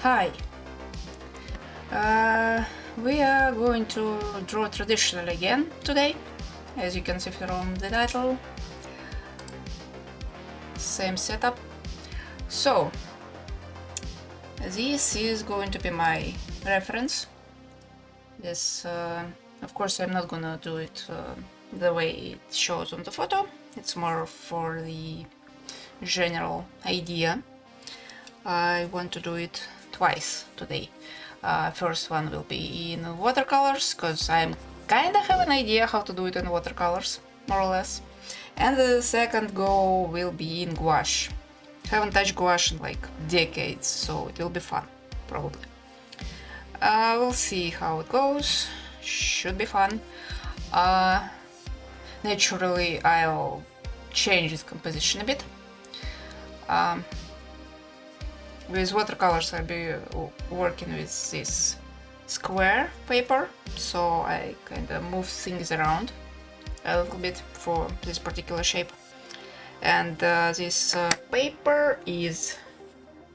Hi! We are going to draw traditional again today, as you can see from the title. Same setup. So, this is going to be my reference. This, of course, I'm not gonna do it the way it shows on the photo. It's more for the general idea. I want to do it twice today. First one will be in watercolors, because I kinda have an idea how to do it in watercolors, more or less. And the second go will be in gouache. Haven't touched gouache in like decades, so it will be fun, probably. We'll see how it goes. Should be fun. Naturally, I'll change its composition a bit. With watercolors, I'll be working with this square paper, so I kind of move things around a little bit for this particular shape. And this paper is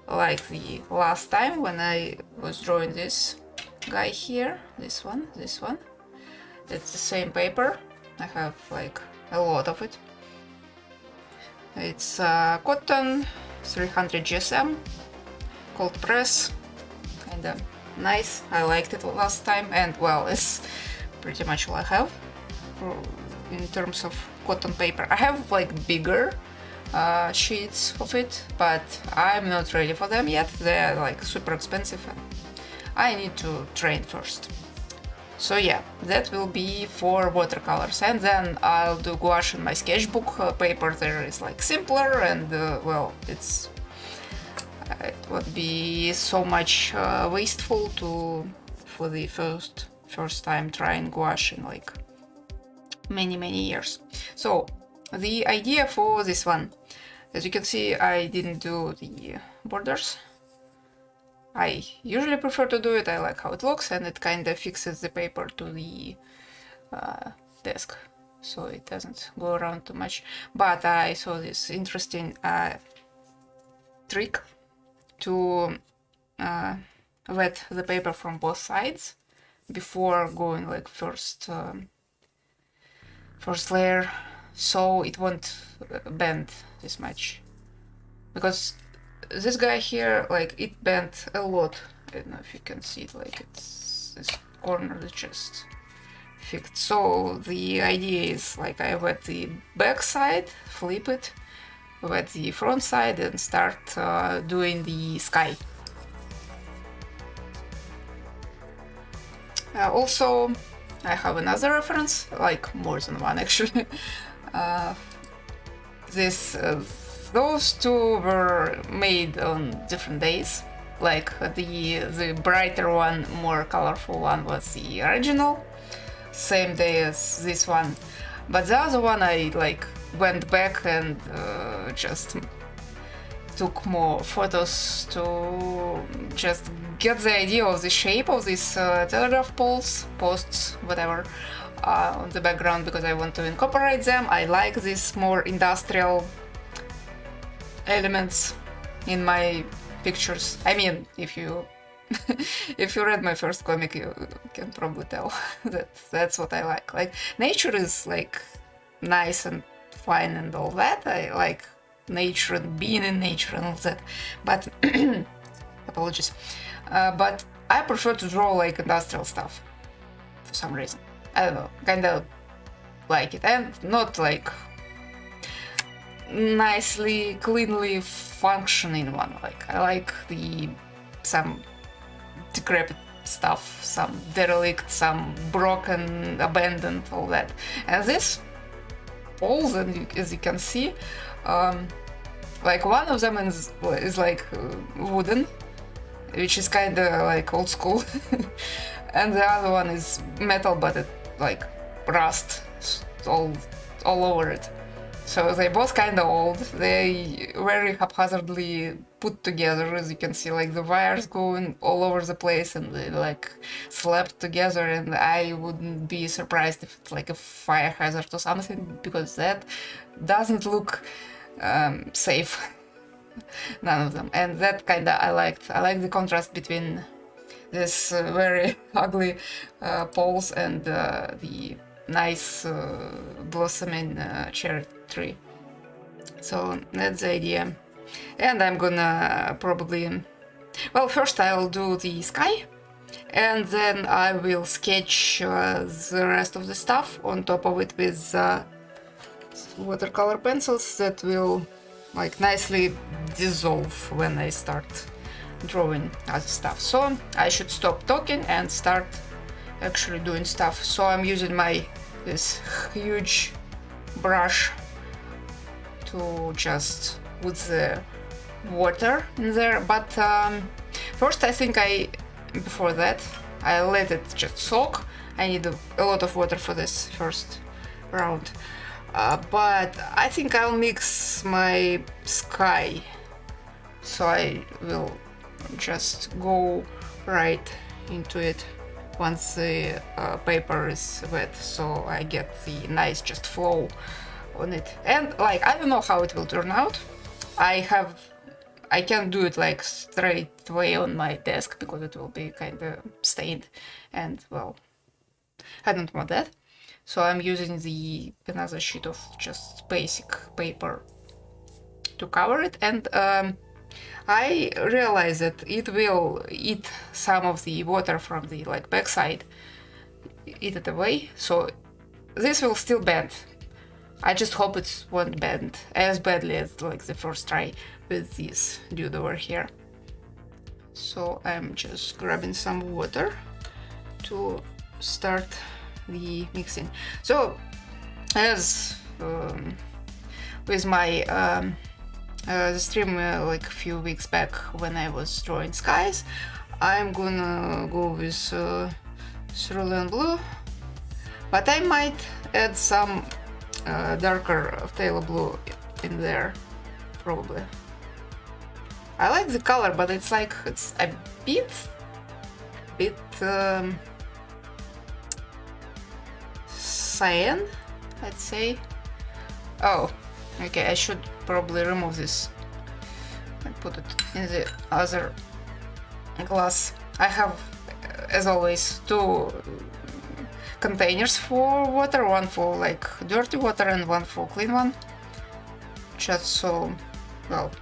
like the last time when I was drawing this guy here, this one. It's the same paper. I have like a lot of it. It's cotton, 300 GSM, cold press, kinda nice. I liked it last time, and well, it's pretty much all I have in terms of cotton paper. I have like bigger sheets of it, but I'm not ready for them yet. They're like super expensive and I need to train first. So yeah, that will be for watercolors, and then I'll do gouache in my sketchbook paper. There is like simpler, and well, it would be so much wasteful for the first time trying gouache in like many years. So the idea for this one, as you can see, I didn't do the borders. I usually prefer to do it. I like how it looks, and it kind of fixes the paper to the desk, so it doesn't go around too much. But I saw this interesting trick to wet the paper from both sides before going like first layer, so it won't bend this much. Because this guy here, like, it bent a lot. I don't know if you can see it, like it's this corner is just fixed. So the idea is like I wet the back side, flip it, wet the front side, and start doing the sky. Also, I have another reference, like more than one actually. Those two were made on different days. Like the brighter one, more colorful one was the original, same day as this one. But the other one I like went back and just took more photos to just get the idea of the shape of these telegraph posts, whatever, on the background, because I want to incorporate them. I like these more industrial elements in my pictures. I mean, if you if you read my first comic, you can probably tell that that's what I like. Like, nature is like nice and fine and all that. I like nature and being in nature and all that. But apologies. But I prefer to draw like industrial stuff for some reason. I don't know, kind of like it, and not like nicely, cleanly functioning one. Like, I like some decrepit stuff, some derelict, some broken, abandoned, all that. And this poles, as you can see, like one of them is like wooden, which is kind of like old school, and the other one is metal, but it like rust all over it. So they both kind of old. They very haphazardly put together, as you can see, like the wires going all over the place, and they like slapped together. And I wouldn't be surprised if it's like a fire hazard or something, because that doesn't look safe. none of them. And that kinda I liked. I like the contrast between this very ugly poles and the nice blossoming cherry tree. So that's the idea. And I'm gonna probably, well, first I'll do the sky, and then I will sketch the rest of the stuff on top of it with watercolor pencils that will like nicely dissolve when I start drawing other stuff. So I should stop talking and start actually doing stuff. So I'm using this huge brush to just put the water in there, but first I think before that I let it just soak. I need a lot of water for this first round, but I think I'll mix my sky, so I will just go right into it once the paper is wet, so I get the nice just flow on it. And like, I don't know how it will turn out. I can't do it like straight away on my desk because it will be kind of stained, and well, I don't want that. So I'm using another sheet of just basic paper to cover it, and I realize that it will eat some of the water from the like backside, eat it away, so this will still bend. I just hope it won't bend as badly as like the first try with this dude over here. So I'm just grabbing some water to start the mixing. So as with my stream like a few weeks back when I was drawing skies, I'm gonna go with cerulean blue, but I might add some darker phthalo blue in there, probably. I like the color, but it's like it's a bit cyan, I'd say. Oh, okay, I should probably remove this and put it in the other glass. I have, as always, two containers for water, one for like dirty water and one for clean one, just so, well,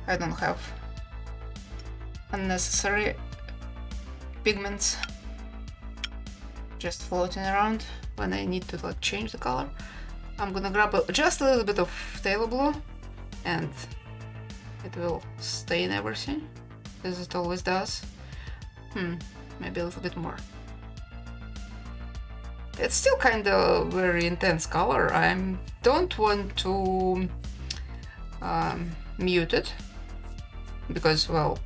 I don't have unnecessary pigments just floating around when I need to like change the color. I'm gonna grab just a little bit of phthalo blue, and it will stain everything as it always does. Maybe a little bit more. It's still kind of very intense color. I don't want to mute it, because, well,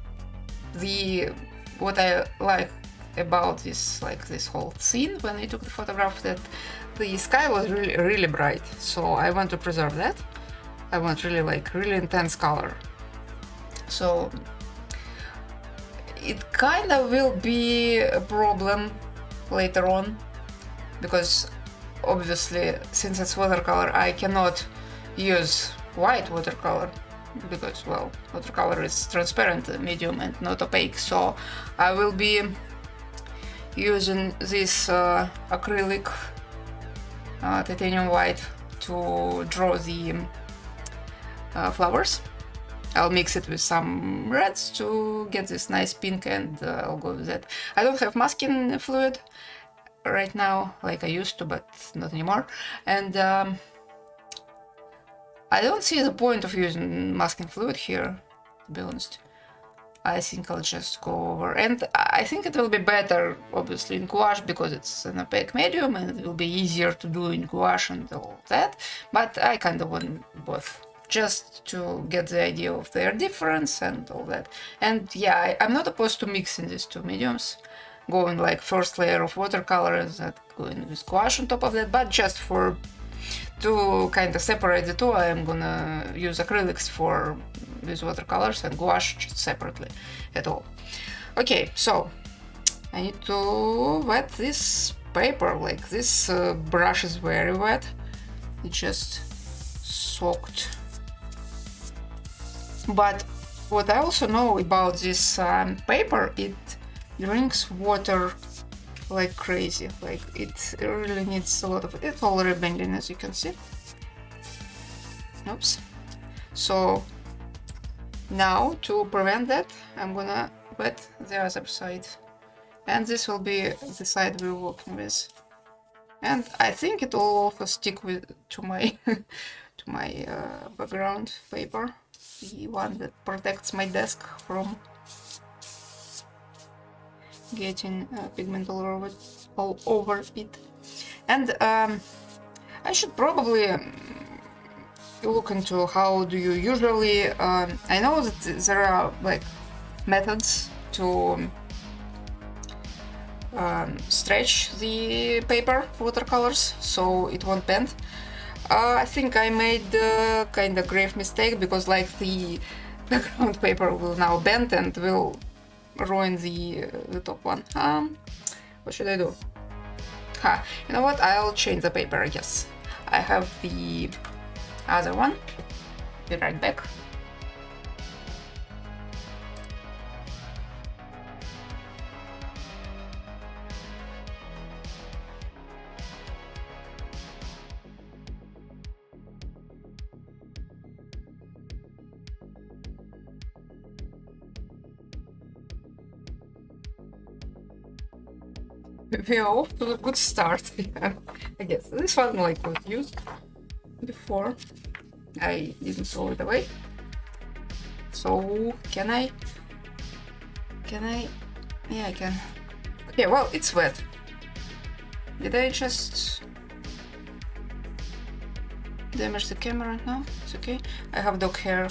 what I like about this whole scene when I took the photograph, that the sky was really bright, so I want to preserve that. I want really intense color. So it kind of will be a problem later on, because obviously, since it's watercolor, I cannot use white watercolor, because, well, watercolor is transparent medium and not opaque. So I will be using this acrylic titanium white to draw the flowers. I'll mix it with some reds to get this nice pink, and I'll go with that. I don't have masking fluid right now like I used to, but not anymore, and I don't see the point of using masking fluid here, to be honest. I think I'll just go over, and I think it will be better obviously in gouache because it's an opaque medium and it will be easier to do in gouache and all that, but I kind of want both just to get the idea of their difference and all that. And yeah, I'm not opposed to mixing these two mediums, going like first layer of watercolor and that going with gouache on top of that, but just to kind of separate the two, I'm gonna use acrylics for these watercolors and gouache just separately at all. Okay, so I need to wet this paper. Like, this brush is very wet. It just soaked But what I also know about this paper, it drinks water like crazy. Like it really needs a lot of. It's already bending, as you can see. Oops. So now to prevent that, I'm gonna wet the other side, and this will be the side we're working with. And I think it will also stick to my to my background paper, the one that protects my desk from getting pigment all over it. And I should probably look into how do you usually. I know that there are like methods to stretch the paper watercolors so it won't bend. I think I made a kind of grave mistake because like the background paper will now bend and will ruin the top one. What should I do? You know what? I'll change the paper, I guess. I have the other one. Be right back. We are off to a good start. I guess this one like was used before. I didn't throw it away. So can I? Yeah, I can. Okay, well, it's wet. Did I just damage the camera? No, it's okay. I have dog hair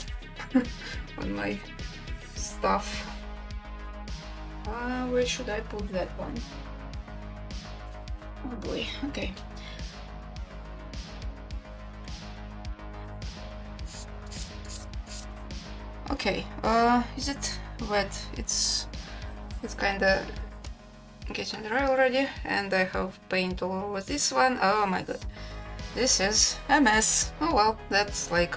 on my stuff. Where should I put that one? Oh boy, okay. Okay, is it wet? It's kinda getting dry already, and I have paint all over this one. Oh my god, this is a mess. Oh well, that's like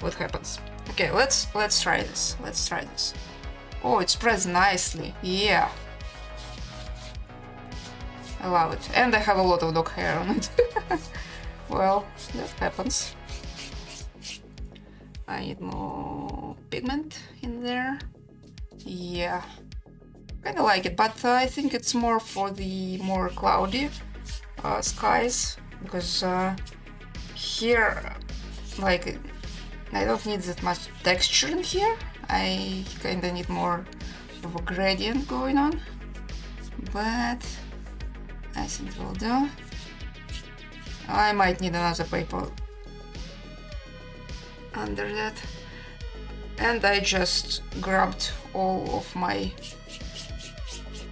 what happens. Okay, let's try this. Let's try this. Oh, it spreads nicely. Yeah. I love it. And I have a lot of dog hair on it. Well, that happens. I need more pigment in there. Yeah. Kinda like it, but I think it's more for the more cloudy skies. Because here, like, I don't need that much texture in here. I kinda need more of a gradient going on. But I think it will do. I might need another paper under that. And I just grabbed all of my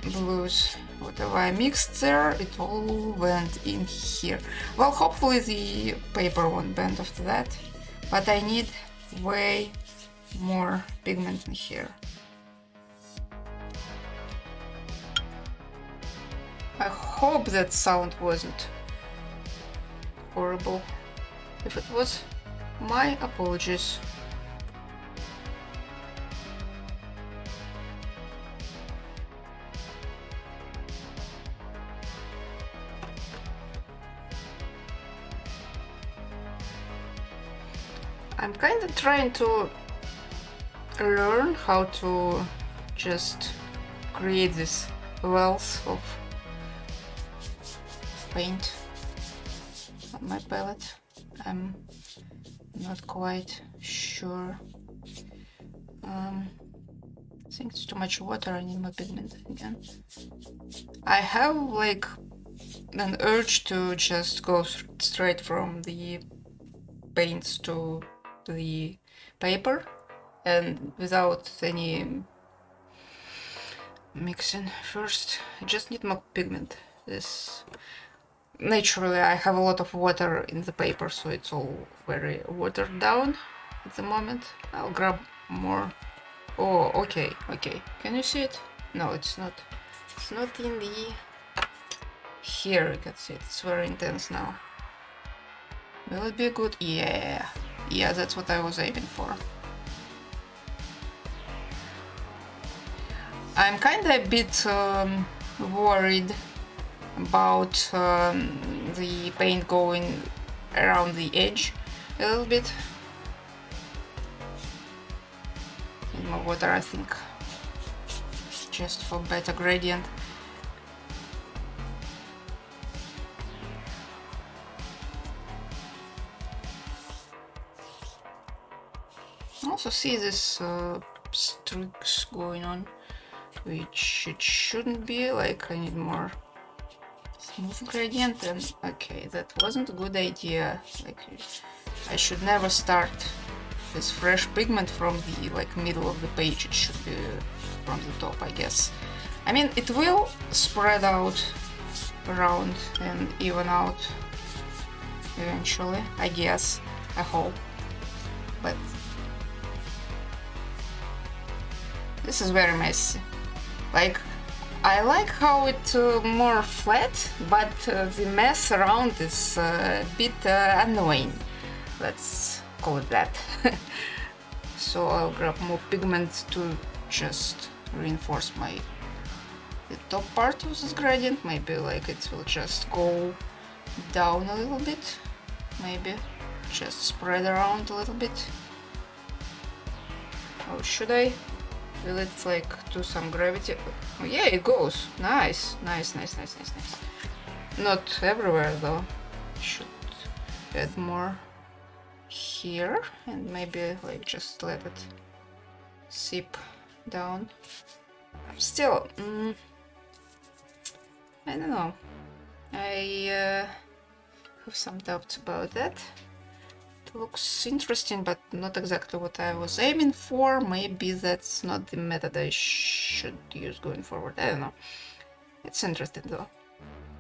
blues. Whatever I mixed there, it all went in here. Well, hopefully the paper won't bend after that. But I need way more pigment in here. I hope that sound wasn't horrible. If it was, my apologies. I'm kind of trying to learn how to just create this wells of paint on my palette. I'm not quite sure. I think it's too much water. I need more pigment again. I have like an urge to just go straight from the paints to the paper and without any mixing first. I just need more pigment. This naturally I have a lot of water in the paper, so it's all very watered down at the moment. I'll grab more. Oh, okay. Can you see it? No, it's not. It's not in the... Here you can see it. It's very intense now. Will it be good? Yeah, that's what I was aiming for. I'm kinda a bit worried about the paint going around the edge a little bit. Need more water, I think, just for better gradient. Also see this streaks going on, which it shouldn't be. Like, I need more smooth gradient. And okay, that wasn't a good idea. Like, I should never start this fresh pigment from the like middle of the page. It should be from the top, I guess. I mean, it will spread out around and even out eventually, I guess, I hope. But this is very messy. Like, I like how it more flat, but the mess around is a bit annoying. Let's call it that. So I'll grab more pigment to just reinforce the top part of this gradient. Maybe like it will just go down a little bit. Maybe just spread around a little bit. Or should I? Will it like do some gravity? Oh yeah, it goes. Nice, nice, nice, nice, nice, nice. Not everywhere though. Should add more here and maybe like just let it seep down. Still, I don't know. I have some doubts about that. It looks interesting, but not exactly what I was aiming for. Maybe that's not the method I should use going forward. I don't know. It's interesting though.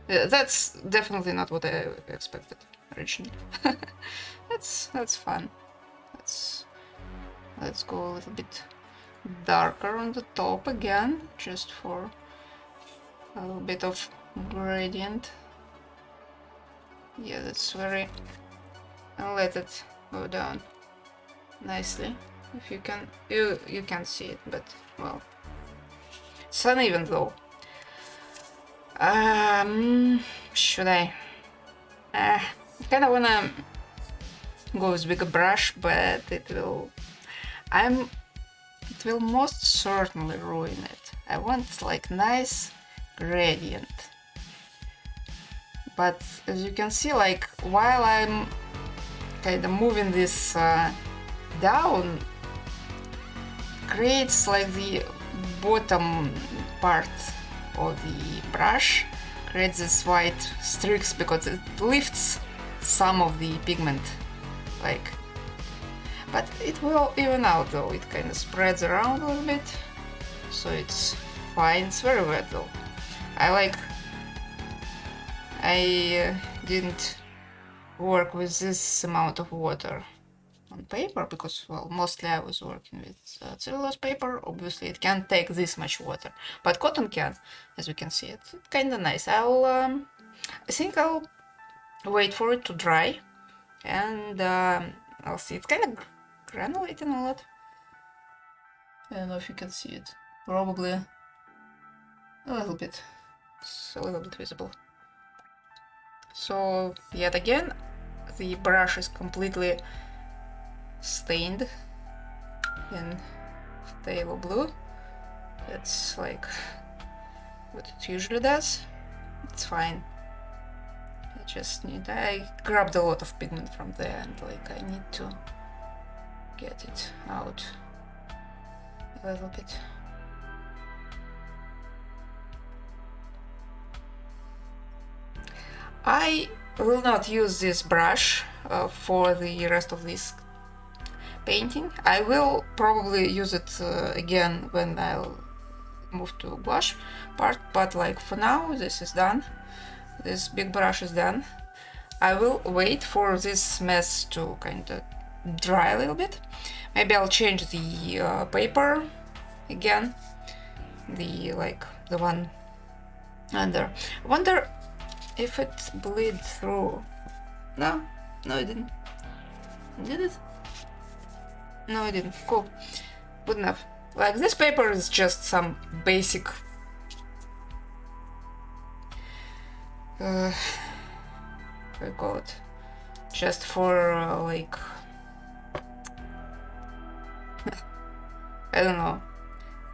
Yeah, that's definitely not what I expected originally. That's fun. Let's go a little bit darker on the top again, just for a little bit of gradient. Yeah, that's very. I'll let it go down nicely. If you can, you can't see it, but well, it's uneven though. Should I? I kind of wanna go with bigger brush, but it will most certainly ruin it. I want like nice gradient. But as you can see, like while I'm kind of moving this down, creates like the bottom part of the brush creates this white streaks because it lifts some of the pigment, like, but it will even out though. It kind of spreads around a little bit, so it's fine. It's very wet though. I didn't work with this amount of water on paper because, well, mostly I was working with cellulose paper. Obviously it can't take this much water, but cotton can, as we can see. It's kind of nice. I think I'll wait for it to dry and I'll see. It's kind of granulating a lot. I don't know if you can see it. Probably a little bit. It's a little bit visible. So yet again, the brush is completely stained in phthalo blue. That's like what it usually does. It's fine. I grabbed a lot of pigment from there and like I need to get it out a little bit. I will not use this brush for the rest of this painting. I will probably use it again when I'll move to gouache part, but like for now this is done. This big brush is done. I will wait for this mess to kind of dry a little bit. Maybe I'll change the paper again, the one under. I wonder if it bleed through. No, it didn't. Did it? No, it didn't. Cool. Good enough. Like this paper is just some basic what do you call it? Just for like I don't know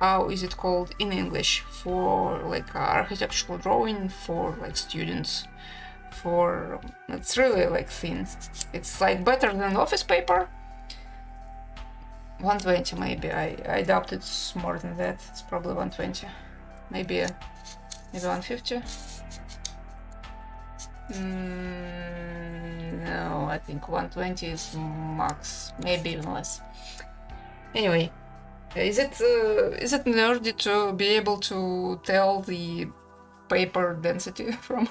how is it called in English, for like architectural drawing for like students. For it's really like thin. It's like better than office paper. 120 maybe. I doubt it's more than that. It's probably 120. Maybe 150. No, I think 120 is max. Maybe even less. Anyway, is it nerdy to be able to tell the paper density from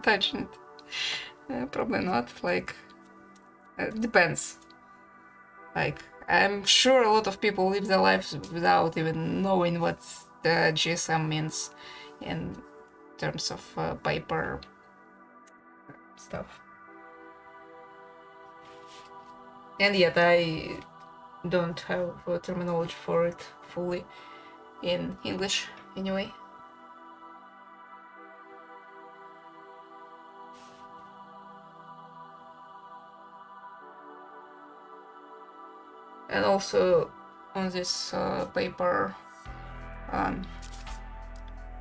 touching it? Probably not. Like, it depends. Like, I'm sure a lot of people live their lives without even knowing what the GSM means in terms of paper stuff. And yet I don't have a terminology for it fully in English anyway. And also on this paper,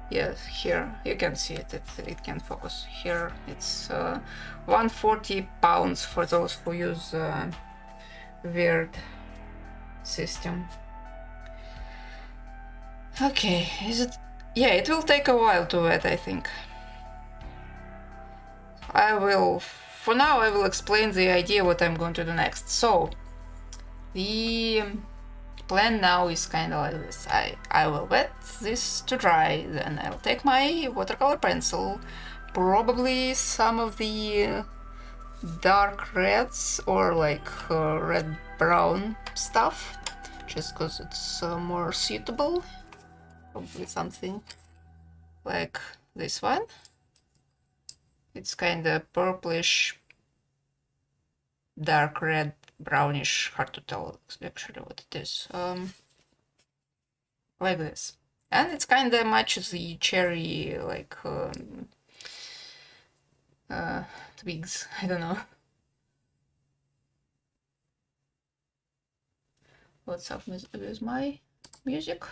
yeah, here you can see it, it can focus. Here it's 140 pounds for those who use weird system. Okay, is it? Yeah, it will take a while to wet, I think. For now I will explain the idea what I'm going to do next. So the plan now is kind of like this. I will wet this to dry, then I'll take my watercolor pencil, probably some of the dark reds or like red brown stuff, just because it's more suitable. Probably something like this one. It's kind of purplish, dark red, brownish, hard to tell actually what it is. Like this. And it's kind of matches the cherry, like twigs, I don't know. What's up with my music?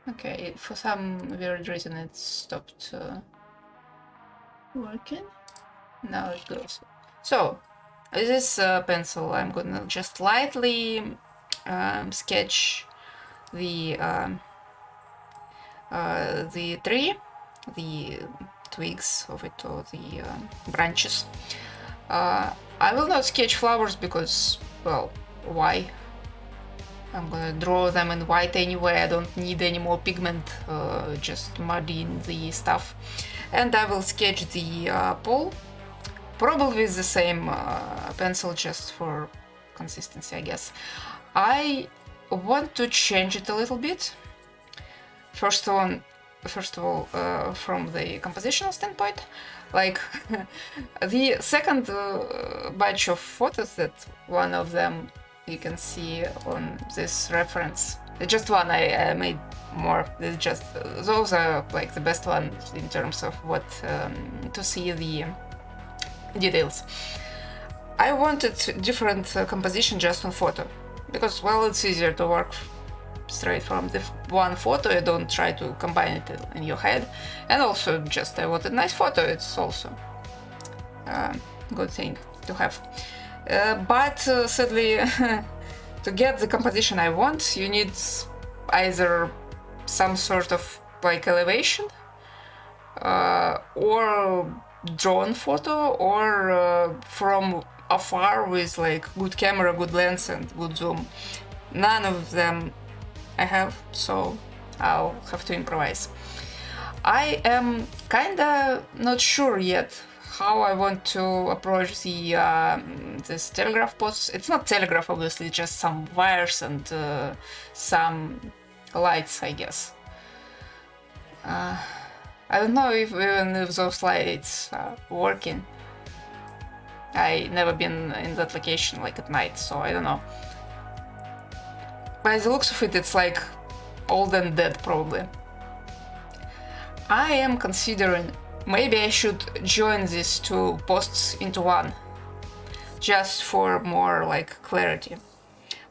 Okay, for some weird reason it stopped working. Now it goes. So, with this pencil I'm gonna just lightly sketch the tree, the twigs of it, or the branches. I will not sketch flowers because, well, why? I'm gonna draw them in white anyway. I don't need any more pigment, just muddying the stuff. And I will sketch the pole, probably with the same pencil, just for consistency, I guess. I want to change it a little bit. First of all, from the compositional standpoint, like the second batch of photos, that one of them you can see on this reference. Just one, I made more. It's just those are like the best ones in terms of what to see the details. I wanted different composition just on photo because, well, it's easier to work straight from the one photo. You don't try to combine it in your head, and also just I wanted nice photo. It's also a good thing to have. But sadly, to get the composition I want, you need either some sort of like elevation, or drawn photo, or from afar with like good camera, good lens, and good zoom. None of them I have, so I'll have to improvise. I am kinda not sure yet how I want to approach the this telegraph posts. It's not telegraph, obviously, just some wires and some lights, I guess. I don't know if even if those lights are working. I never been in that location like at night, so I don't know. By the looks of it, it's like old and dead probably. I am considering maybe I should join these two posts into one, just for more like clarity.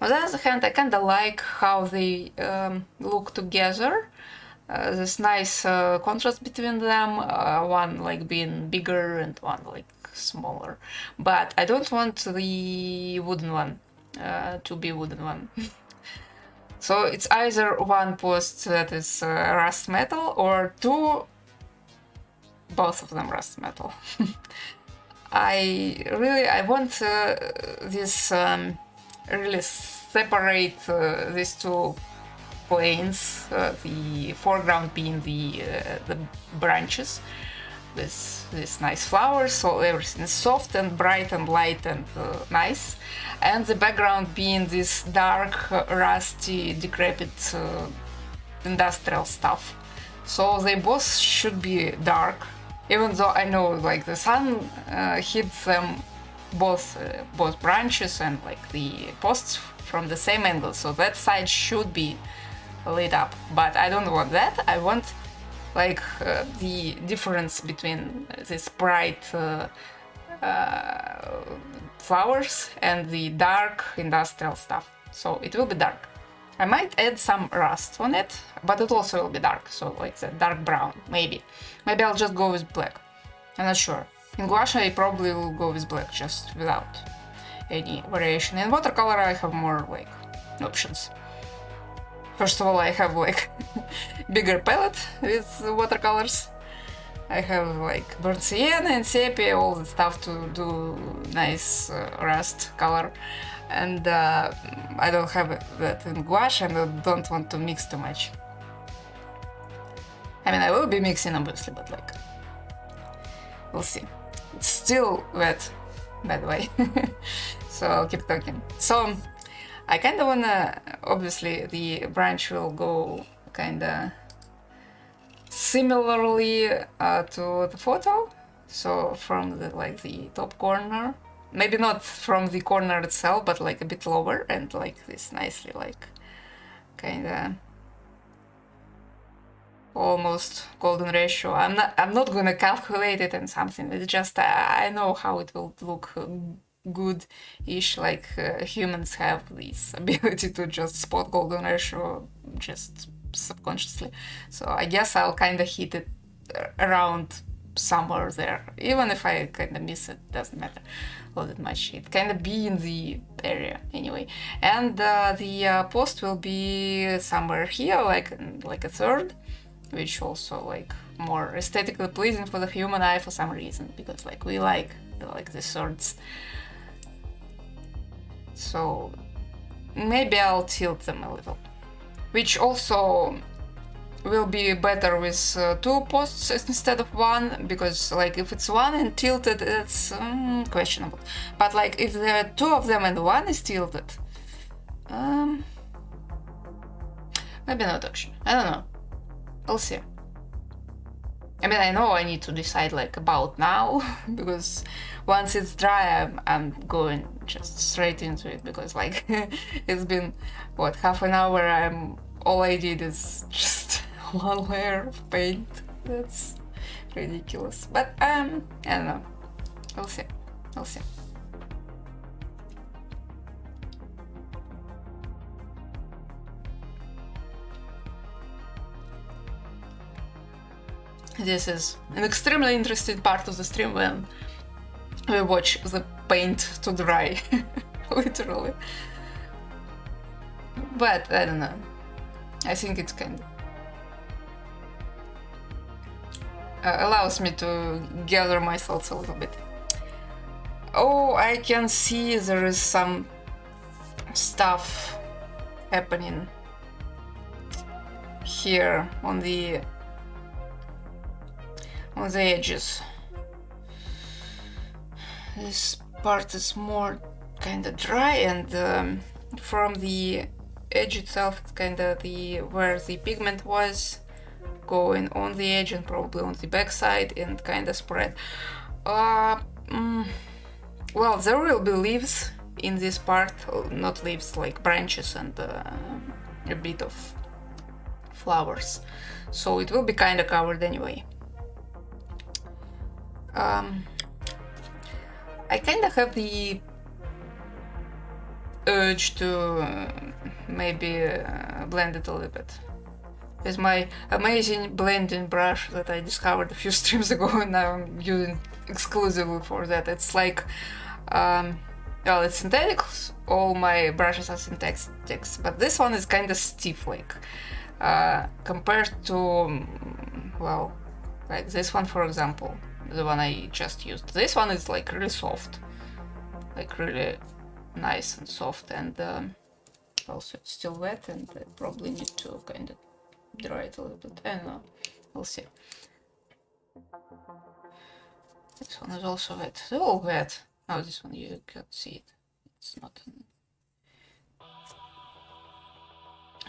On the other hand, I kinda like how they look together. This nice contrast between them, one like being bigger and one like smaller. But I don't want the wooden one to be wooden one. So it's either one post that is rust metal or two, both of them rust metal. I want this really separate these two planes, the foreground being the branches with these nice flowers, so everything is soft and bright and light and nice, and the background being this dark, rusty, decrepit industrial stuff. So they both should be dark, even though I know like the sun hits them both branches and like the posts from the same angle, so that side should be lit up. But I don't want that. I want like the difference between this bright flowers and the dark industrial stuff. So it will be dark. I might add some rust on it, but it also will be dark, so like the dark brown, maybe. Maybe I'll just go with black. I'm not sure. In gouache I probably will go with black, just without any variation. In watercolor I have more like options. First of all, I have like bigger palette with watercolors. I have like burnt sienna and sepia, all the stuff to do nice rust color. And I don't have that in gouache and I don't want to mix too much. I mean, I will be mixing obviously, but like, we'll see. It's still wet, by the way. So I'll keep talking. So I kinda wanna, obviously the branch will go kinda similarly to the photo. So from the like the top corner, maybe not from the corner itself, but like a bit lower and like this nicely like kinda almost golden ratio. I'm not gonna calculate it and something. It's just I know how it will look good-ish. Like humans have this ability to just spot golden ratio just subconsciously. So I guess I'll kind of hit it around somewhere there. Even if I kind of miss it, doesn't matter all that much. It kind of be in the area anyway. And the post will be somewhere here, like a third, which also like more aesthetically pleasing for the human eye for some reason, because like we like the thirds. So maybe I'll tilt them a little, which also will be better with two posts instead of one, because like if it's one and tilted, it's questionable. But like if there are two of them and one is tilted, maybe not actually. I don't know. We'll see. I mean, I know I need to decide like about now, because once it's dry, I'm going just straight into it, because like it's been what, half an hour. All I did is just one layer of paint. That's ridiculous. But I don't know. We'll see. We'll see. This is an extremely interesting part of the stream when we watch the paint to dry, literally. But I don't know. I think it kind of allows me to gather my thoughts a little bit. Oh, I can see there is some stuff happening here on the edges. This part is more kind of dry, and from the edge itself, it's kind of where the pigment was going on the edge and probably on the back side and kind of spread. well, there will be leaves in this part, not leaves, like branches and a bit of flowers, so it will be kind of covered anyway. I kind of have the urge to maybe blend it a little bit with my amazing blending brush that I discovered a few streams ago, and now I'm using exclusively for that. It's like, well, it's synthetic, all my brushes are synthetics, but this one is kind of stiff, like compared to, well, like this one, for example, the one I just used. This one is like really soft, like really nice and soft, and also it's still wet, and I probably need to kind of dry it a little bit. I don't know, we'll see. This one is also wet. They're all wet. Oh, this one you can't see it. It's not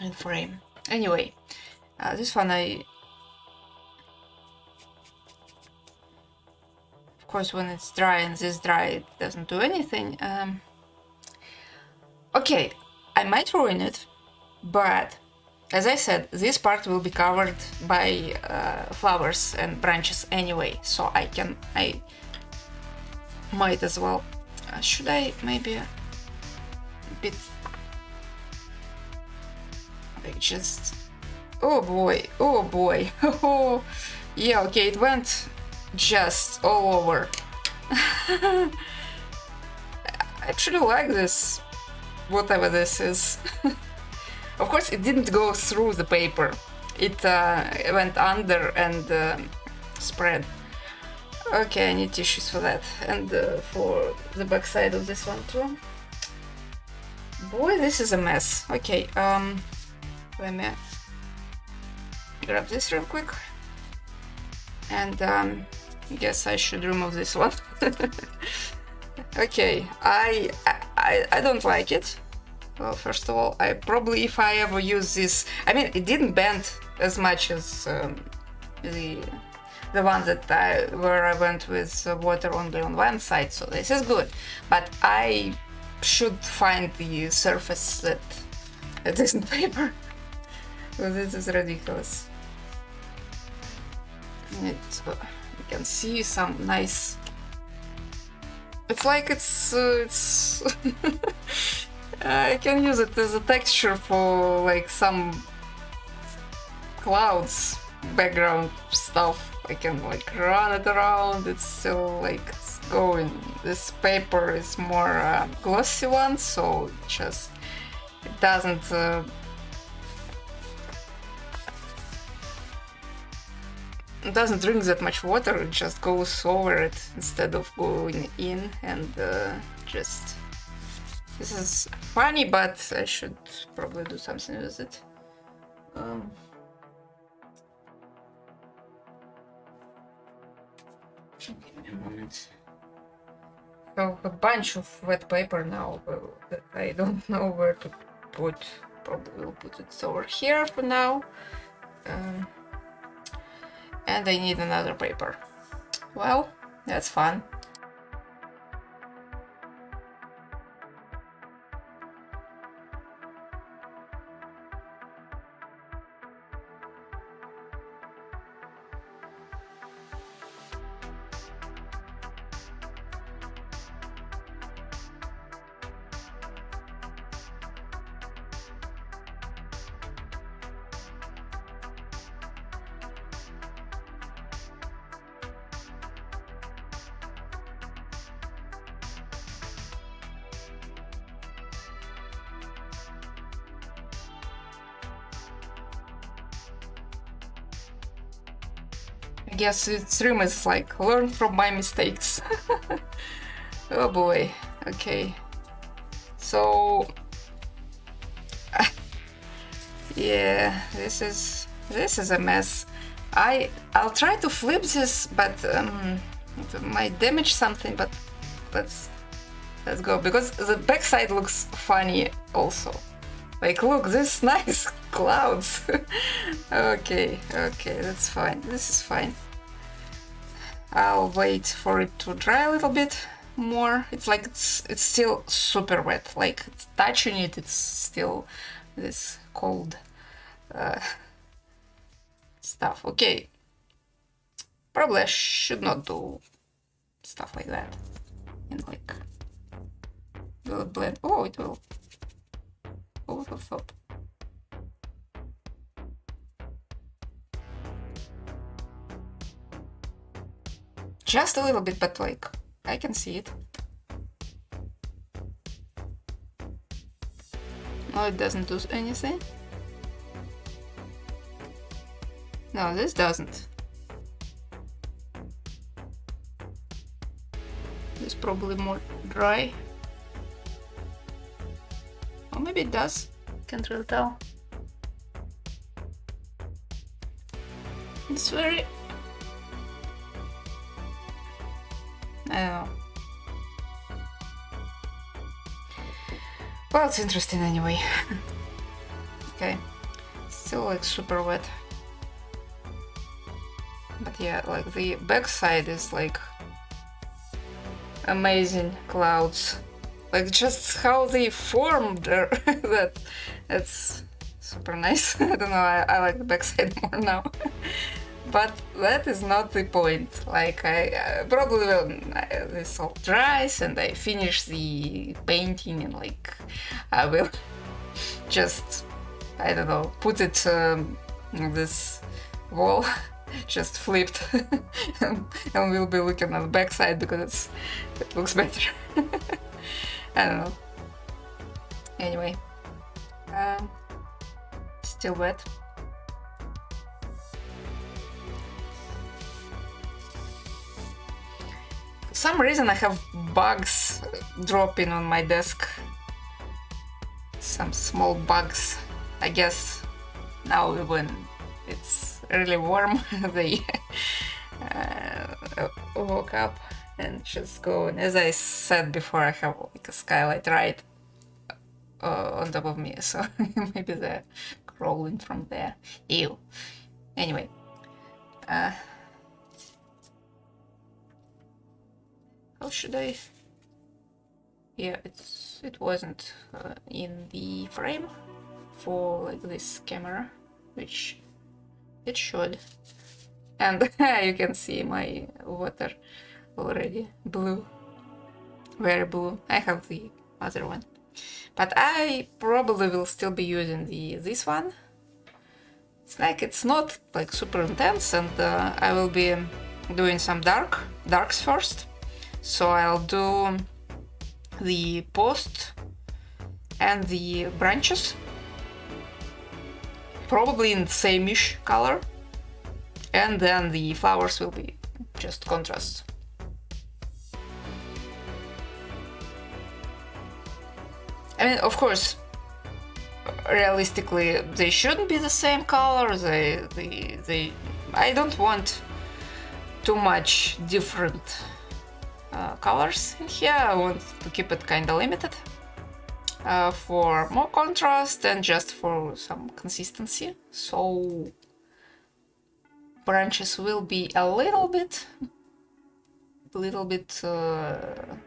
in frame. Anyway, this one of course, when it's dry and this dry, it doesn't do anything. Okay, I might ruin it, but as I said, this part will be covered by flowers and branches anyway, so I might as well. Should I maybe a bit, like just, oh boy, oh yeah, okay, it went just all over. I actually like this, whatever this is. Of course, it didn't go through the paper. It went under and spread. Okay, I need tissues for that, and for the back side of this one too. Boy, this is a mess. Okay, let me grab this real quick, and I guess I should remove this one. Okay, I don't like it. Well, first of all, I probably, if I ever use this, I mean, it didn't bend as much as the one that where I went with water only on one side, so this is good. But I should find the surface that isn't paper. Well, this is ridiculous. You can see some nice. It's like it's. I can use it as a texture for like some clouds background stuff. I can like run it around. It's still like it's going. This paper is more glossy one, so just it doesn't drink that much water. It just goes over it instead of going in, and just. This is funny, but I should probably do something with it. Give me a moment. So a bunch of wet paper now that I don't know where to put. Probably will put it over here for now. And I need another paper. Well, that's fun. I guess its room is like learn from my mistakes. Oh boy. Okay. So yeah, this is a mess. I'll try to flip this, but it might damage something. But let's go, because the backside looks funny also. Like, look, this nice clouds. Okay, that's fine. This is fine. I'll wait for it to dry a little bit more. It's like it's still super wet. Like touching it, it's still this cold stuff. Okay, probably I should not do stuff like that. And like, will it blend? Oh, it will. Overlap. Just a little bit, but like I can see it. No, it doesn't do anything. No, this doesn't. This probably more dry. Or maybe it does. Can't really tell. It's very... I don't know. Well, it's interesting anyway. Okay. Still like super wet. But yeah, like the backside is like amazing clouds. Like just how they formed that's super nice. I don't know, I like the backside more now. But that is not the point. Like I probably when this all dries and I finish the painting and like I will just, I don't know, put it on this wall just flipped and we'll be looking at the backside because it looks better. I don't know. Anyway, still wet. For some reason I have bugs dropping on my desk. Some small bugs. I guess now when it's really warm they woke up and just go. And as I said before, I have like a skylight right on top of me, so maybe they're crawling from there. Ew. Anyway, how should I? Yeah, it wasn't in the frame for like this camera, which it should. And you can see my water already blue, very blue. I have the other one, but I probably will still be using this one. It's like it's not like super intense, and I will be doing some darks first. So I'll do the post and the branches, probably in the same-ish color, and then the flowers will be just contrasts. I mean, of course, realistically, they shouldn't be the same color. I don't want too much different colors in here. I want to keep it kind of limited for more contrast and just for some consistency. So branches will be a little bit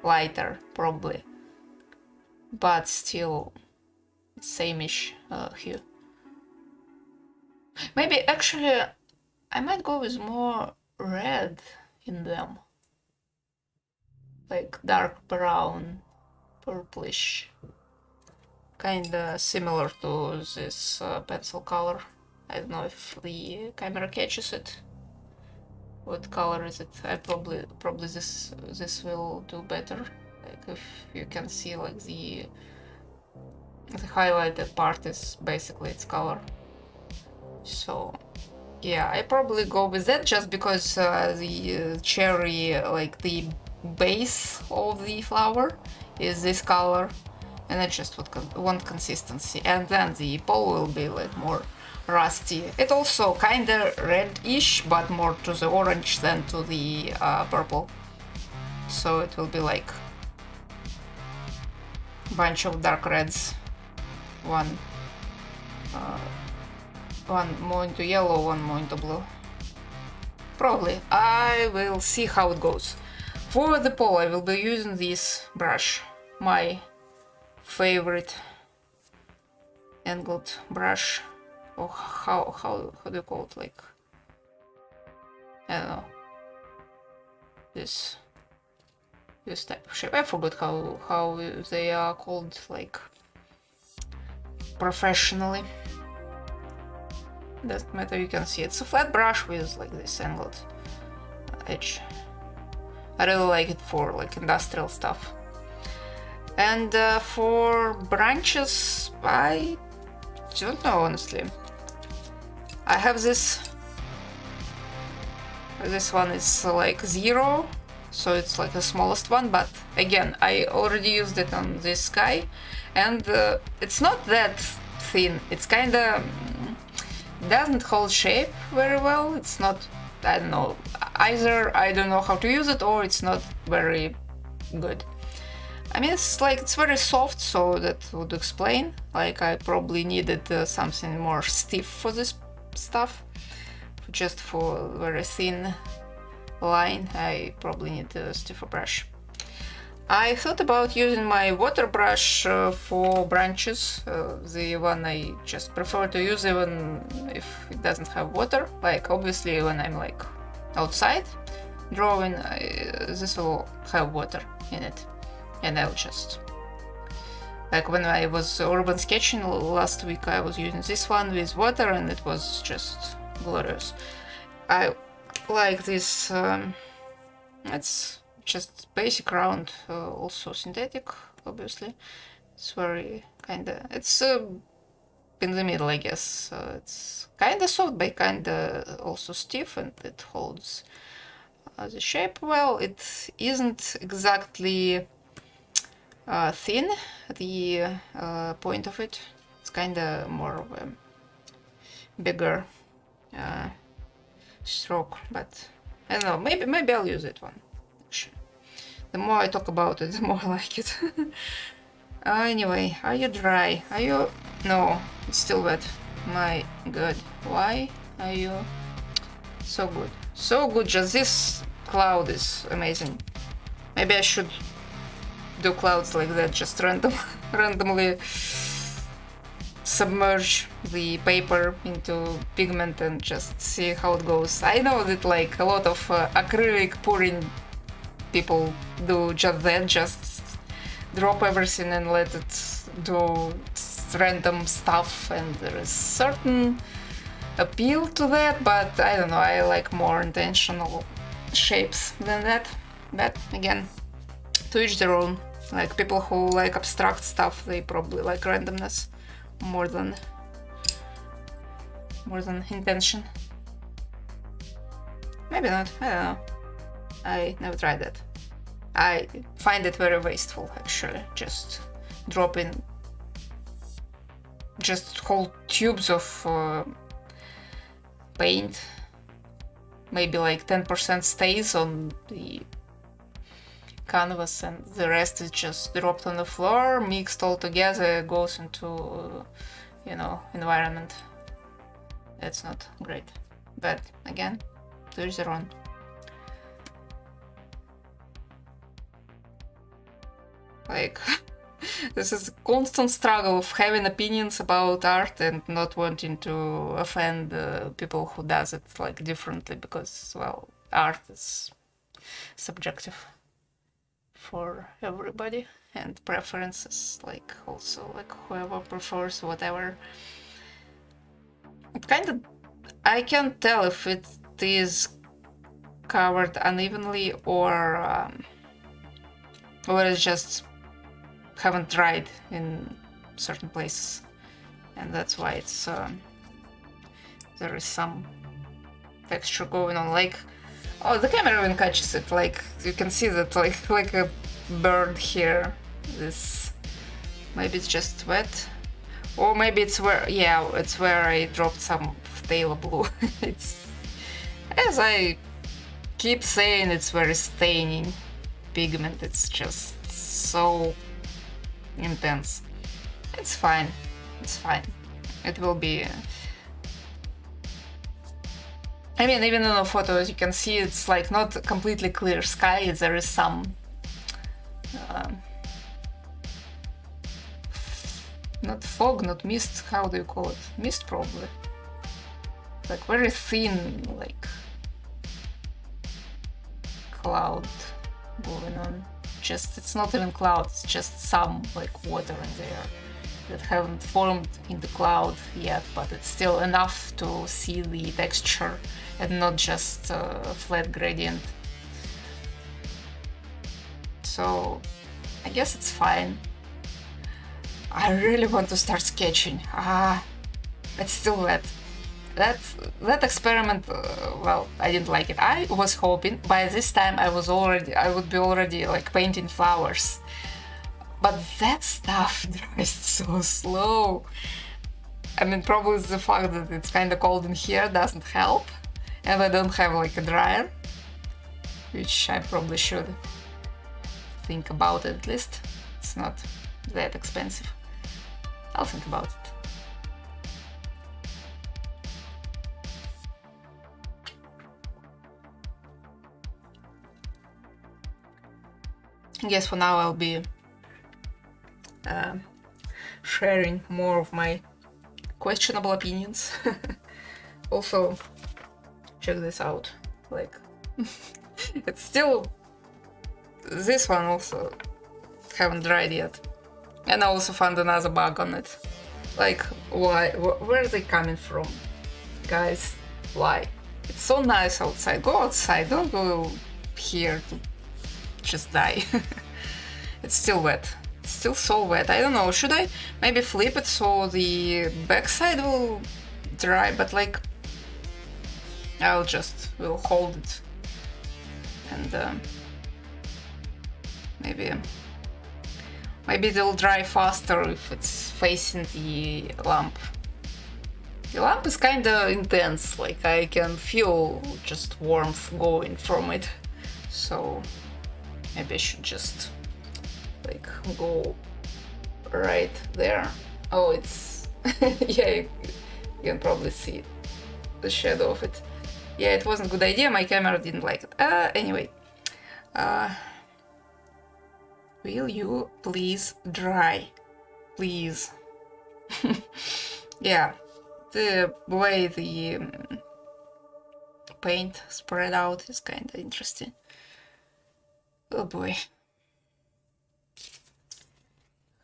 lighter probably, but still same-ish hue. Maybe actually I might go with more red in them, like dark brown, purplish, kinda similar to this pencil color. I don't know if the camera catches it. What color is it? I probably this will do better. Like if you can see, like the highlighted part is basically its color. So yeah, I probably go with that just because the cherry, like the base of the flower is this color, and I just want consistency. And then the pole will be like more rusty. It also kinda red-ish, but more to the orange than to the purple. So it will be like a bunch of dark reds. One more into yellow, one more into blue. Probably. I will see how it goes. For the pole, I will be using this brush, my favorite angled brush. Or how do you call it? Like, I don't know. This type of shape. I forgot how they are called, like, professionally. Doesn't matter, you can see it's a flat brush with like this angled edge. I really like it for like industrial stuff. And for branches, I don't know, honestly. I have this one is like 0, so it's like the smallest one, but again, I already used it on this guy, and it's not that thin. It's kinda doesn't hold shape very well. It's not, I don't know, either I don't know how to use it or it's not very good. I mean, it's like, it's very soft, so that would explain. Like, I probably needed something more stiff for this stuff. Just for very thin line, I probably need a stiffer brush. I thought about using my water brush for branches, the one I just prefer to use even if it doesn't have water. Like, obviously when I'm like outside drawing, this will have water in it, and I'll just, like when I was urban sketching last week, I was using this one with water and it was just glorious. I like this, it's just basic round, also synthetic, obviously. It's very kinda, it's in the middle, I guess. It's kinda soft but kinda also stiff, and it holds the shape well. It isn't exactly thin, the point of it. It's kinda more of a bigger stroke, but I don't know, maybe I'll use it one. The more I talk about it, the more I like it. Anyway, are you dry? Are you... No, it's still wet. My god, why are you so good? So good, just this cloud is amazing. Maybe I should do clouds like that, just randomly submerge the paper into pigment and just see how it goes. I know that like a lot of acrylic pouring people do just that, just drop everything and let it do random stuff, and there is certain appeal to that, but I don't know, I like more intentional shapes than that. But again, to each their own. Like people who like abstract stuff, they probably like randomness more than intention. Maybe not, I don't know. I never tried that. I find it very wasteful, actually, just dropping just whole tubes of paint. Maybe like 10% stays on the canvas and the rest is just dropped on the floor, mixed all together, goes into, you know, environment. That's not great. But again, to each their own. Like, this is a constant struggle of having opinions about art and not wanting to offend people who does it like differently, because, well, art is subjective for everybody, and preferences, like, also, like, whoever prefers whatever. It kind of, I can't tell if it is covered unevenly or it's just haven't dried in certain places, and that's why it's there is some texture going on. Like, oh, the camera even catches it. Like, you can see that, like a bird here. This, maybe it's just wet, or maybe it's where, yeah, it's where I dropped some phthalo blue. It's, as I keep saying, it's very staining pigment. It's just so intense. It's fine. It's fine. It will be I mean, even in the photo, as you can see, it's like not completely clear sky. There is some not fog, not mist. How do you call it? Mist, probably. Like very thin, like cloud going on. Just it's not even cloud. It's just some like water in there that haven't formed in the cloud yet, but it's still enough to see the texture and not just a flat gradient. So I guess it's fine. I really want to start sketching. It's still wet. That experiment, well, I didn't like it. I was hoping by this time I would be already like painting flowers. But that stuff dries so slow. I mean, probably the fact that it's kind of cold in here doesn't help. And I don't have like a dryer, which I probably should think about at least. It's not that expensive. I'll think about it. I guess for now I'll be sharing more of my questionable opinions. Also, check this out. Like, it's still... This one also haven't dried yet. And I also found another bug on it. Like, why? Where are they coming from? Guys, why? It's so nice outside. Go outside, don't go here to just die. It's still wet. It's still so wet. I don't know, should I maybe flip it so the backside will dry, but like will hold it and maybe it'll dry faster if it's facing the lamp. The lamp is kinda intense, like I can feel just warmth going from it, so maybe I should just like go right there. Oh, it's yeah, you can probably see the shadow of it. Yeah, it wasn't a good idea, my camera didn't like it. Anyway, will you please dry? Please. Yeah, the way the paint spread out is kind of interesting. Oh boy.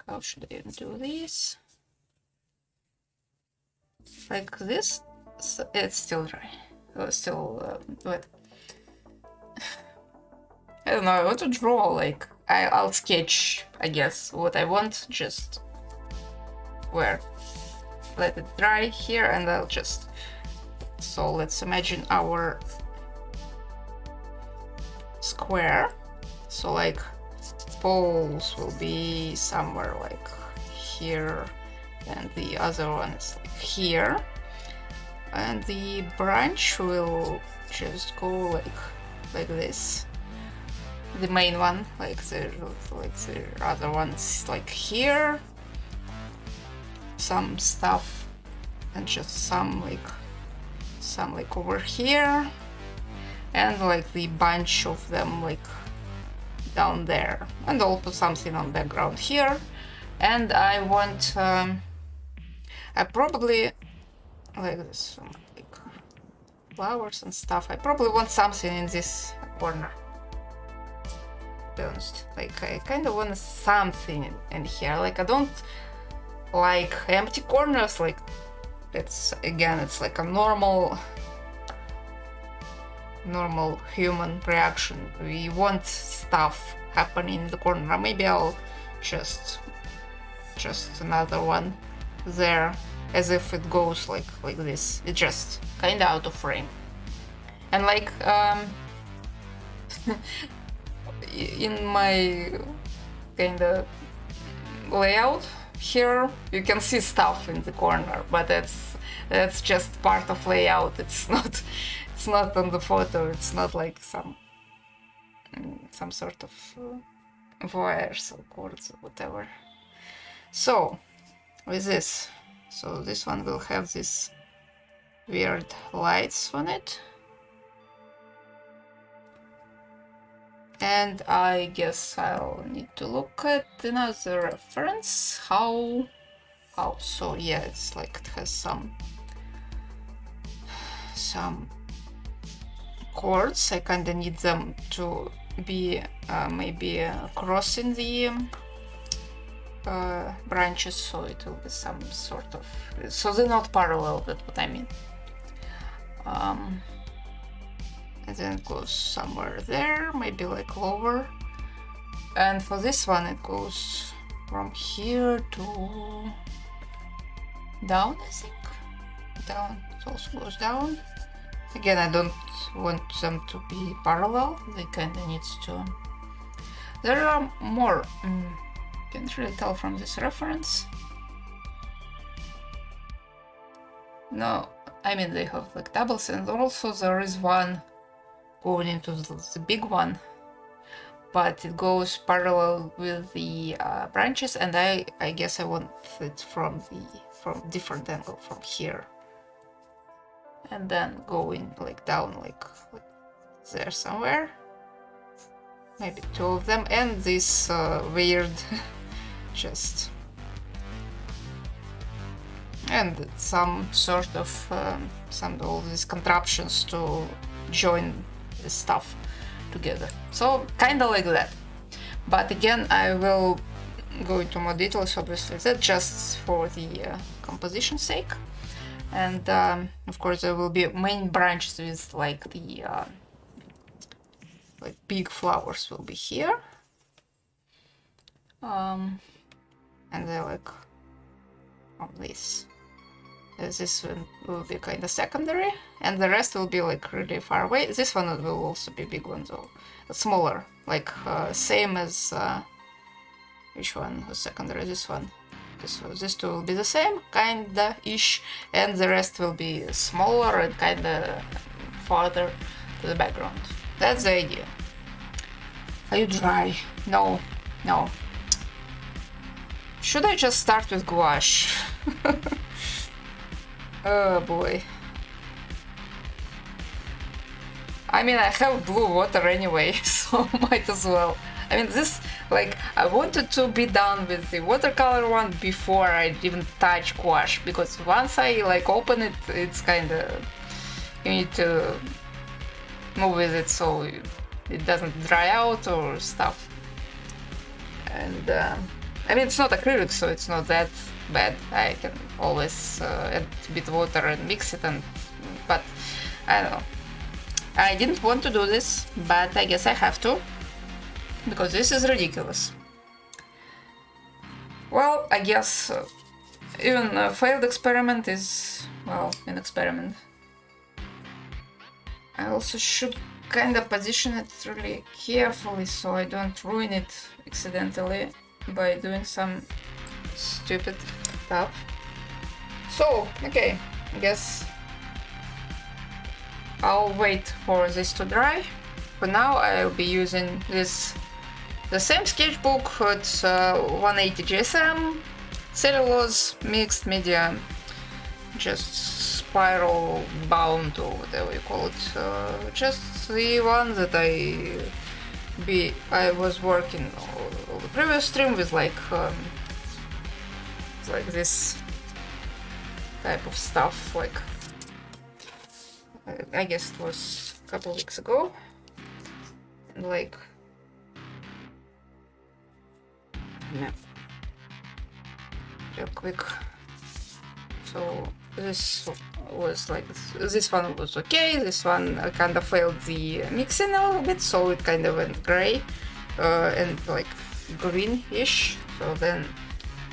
How should I even do this? Like this? It's still dry. Oh, still wet. I don't know, I want to draw, like, I'll sketch, I guess, what I want, just where. Let it dry here and I'll just... So let's imagine our square. So like poles will be somewhere like here and the other one is like here. And the branch will just go like this. The main one, like the other ones, like here. Some stuff, and just some like over here, and like the bunch of them like down there, and also something on background here. And I want, I probably like this, like flowers and stuff. I probably want something in this corner. To be honest, like I kind of want something in here. Like I don't like empty corners. Like it's like a normal human reaction. We want stuff happening in the corner. Maybe I'll just another one there, as if it goes like this. It's just kind of out of frame. And like in my kind of layout here, you can see stuff in the corner, but that's just part of layout. It's not on the photo. It's not like some sort of wires or cords or whatever. So with this, so this one will have this weird lights on it. And I guess I'll need to look at another reference. How so yeah, it's like it has some chords. I kinda need them to be maybe crossing the branches, so it will be some sort of, so they're not parallel, that's what I mean. And then it goes somewhere there, maybe like lower. And for this one it goes from here to down, I think. Down, it also goes down. Again, I don't want them to be parallel, they kinda needs to... There are more, can't really tell from this reference. No, I mean they have like doubles, and also there is one going into the big one, but it goes parallel with the branches, and I guess I want it from different angle, from here, and then going like down like there somewhere, maybe two of them, and this weird just, and some sort of all these contraptions to join the stuff together. So kind of like that. But again, I will go into more details, obviously, that just for the composition's sake. And of course there will be main branches with like the like big flowers will be here. And they're like on this. This one will be kind of secondary, and the rest will be like really far away. This one will also be big one though, smaller, like same as which one was secondary? This one. This two will be the same, kinda ish, and the rest will be smaller and kinda farther to the background. That's the idea. Are you dry? No. Should I just start with gouache? Oh boy. I mean, I have blue water anyway, so might as well. I mean, this, like, I wanted to be done with the watercolor one before I even touch gouache, because once I, like, open it, it's kinda... You need to move with it so it doesn't dry out or stuff. And, I mean, it's not acrylic, so it's not that bad. I can always add a bit of water and mix it, but I don't know. I didn't want to do this, but I guess I have to, because this is ridiculous. Well, I guess even a failed experiment is, well, an experiment. I also should kind of position it really carefully so I don't ruin it accidentally by doing some stupid stuff. So, okay, I guess I'll wait for this to dry. For now, I'll be using the same sketchbook. It's 180 GSM, cellulose, mixed media, just spiral bound or whatever you call it. Just the one that I was working on the previous stream with, like this type of stuff, like I guess it was a couple weeks ago, and like yeah, real quick. So this was like, this one was okay, this one kind of failed the mixing a little bit, so it kind of went gray and like greenish. So then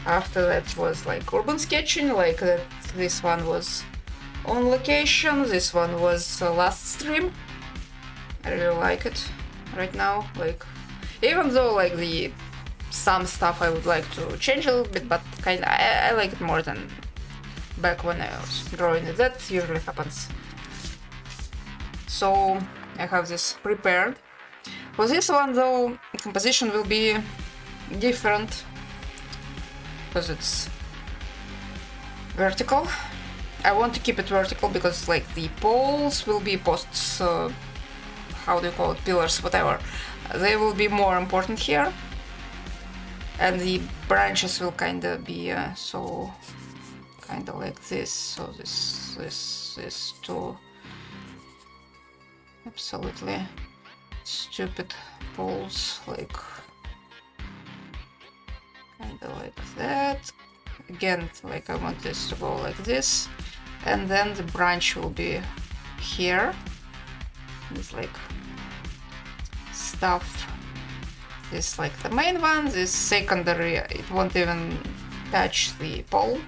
after that was like urban sketching, like that. This one was on location, this one was last stream. I really like it right now, like even though like some stuff I would like to change a little bit, but kinda I like it more than back when I was drawing it. That usually happens. So I have this prepared. For this one though, the composition will be different because it's vertical. I want to keep it vertical because like the poles will be posts, how do you call it, pillars, whatever, they will be more important here, and the branches will kind of be so kind of like this. So this two absolutely stupid poles, like kind of like that. Again, like I want this to go like this, and then the branch will be here. It's like stuff. This like the main one. This secondary, it won't even touch the pole.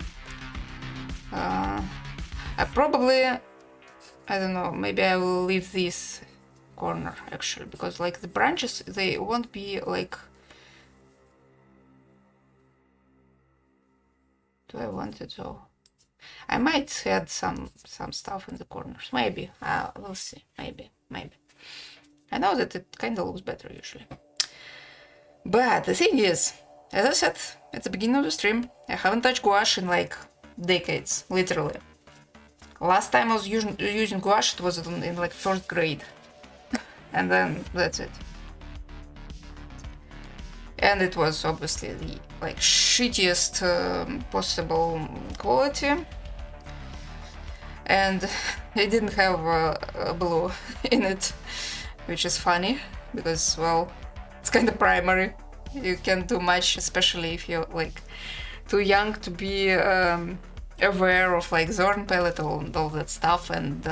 I probably, I don't know, maybe I will leave this corner actually, because like the branches, they won't be like, do I want it so? I might add some stuff in the corners, maybe, we'll see, maybe. I know that it kind of looks better usually. But the thing is, as I said at the beginning of the stream, I haven't touched gouache in like decades, literally. Last time I was using gouache, it was in like 1st grade. And then that's it. And it was obviously the like shittiest possible quality. And it didn't have blue in it, which is funny because, well, it's kind of primary. You can't do much, especially if you're like too young to be aware of like Zorn palette and all that stuff, and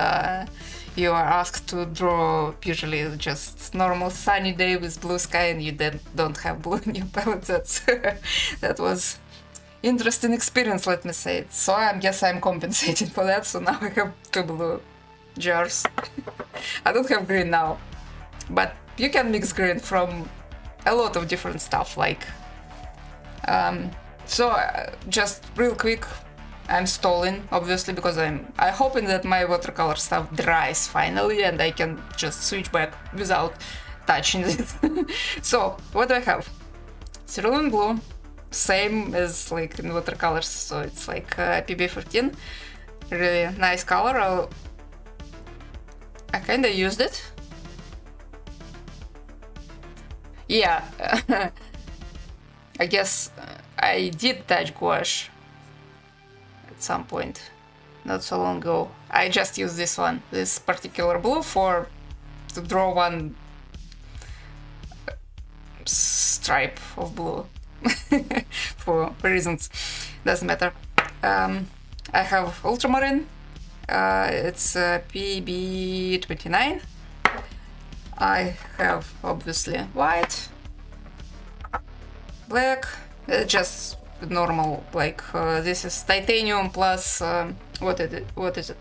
you are asked to draw usually just normal sunny day with blue sky, and you then don't have blue in your palette. That was interesting experience, let me say it. So I guess I'm compensating for that. So now I have 2 blue jars. I don't have green now, but you can mix green from a lot of different stuff. Like, just real quick, I'm stalling obviously because I'm hoping that my watercolor stuff dries finally and I can just switch back without touching it. So what do I have? Cerulean blue, same as like in watercolors, so it's like PB15, really nice color. I kinda used it. Yeah, I guess I did touch gouache at some point, not so long ago. I just used this one, this particular blue, to draw one stripe of blue for reasons, doesn't matter. I have ultramarine, it's PB29. I have obviously white, black, just normal, like this is titanium plus what is it?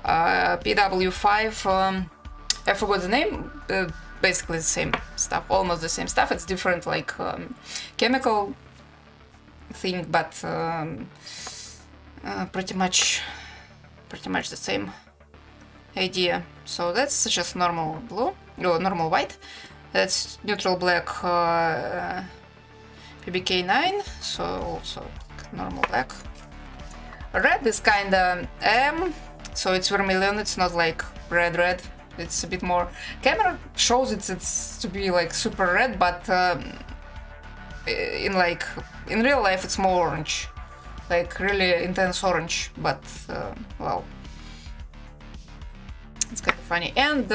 PW5. I forgot the name. Basically the same stuff, almost the same stuff. It's different, like chemical thing, but pretty much the same idea. So that's just normal blue, or normal white. That's neutral black, PBK9, so also normal black. Red is kinda so it's vermilion, it's not like red, it's a bit more. Camera shows it's to be like super red, but in real life it's more orange, like really intense orange, but well, it's kind of funny. And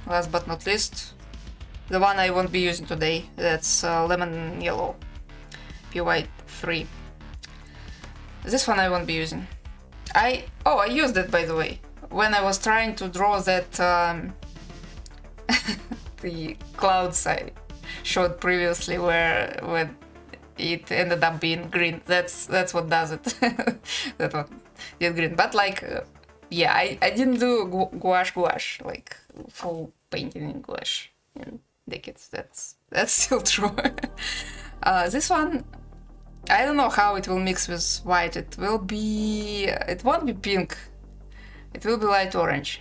last but not least, the one I won't be using today, that's lemon yellow, PY3. This one I won't be using. I used it, by the way, when I was trying to draw that the clouds I showed previously, when it ended up being green. That's what does it. That one did green, but like yeah, I didn't do gouache like full painting in gouache in decades. That's still true. This one, I don't know how it will mix with white. It won't be pink. It will be light orange.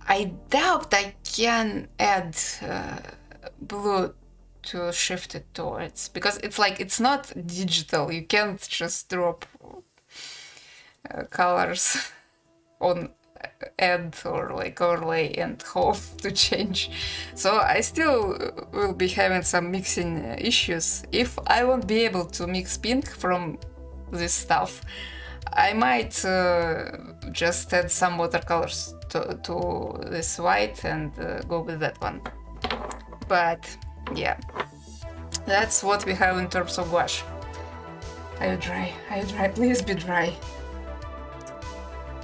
I doubt I can add blue to shift it towards, because it's not digital. You can't just drop colors on add or like overlay and hope to change. So I still will be having some mixing issues. If I won't be able to mix pink from this stuff, I might just add some watercolors to this white and go with that one. But yeah, that's what we have in terms of gouache. Are you dry? Are you dry? Please be dry.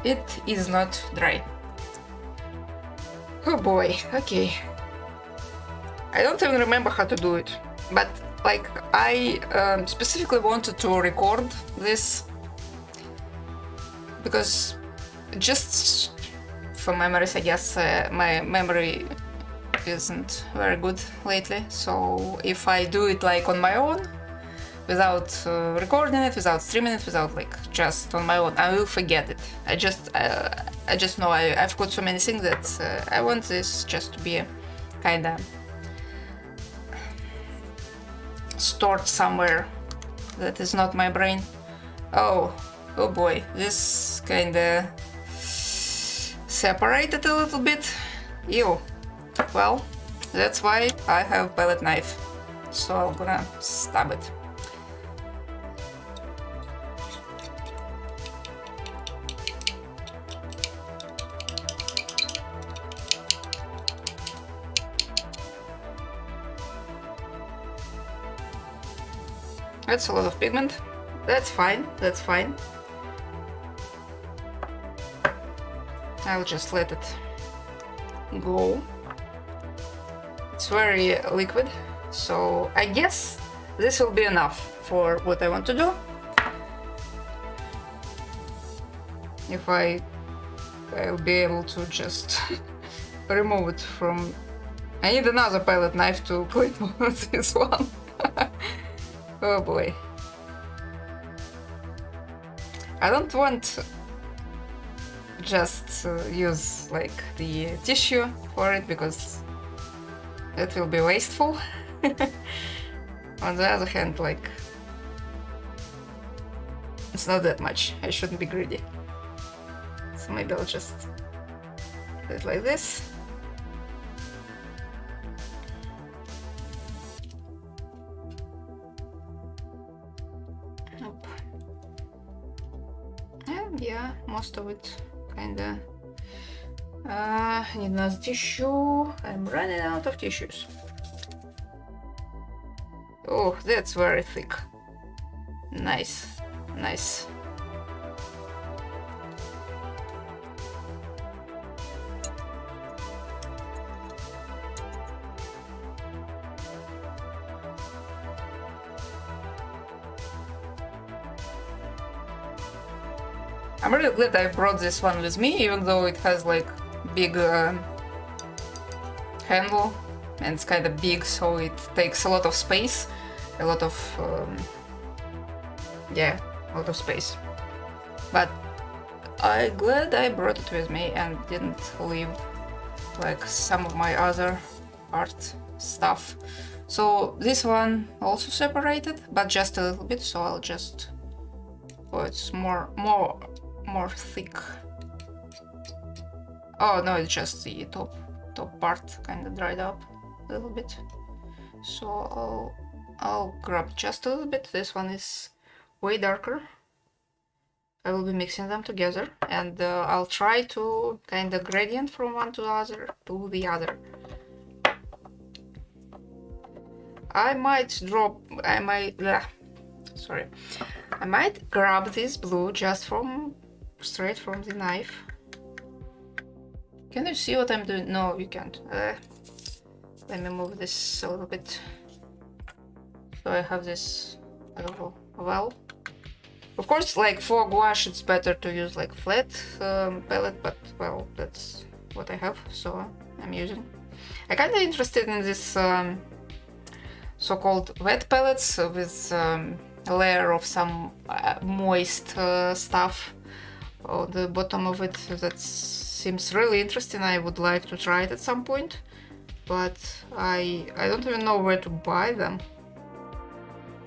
It is not dry. Oh boy, okay. I don't even remember how to do it, but like I specifically wanted to record this because just for memories, I guess my memory isn't very good lately. So if I do it like on my own, without recording it, without streaming it, without like just on my own, I will forget it. I just know I've got so many things that I want this just to be kinda stored somewhere that is not my brain. Oh boy, this kinda separated a little bit. Ew. Well, that's why I have palette knife. So I'm gonna stab it. That's a lot of pigment. That's fine, that's fine. I'll just let it go. It's very liquid, so I guess this will be enough for what I want to do. If I'll be able to just remove it from... I need another palette knife to clean this one. Oh boy. I don't want just use like the tissue for it because that will be wasteful. On the other hand, like, it's not that much. I shouldn't be greedy. So maybe I'll just do it like this. Nope. And yeah, most of it kinda. I need another tissue. I'm running out of tissues. Oh, that's very thick. Nice, nice. I'm really glad I brought this one with me, even though it has like big handle and it's kind of big, so it takes a lot of space, a lot of yeah, a lot of space. But I'm glad I brought it with me and didn't leave like some of my other art stuff. So this one also separated, but just a little bit, so I'll just, oh, it's more thick. Oh no, it's just the top part kind of dried up a little bit. So I'll grab just a little bit. This one is way darker. I will be mixing them together, and I'll try to kind of gradient from one to the other. I might grab this blue just straight from the knife. Can you see what I'm doing? No, you can't. Let me move this a little bit. So I have this little well. Of course, like for gouache, it's better to use like flat palette, but well, that's what I have, so I'm using. I'm kind of interested in this so-called wet palettes with a layer of some moist stuff on the bottom of it. That seems really interesting. I would like to try it at some point, but I don't even know where to buy them.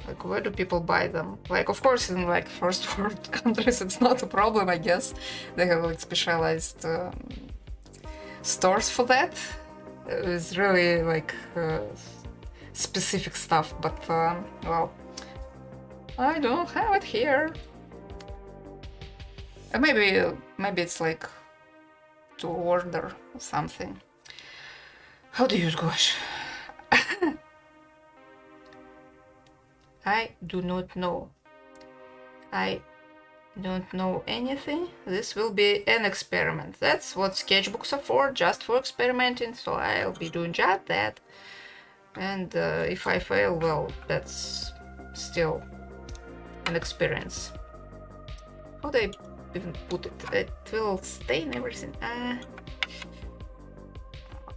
Like, where do people buy them? Like, of course, in like first world countries, it's not a problem, I guess. They have like specialized stores for that. It's really like specific stuff, but well, I don't have it here. Maybe it's like to order or something. How do you use gouache? I do not know. I don't know anything. This will be an experiment. That's what sketchbooks are for, just for experimenting, so I'll be doing just that. And if I fail, well, that's still an experience. How do I even put it? It will stain everything.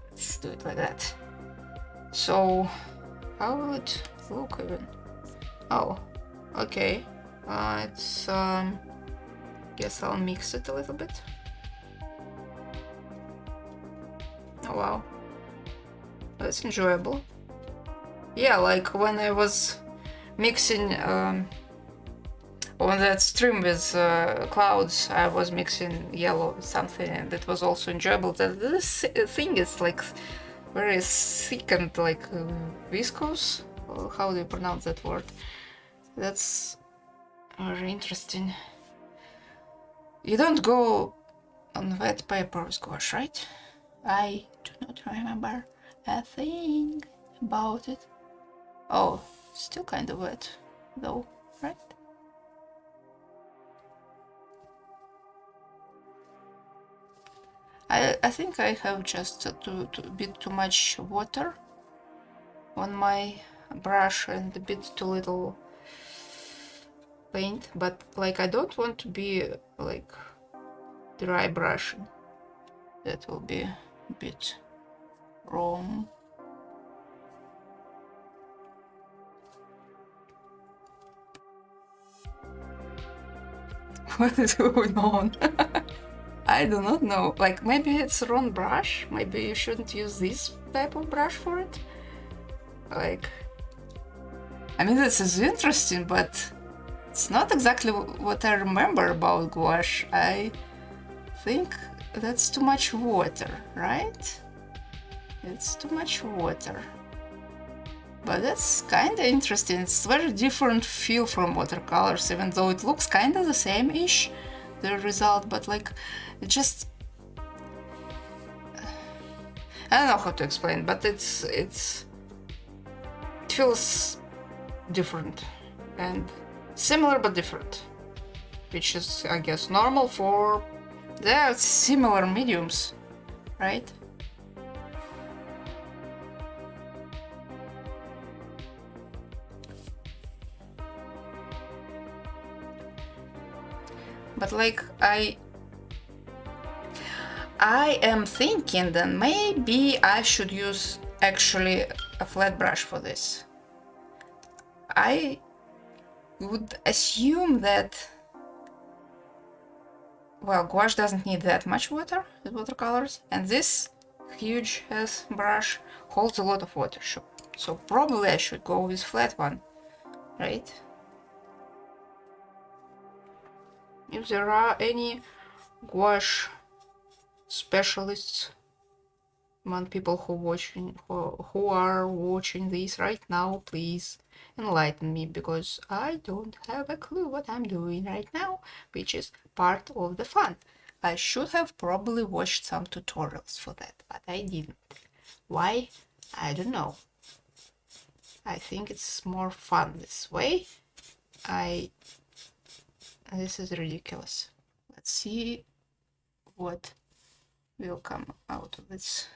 Let's do it like that. So, how will it look even? Oh, okay. It's guess I'll mix it a little bit. Oh wow, that's enjoyable. Yeah, like when I was mixing on that stream with clouds, I was mixing yellow with something, and it was also enjoyable. This thing is like very thick and like viscous. How do you pronounce that word? That's very interesting. You don't go on wet paper with gouache, right? I do not remember a thing about it. Oh, still kind of wet, though, right? I think I have just a bit too much water on my brush and a bit too little paint, but like I don't want to be like dry brushing. That will be a bit wrong. What is going on? I do not know. Like, maybe it's wrong brush. Maybe you shouldn't use this type of brush for it. Like, I mean, this is interesting, but it's not exactly what I remember about gouache. I think that's too much water, right? It's too much water. But that's kind of interesting. It's very different feel from watercolors, even though it looks kind of the same-ish, the result, but like, it just... I don't know how to explain, but it feels different and similar but different, which is, I guess, normal for... They are similar mediums, right? But like, I am thinking that maybe I should use actually a flat brush for this. I would assume that, well, gouache doesn't need that much water with watercolors, and this huge ass brush holds a lot of water, so probably I should go with flat one, right? If there are any gouache specialists among people who are watching this right now, please enlighten me, because I don't have a clue what I'm doing right now, which is part of the fun. I should have probably watched some tutorials for that, but I didn't. Why? I don't know. I think it's more fun this way. This is ridiculous. Let's see what will come out of this.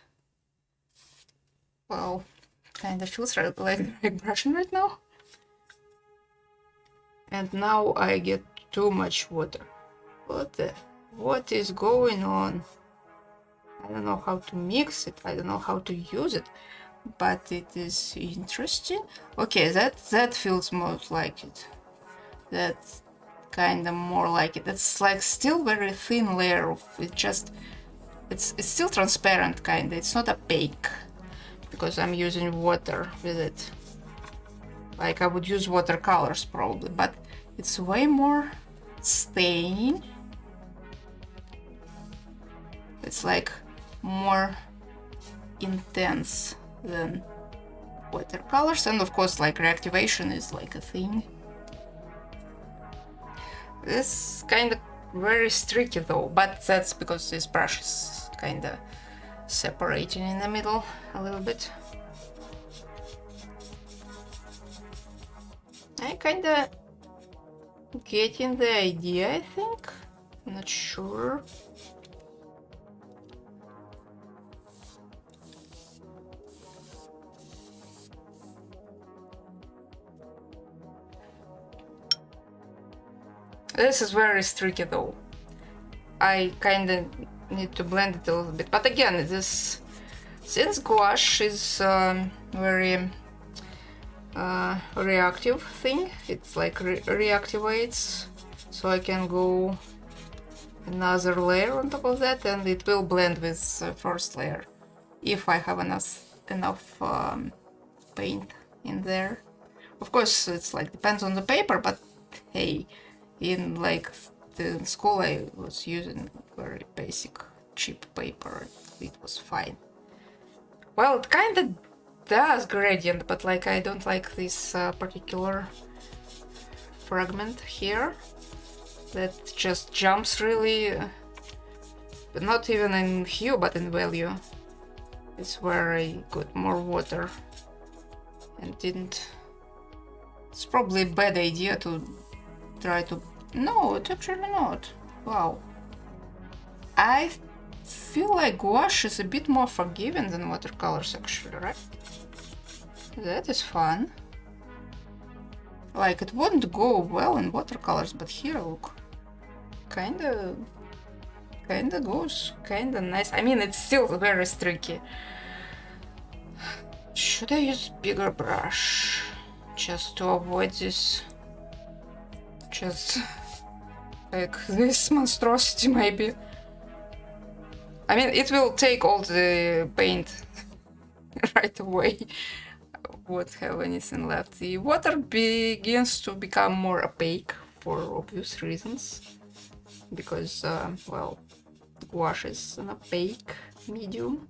Well, kind of feels like brushing right now. And now I get too much water. What is going on? I don't know how to mix it. I don't know how to use it, but it is interesting. Okay, that feels more like it. That's kind of more like it. It's like still very thin layer of it. Just it's still transparent kind of. It's not opaque because I'm using water with it. like I would use watercolors probably, but it's way more staining. It's like more intense than watercolors, and of course like reactivation is like a thing. This kind of very tricky though, but that's because this brush is kind of separating in the middle a little bit. I kind of getting the idea, I think. I'm not sure. This is very tricky though. I kind of need to blend it a little bit, but again, this, since gouache is very reactive thing, it's like reactivates, so I can go another layer on top of that, and it will blend with the first layer if I have enough paint in there. Of course, it's like depends on the paper, but hey, in like the school I was using very basic cheap paper, it was fine. Well, it kind of does gradient, but like I don't like this particular fragment here that just jumps really, but not even in hue but in value. It's where I got more water and didn't. It's probably a bad idea to try to. No, it's actually not. Wow. I feel like gouache is a bit more forgiving than watercolors actually, right? That is fun. Like it wouldn't go well in watercolors, but here look. Kinda goes kinda nice. I mean, it's still very tricky. Should I use bigger brush just to avoid this? Just like this monstrosity maybe. I mean, it will take all the paint right away. Won't have anything left. The water begins to become more opaque for obvious reasons, because well, gouache is an opaque medium,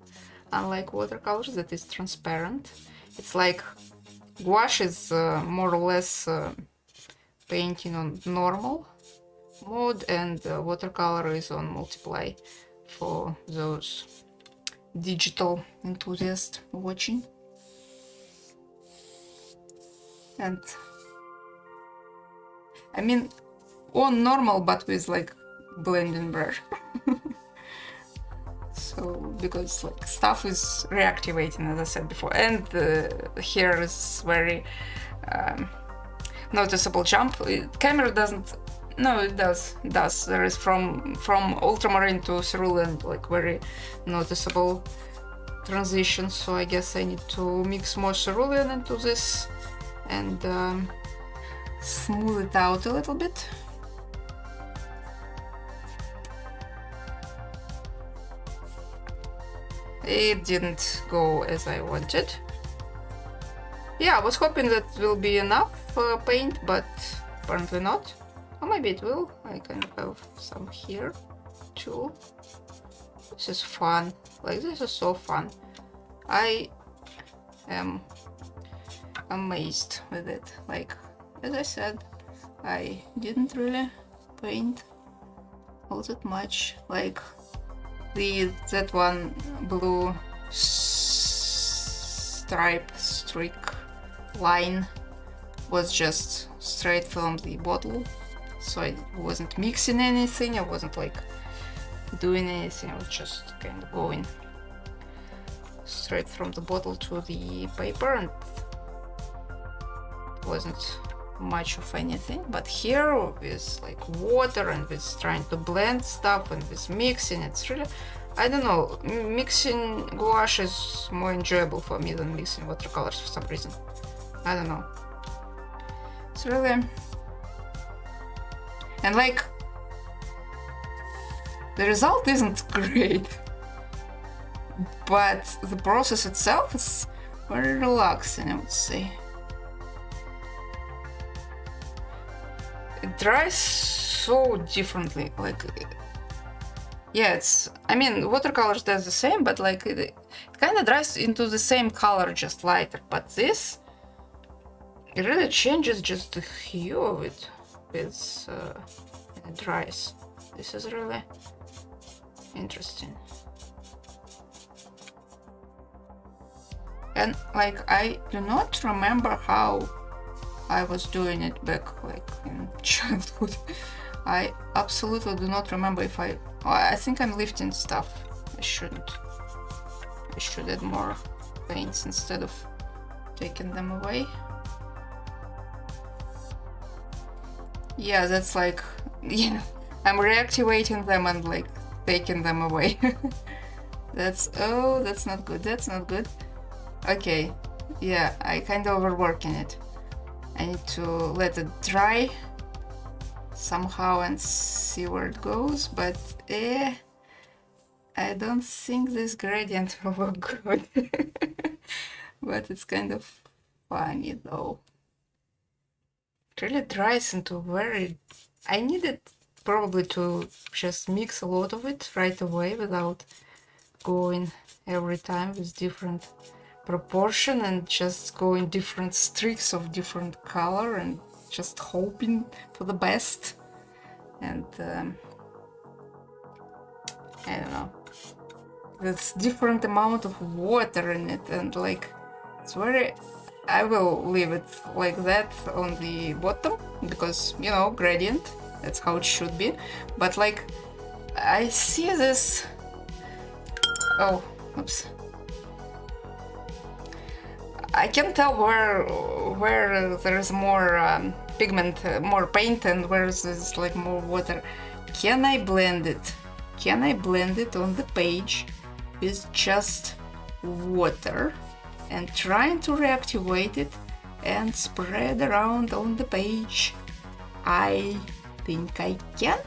unlike watercolors that is transparent. It's like gouache is more or less painting on normal mode, and watercolor is on multiply for those digital enthusiasts watching. And I mean on normal but with like blending brush. So because like stuff is reactivating, as I said before, and the hair is very noticeable jump. Camera doesn't. No, it does. It does. There is from ultramarine to cerulean, like very noticeable transition. So I guess I need to mix more cerulean into this and smooth it out a little bit. It didn't go as I wanted. Yeah, I was hoping that will be enough paint, but apparently not. Or maybe it will. I can have some here too. This is fun. Like, this is so fun. I am amazed with it. Like, as I said, I didn't really paint all that much. Like, that one blue stripe streak line was just straight from the bottle, so I wasn't mixing anything, I wasn't like doing anything, I was just kind of going straight from the bottle to the paper, and it wasn't much of anything. But here with like water and with trying to blend stuff and with mixing, it's really, I don't know, mixing gouache is more enjoyable for me than mixing watercolors for some reason. I don't know. It's really, and like the result isn't great, but the process itself is very relaxing, I would say. it dries so differently. Like, yeah, it's, I mean, watercolors does the same, but like it kind of dries into the same color, just lighter. But this, it really changes just the hue of it with it dries. This is really interesting. And like, I do not remember how I was doing it back like in childhood. I absolutely do not remember if I think I'm lifting stuff. I shouldn't. I should add more paints instead of taking them away. Yeah, that's like, yeah, I'm reactivating them and like taking them away. That's, oh, that's not good, that's not good. Okay, yeah, I kind of overworking it. I need to let it dry somehow and see where it goes, but I don't think this gradient will look good. But it's kind of funny though. It really dries into very... I needed probably to just mix a lot of it right away without going every time with different proportion and just going different streaks of different color and just hoping for the best. And I don't know, there's different amount of water in it, and like it's very... I will leave it like that on the bottom because, you know, gradient, that's how it should be. But like I see this... Oh, oops. I can tell where there is more pigment, more paint, and where there's like more water. Can I blend it? Can I blend it on the page with just water and trying to reactivate it and spread around on the page? I think I can.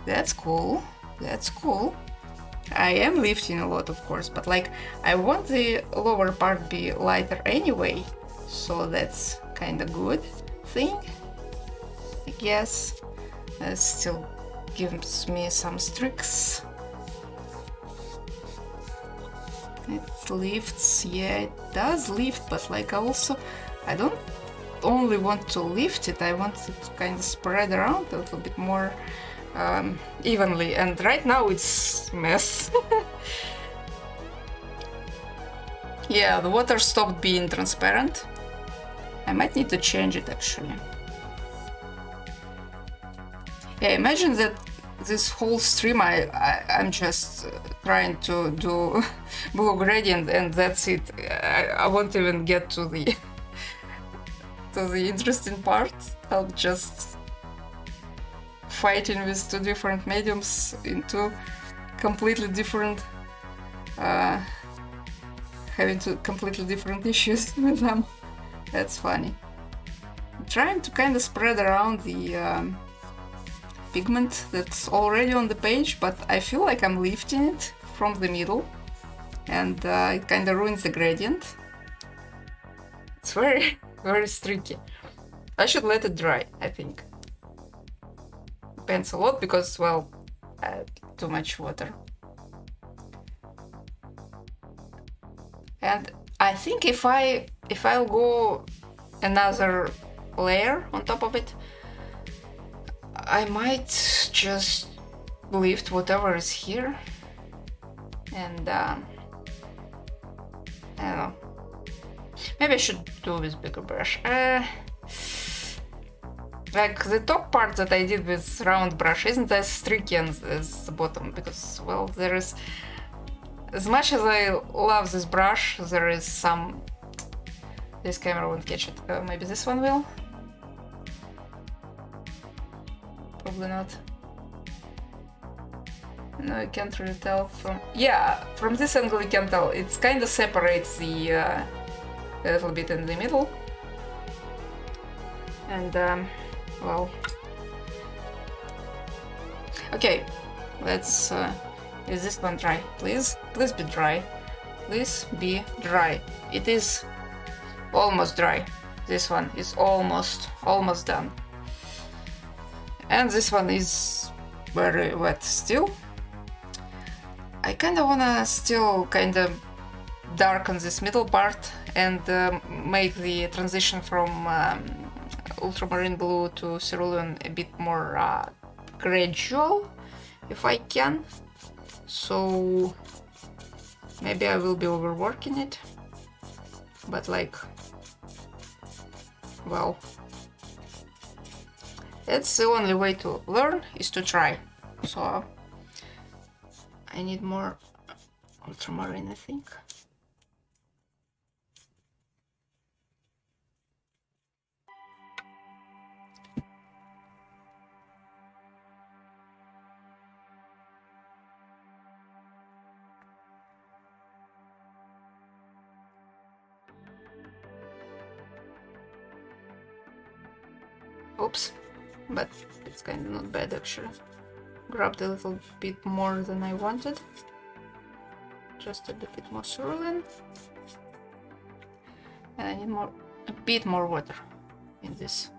That's cool. That's cool. I am lifting a lot, of course, but like I want the lower part be lighter anyway, so that's kind of good thing, I guess. It still gives me some streaks. It lifts, yeah, it does lift, but like also I don't only want to lift it, I want it to kind of spread around a little bit more evenly, and right now it's a mess. Yeah, the water stopped being transparent. I might need to change it actually. Yeah, imagine that this whole stream I'm just trying to do blue gradient and that's it. I won't even get to the to the interesting part. I'll just fighting with two different mediums in two completely different having two completely different issues with them. That's funny. I'm trying to kind of spread around the pigment that's already on the page, but I feel like I'm lifting it from the middle and it kind of ruins the gradient. It's very, very streaky. I should let it dry, I think. Depends a lot because, well, I had too much water. And I think if I'll go another layer on top of it, I might just lift whatever is here and I don't know. Maybe I should do with bigger brush. Like the top part that I did with round brush isn't as streaky as the bottom because, well, there is, as much as I love this brush, there is some... This camera won't catch it. Maybe this one will? Probably not. No, I can't really tell from... Yeah, from this angle you can tell. It kind of separates the a little bit in the middle. And, well... Okay, let's... is this one dry? Please? Please be dry. Please be dry. It is almost dry. This one is almost done. And this one is very wet still. I kind of wanna still kind of darken this middle part and make the transition from ultramarine blue to cerulean a bit more gradual, if I can. So maybe I will be overworking it, but like, well, it's the only way to learn is to try. So I need more ultramarine, I think. Oops, but it's kind of not bad actually. Grabbed a little bit more than I wanted. Just a bit more cerulean. And I need a bit more water in this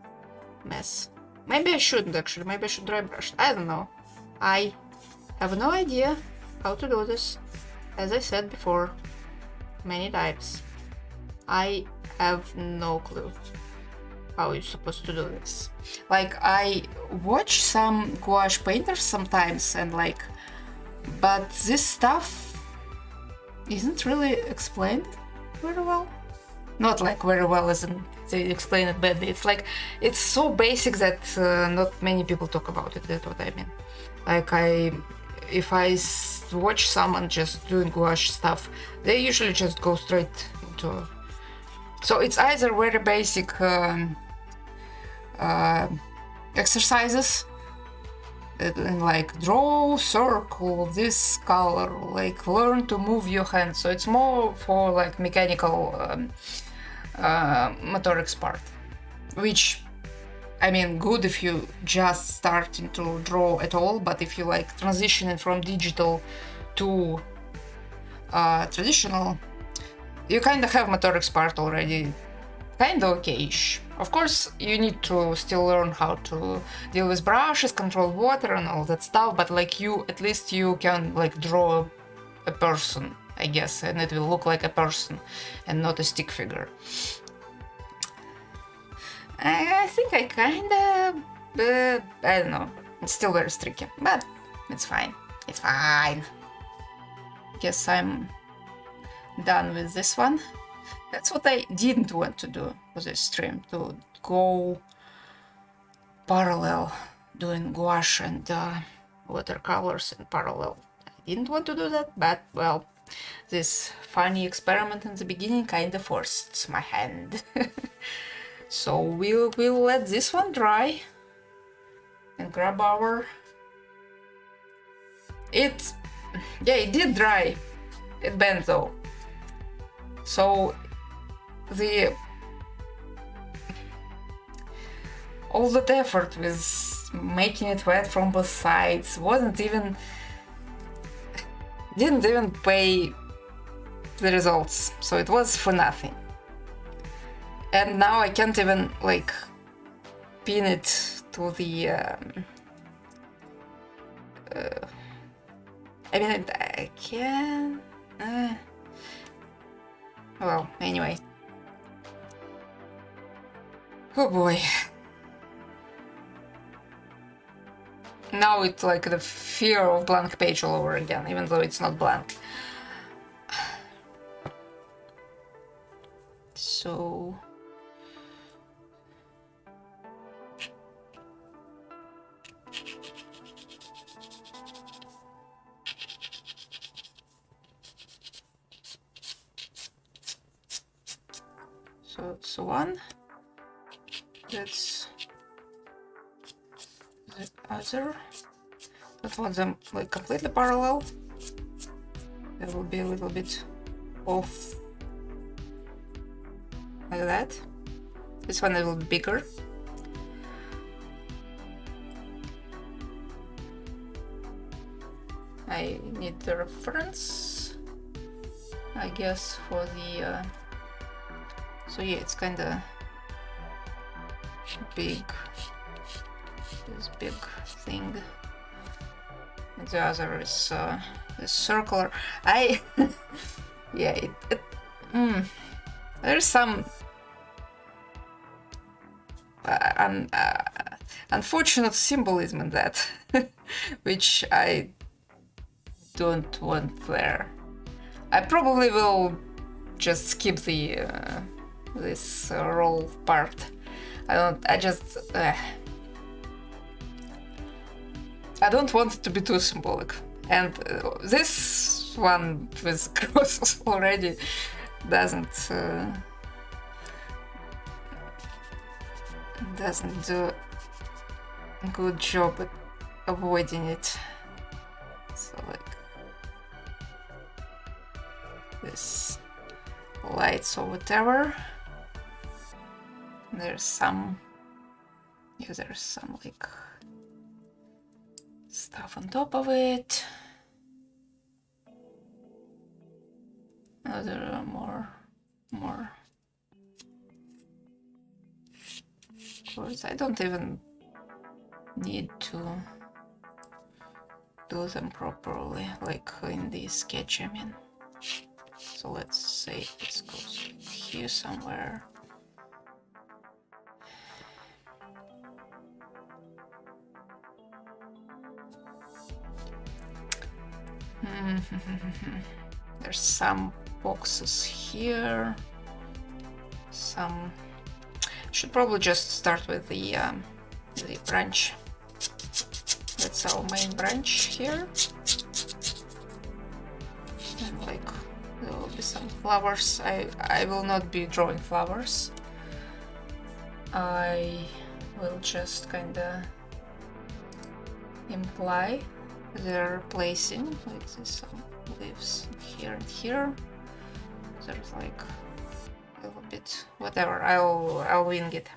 mess. Maybe I shouldn't actually, maybe I should dry brush. I don't know. I have no idea how to do this. As I said before, many times, I have no clue how you're supposed to do this. Like, I watch some gouache painters sometimes and like, but this stuff isn't really explained very well. Not like very well as in they explain it badly. It's like, it's so basic that not many people talk about it. That's what I mean. Like, if I watch someone just doing gouache stuff, they usually just go straight into. So it's either very basic exercises, and like draw circle this color, like learn to move your hands. So it's more for like mechanical motorics part, which I mean, good if you just starting to draw at all, but if you like transitioning from digital to traditional, you kind of have motorics part already kind of okay-ish. Of course, you need to still learn how to deal with brushes, control water and all that stuff, but like at least you can like draw a person, I guess, and it will look like a person and not a stick figure. I think I kinda, I don't know, it's still very tricky, but it's fine, it's fine. Guess I'm done with this one. That's what I didn't want to do for this stream, to go parallel, doing gouache and watercolors in parallel. I didn't want to do that, but well, this funny experiment in the beginning kind of forced my hand. So we'll let this one dry and grab our... it did dry. It bent though. So all that effort with making it wet from both sides didn't even pay the results, so it was for nothing. And now I can't even like pin it to the I mean, I can well, anyway. Oh boy. Now it's like the fear of blank page all over again, even though it's not blank. So... so it's one. That's the other. That want them like completely parallel. There will be a little bit off like that. This one a little bigger. I need the reference, I guess, for the so yeah, it's kinda big. this big thing. And the other is this circular. Yeah, there's some unfortunate symbolism in that, which I don't want there. I probably will just skip the this roll part. I don't want it to be too symbolic. And this one with crosses already doesn't do a good job at avoiding it. So like this lights or whatever. There's some like stuff on top of it. Oh, there are more. Of course, I don't even need to do them properly, like in the sketch, I mean. So let's say this goes here somewhere. There's some boxes here. Some should probably just start with the branch. That's our main branch here. And like there will be some flowers. I will not be drawing flowers. I will just kinda imply their placing, like there's some leaves here and here. There's like a little bit, whatever. I'll wing it,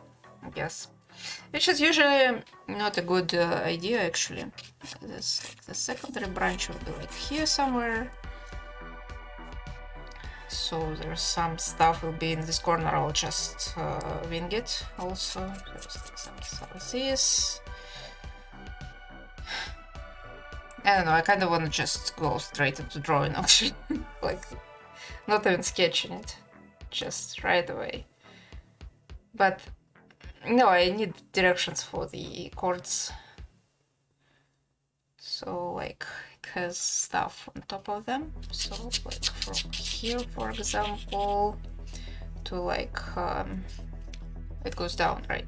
I guess. Which is usually not a good idea, actually. This, like, the secondary branch will be like here somewhere. So there's some stuff will be in this corner. I'll just wing it. Also, there's like some stuff like this. I don't know, I kind of want to just go straight into drawing, actually. Like, not even sketching it, just right away. But, no, I need directions for the chords. So, like, it has stuff on top of them. So, like, from here, for example, to, like, it goes down, right,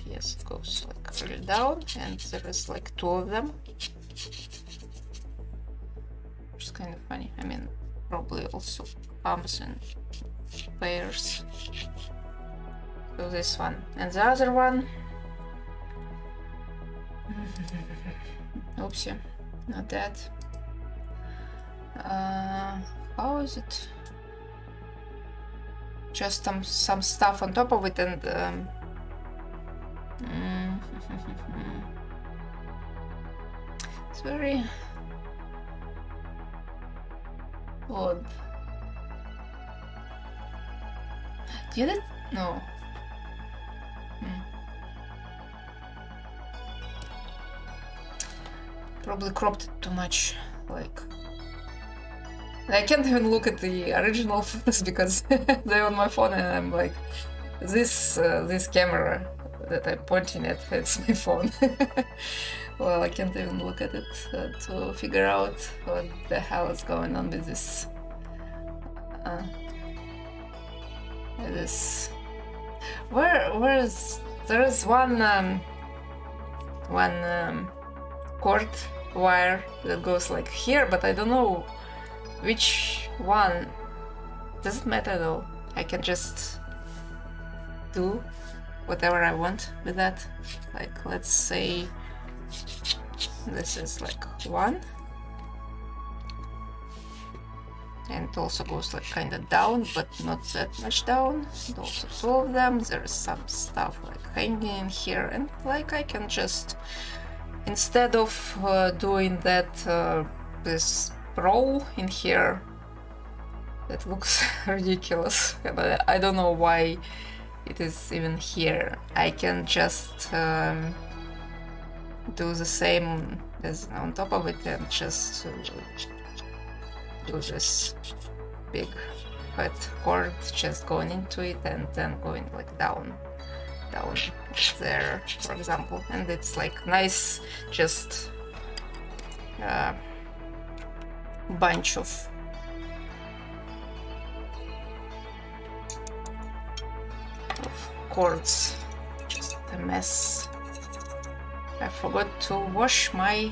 yes, it goes, like, really down, and there is, like, 2 of them. Which is kind of funny. I mean, probably also comes in pairs. So this one and the other one. Oopsie, not that. How is it? Just some stuff on top of it, and it's very odd. Did it? No. Probably cropped it too much. Like, I can't even look at the original photos because they're on my phone, and I'm like, this camera that I'm pointing at, it's my phone. Well, I can't even look at it to figure out what the hell is going on with this. Where is there is one cord wire that goes like here, but I don't know which one. Doesn't matter though. I can just do whatever I want with that. Like, let's say this is like 1, and it also goes like kind of down, but not that much down. And also 2 of them. There is some stuff like hanging here, and like I can just, instead of doing that this roll in here that looks ridiculous, and I don't know why it is even here, I can just do the same as on top of it and just do this big fat cord just going into it and then going like down there, for example, and it's like nice just bunch of cords. Just a mess. I forgot to wash my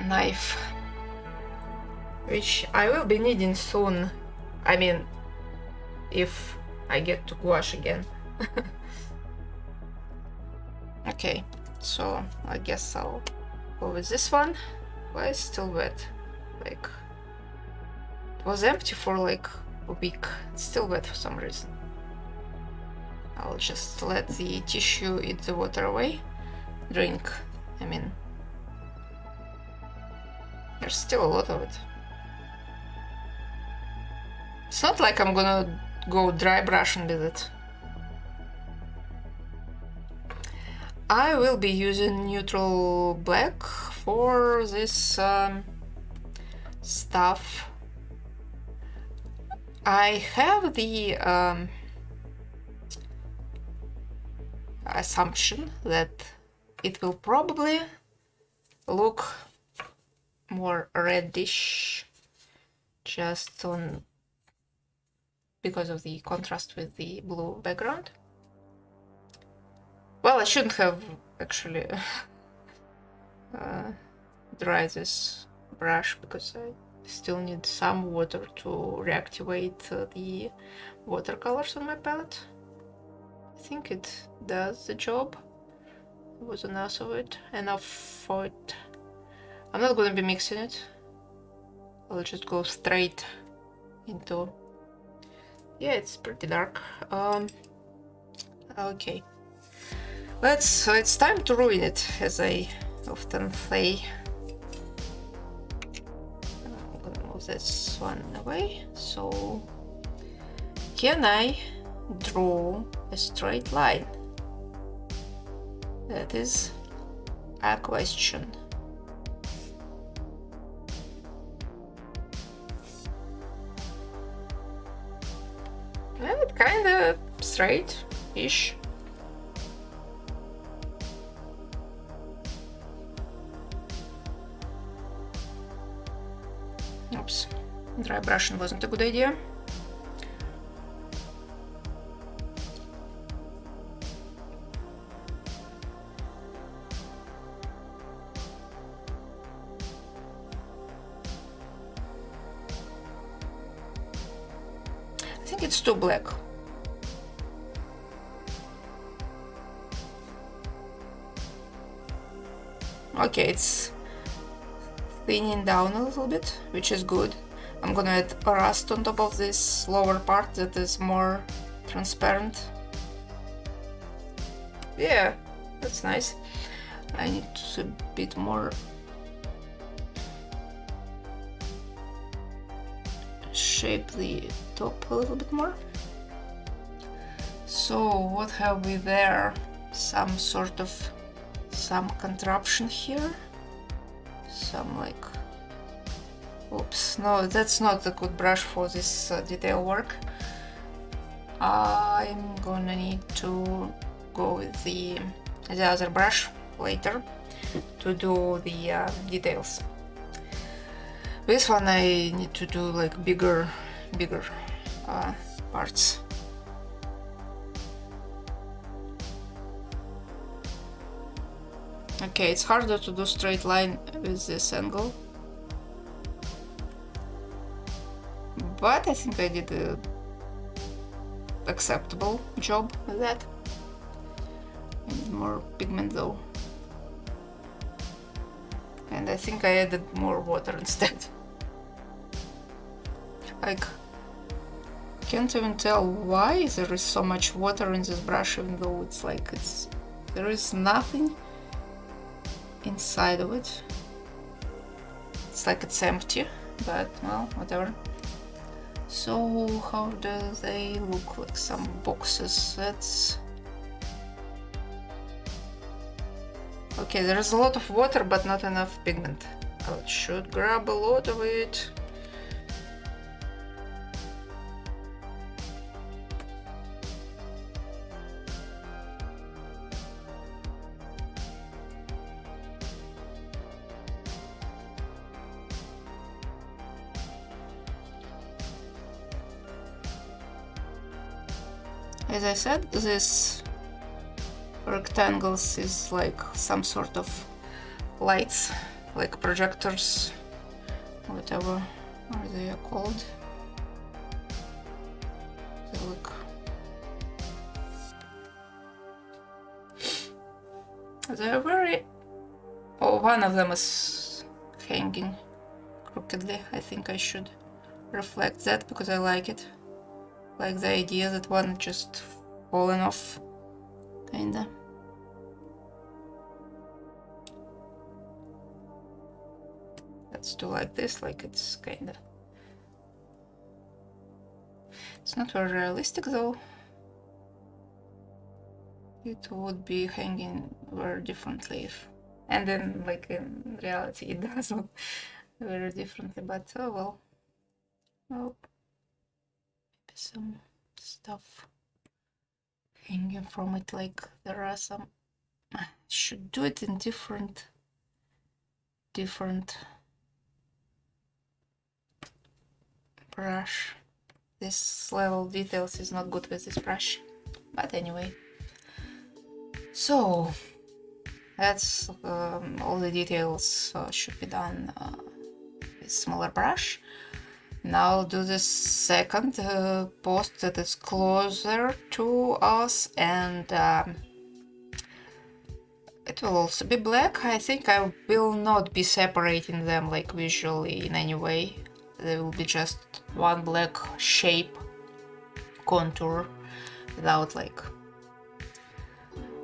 knife, which I will be needing soon. I mean, if I get to gouache again. Okay, so I guess I'll go with this one. Why is it still wet? Like, it was empty for like a week. It's still wet for some reason. I'll just let the tissue eat the water away. Drink, I mean. There's still a lot of it. It's not like I'm gonna go dry brushing with it. I will be using neutral black for this stuff. I have the assumption that it will probably look more reddish just on because of the contrast with the blue background. Well, I shouldn't have actually dried this brush because I still need some water to reactivate the watercolors on my palette. I think it does the job. It was enough of it. I'm not gonna be mixing it. I'll just go straight into. Yeah, it's pretty dark. Okay. So it's time to ruin it, as I often say. I'm gonna move this one away. So, can I draw a straight line? That is a question. Well, it's kinda straight-ish. Oops, dry brushing wasn't a good idea. I think it's too black. Okay, it's thinning down a little bit, which is good. I'm gonna add rust on top of this lower part that is more transparent. Yeah, that's nice. I need a bit more shape the top a little bit more. So what have we there? Some contraption here. Some like, oops, no, that's not a good brush for this detail work. I'm gonna need to go with the other brush later to do the details. This one I need to do like bigger parts. Okay, it's harder to do straight line with this angle, but I think I did a acceptable job with that. I need more pigment though, and I think I added more water instead. Like, can't even tell why there is so much water in this brush, even though it's like there is nothing inside of it. It's like it's empty, but well, whatever. So how do they look? Like some boxes. Okay, there's a lot of water, but not enough pigment. I should grab a lot of it. As I said, this rectangles is like some sort of lights, like projectors, whatever are they called. They look. They're very. Oh, one of them is hanging crookedly. I think I should reflect that because I like it. Like the idea that one just fallen off, kinda. Let's do like this, like it's kinda. It's not very realistic though. It would be hanging very differently if, and then like in reality it does look very differently, but oh well. Oh, maybe some stuff hanging from it, like there are some. I should do it in different brush. This level details is not good with this brush, but anyway. So that's all the details should be done with smaller brush. Now I'll do the second post that is closer to us, and it will also be black. I think I will not be separating them like visually in any way. There will be just one black shape contour without like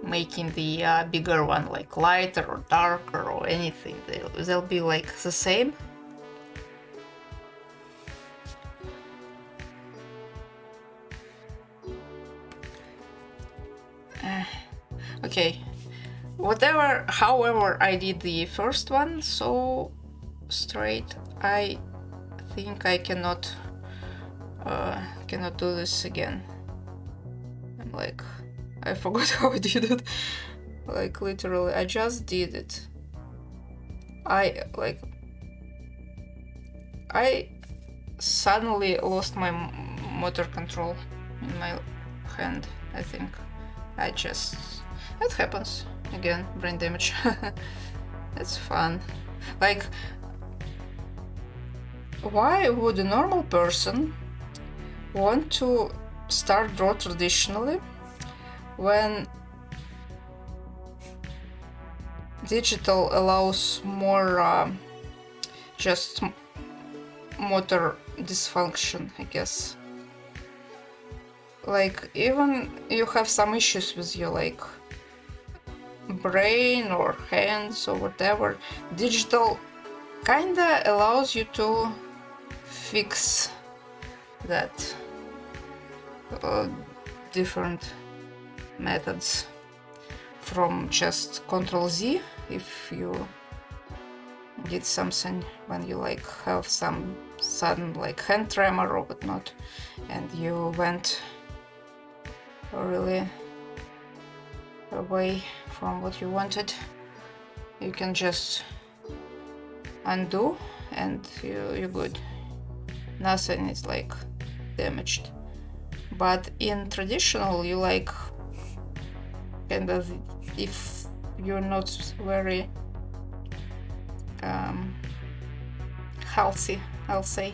making the bigger one like lighter or darker or anything. They'll be like the same. Okay, however I did the first one so straight, I think I cannot do this again. I'm like, I forgot how I did it. Like literally, I just did it. I suddenly lost my motor control in my hand. I think it happens again. Brain damage. It's fun. Like, why would a normal person want to start draw traditionally when digital allows more just motor dysfunction, I guess. Like, even you have some issues with your like brain or hands or whatever, digital kinda allows you to fix that different methods from just Ctrl-Z if you did something when you like have some sudden like hand tremor or whatnot and you went really away from what you wanted. You can just undo and you're good. Nothing is like damaged. But in traditional, you like kind of, if you're not very healthy, I'll say,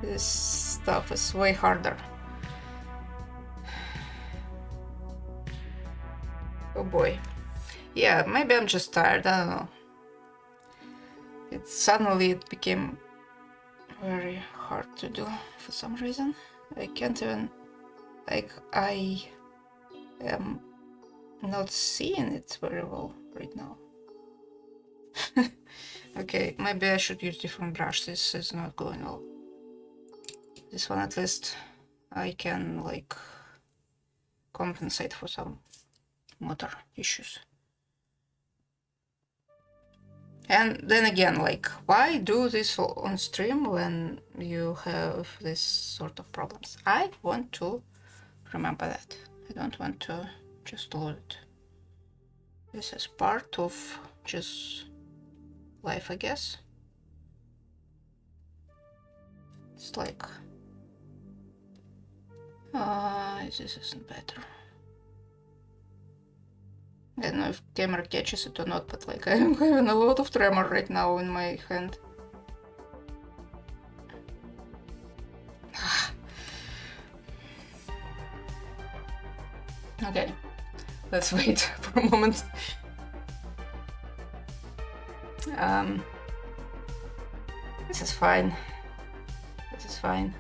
this stuff is way harder. Oh boy. Yeah, maybe I'm just tired, I don't know. It became very hard to do for some reason. I can't even, like, I am not seeing it very well right now. Okay, maybe I should use different brush. This is not going well. This one at least I can like compensate for some motor issues. And then again, like, why do this on stream when you have this sort of problems? I want to remember that. I don't want to just lose it. This is part of just life, I guess. It's like, this isn't better. I don't know if camera catches it or not, but like I'm having a lot of tremor right now in my hand. Okay, let's wait for a moment. This is fine. This is fine.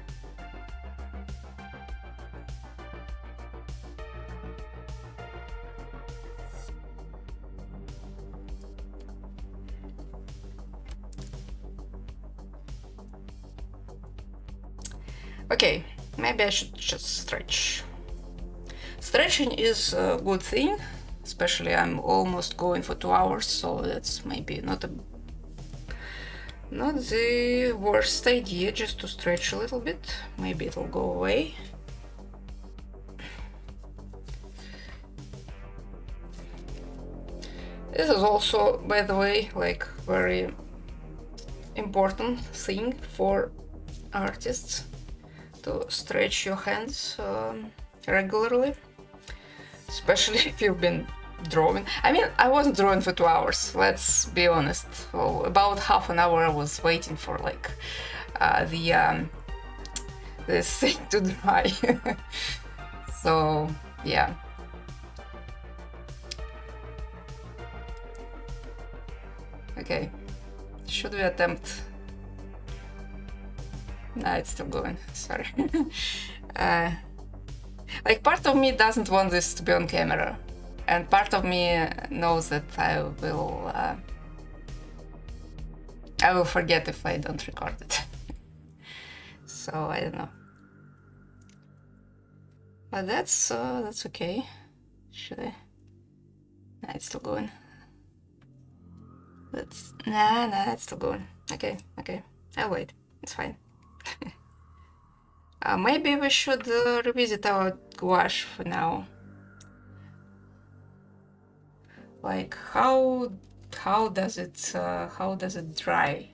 Okay, maybe I should just stretch. Stretching is a good thing, especially I'm almost going for 2 hours, so that's maybe not the worst idea, just to stretch a little bit. Maybe it'll go away. This is also, by the way, like very important thing for artists, to stretch your hands regularly, especially if you've been drawing. I mean, I wasn't drawing for 2 hours, let's be honest. Well, about half an hour I was waiting for like the thing to dry. So yeah. Okay, should we attempt? No, it's still going, sorry. Like, part of me doesn't want this to be on camera, and part of me knows that I will forget if I don't record it. So I don't know. But that's okay. Should I? Nah, it's still going. Nah, it's still going. Okay, I'll wait. It's fine. Maybe we should revisit our gouache for now. Like, how does it dry?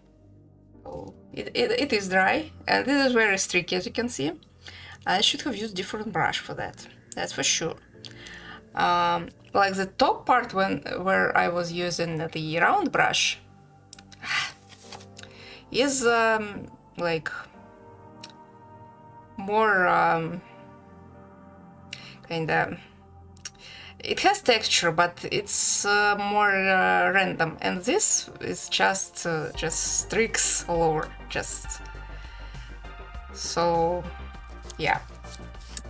Oh, it is dry, and this is very streaky, as you can see. I should have used different brush for that. That's for sure. Like the top part where I was using the round brush is like more kinda. It has texture, but it's more random, and this is just streaks all over. Just so, yeah.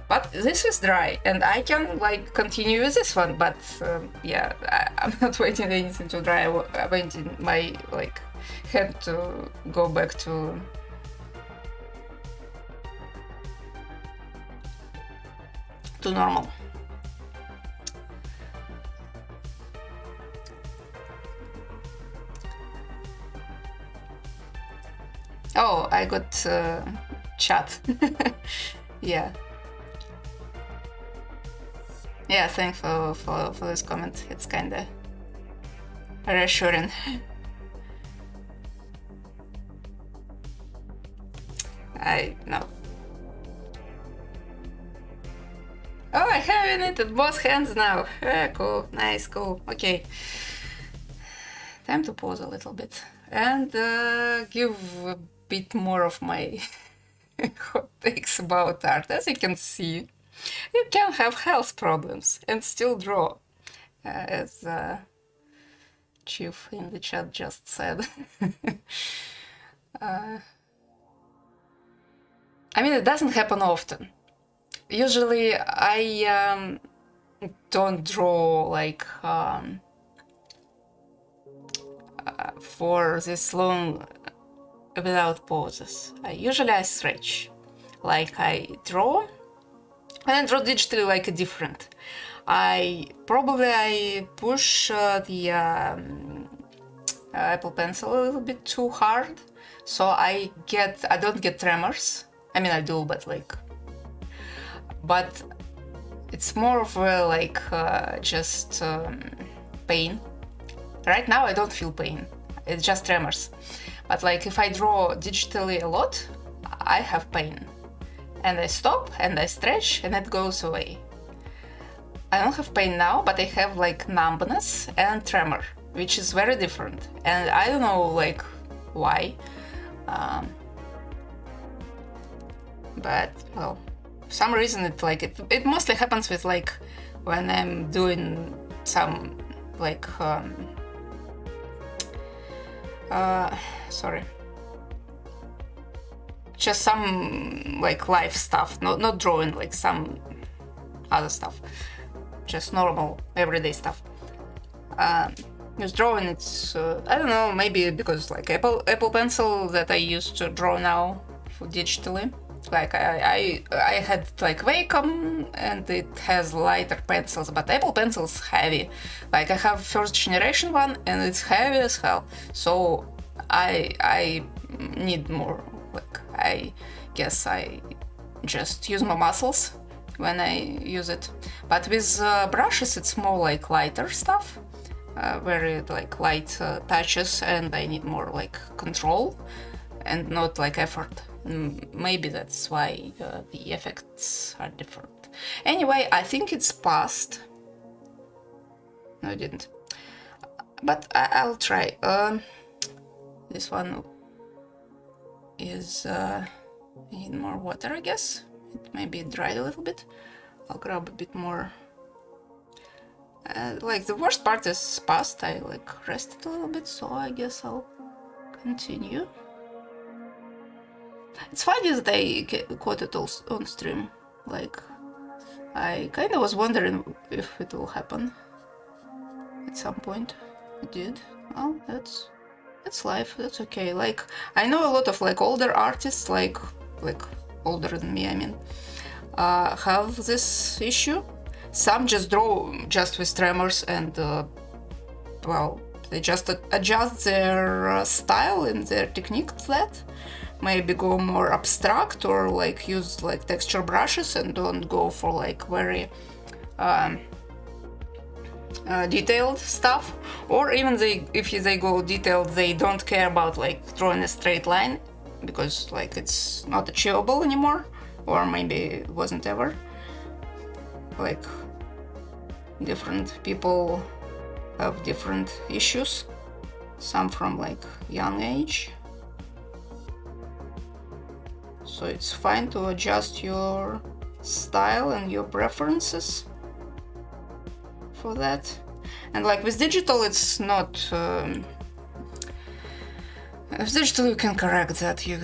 But this is dry, and I can like continue with this one. But yeah, I'm not waiting anything to dry. I'm waiting my like hand to go back to normal. Oh, I got chat. Yeah. Yeah, thanks for this comment. It's kinda reassuring. I know. Oh, I have knitted both hands now. Cool, nice, cool. Okay. Time to pause a little bit and give a bit more of my hot takes about art. As you can see, you can have health problems and still draw, as Chief in the chat just said. I mean, it doesn't happen often. Usually I don't draw like for this long without pauses. Usually I stretch, like I draw, and I draw digitally like different. I push the Apple Pencil a little bit too hard, so I don't get tremors. I mean, I do, but it's more of a just pain. Right now I don't feel pain, it's just tremors. But if I draw digitally a lot, I have pain. And I stop and I stretch and it goes away. I don't have pain now, but I have numbness and tremor, which is very different. And I don't know why. But well, for some reason it mostly happens with when I'm doing some sorry, just some life stuff, not drawing, some other stuff, just normal everyday stuff. With drawing, it's I don't know, maybe because Apple Pencil that I use to draw now for digitally, I had Wacom and it has lighter pencils, but Apple Pencil's heavy. I have first generation one and it's heavy as hell, so I need more. I guess I just use my muscles when I use it. But with brushes, it's more lighter stuff, very light touches, and I need more control and not effort. Maybe that's why the effects are different. Anyway, I think it's passed. No, it didn't. But I'll try. This one is need more water, I guess. It maybe dried a little bit. I'll grab a bit more. The worst part is past. I rested a little bit, so I guess I'll continue. It's funny that I caught it all on stream. I kind of was wondering if it will happen at some point. It did. Well, that's life. That's okay. I know a lot of older artists, older than me, I mean, have this issue. Some just draw just with tremors and well, they just adjust their style and their technique to that. Maybe go more abstract or use texture brushes and don't go for very detailed stuff. Or even if they go detailed, they don't care about drawing a straight line because it's not achievable anymore, or maybe it wasn't ever. Different people have different issues, some from young age. So it's fine to adjust your style and your preferences for that. And with digital, it's not. With digital, you can correct that. You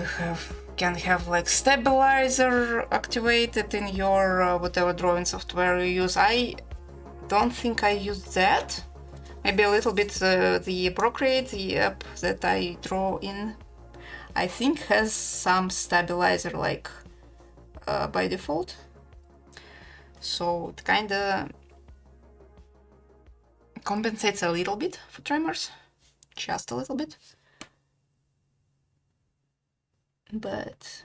can have stabilizer activated in your whatever drawing software you use. I don't think I used that. Maybe a little bit the Procreate, the app that I draw in, I think has some stabilizer by default. So it kinda compensates a little bit for tremors, just a little bit. But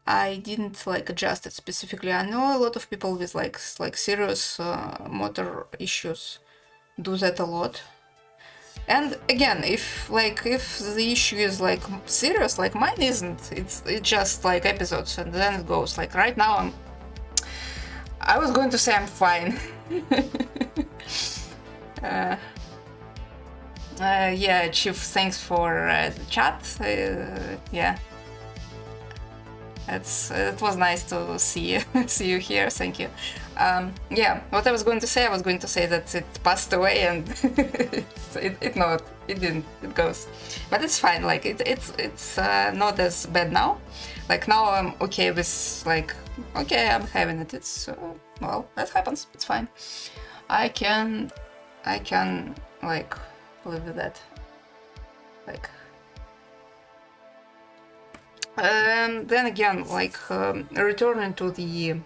I didn't adjust it specifically. I know a lot of people with serious motor issues do that a lot. And again, if the issue is serious, mine isn't, it's just episodes and then it goes. Right now I was going to say I'm fine. Yeah, Chief, thanks for the chat. Yeah, it was nice to see you here. Thank you. Yeah, what I was going to say that it passed away and it didn't. It goes, but it's fine. It's not as bad now. Now I'm okay with okay, I'm having it. It's well, that happens. It's fine. I can live with that. And then again, returning to the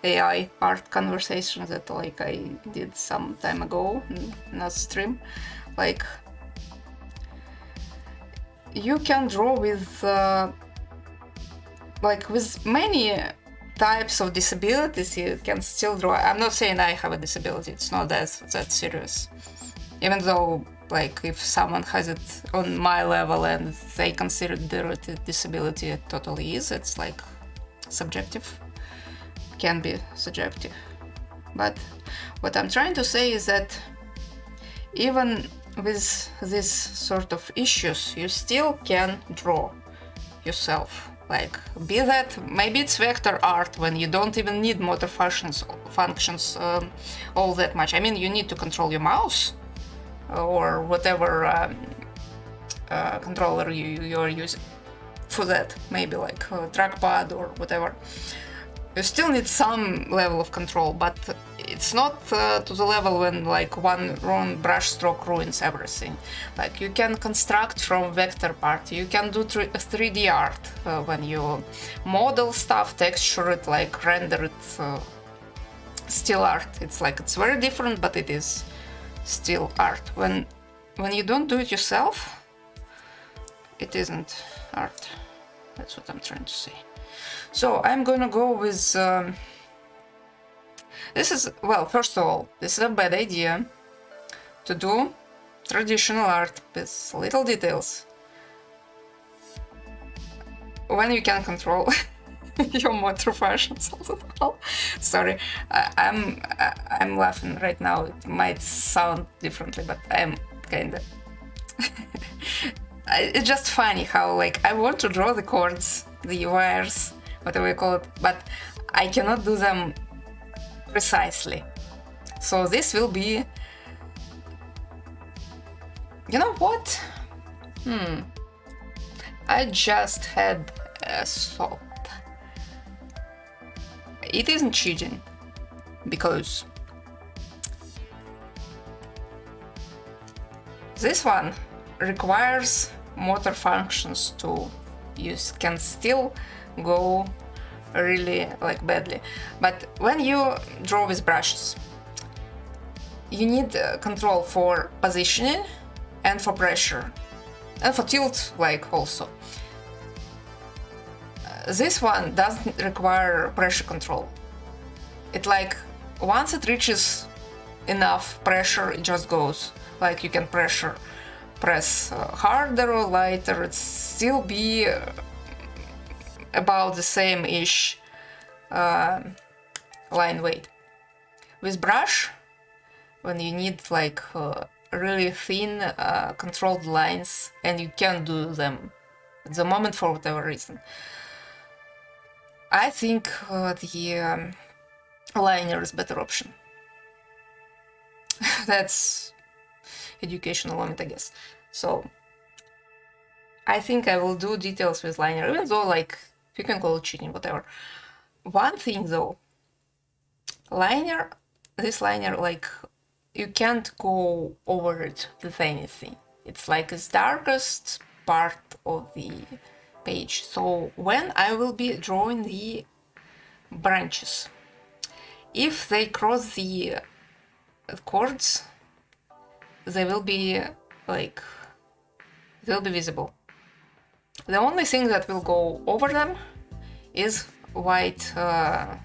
AI art conversation that I did some time ago in a stream, you can draw with like with many types of disabilities. You can still draw. I'm not saying I have a disability, it's not that serious, even though like if someone has it on my level and they consider their disability, it totally is. It's like subjective, can be subjective. But what I'm trying to say is that even with this sort of issues, you still can draw yourself. Like, be that, maybe it's vector art when you don't even need motor functions all that much. I mean, you need to control your mouse or whatever controller you're using for that, maybe like a trackpad or whatever. You still need some level of control, but it's not to the level when like one wrong brush stroke ruins everything. Like, you can construct from vector part, you can do 3D art when you model stuff, texture it, like render it, still art. It's like, it's very different, but it is still art. When you don't do it yourself, it isn't art. That's what I'm trying to say. So I'm gonna go with this is, well, first of all, this is a bad idea to do traditional art with little details when you can control your motor functions all the time. Sorry, I'm laughing right now. It might sound differently, but I'm kinda it's just funny how, like, I want to draw the chords, the wires, whatever you call it, but I cannot do them precisely. So this will be, you know what? I just had a thought. It isn't cheating, because this one requires motor functions to use, can still go really like badly. But when you draw with brushes, you need control for positioning and for pressure and for tilt, like, also. This one doesn't require pressure control. It, like, once it reaches enough pressure, it just goes. Like, you can press harder or lighter, it still be about the same-ish line weight. With brush, when you need like really thin controlled lines and you can't do them at the moment for whatever reason, I think the liner is better option. That's educational moment, I guess. So I think I will do details with liner, even though, like, you can call it cheating, whatever. One thing though, this liner, like, you can't go over it with anything. It's like its darkest part of the page. So when I will be drawing the branches, if they cross the chords, they will be like, they will be visible. The only thing that will go over them is white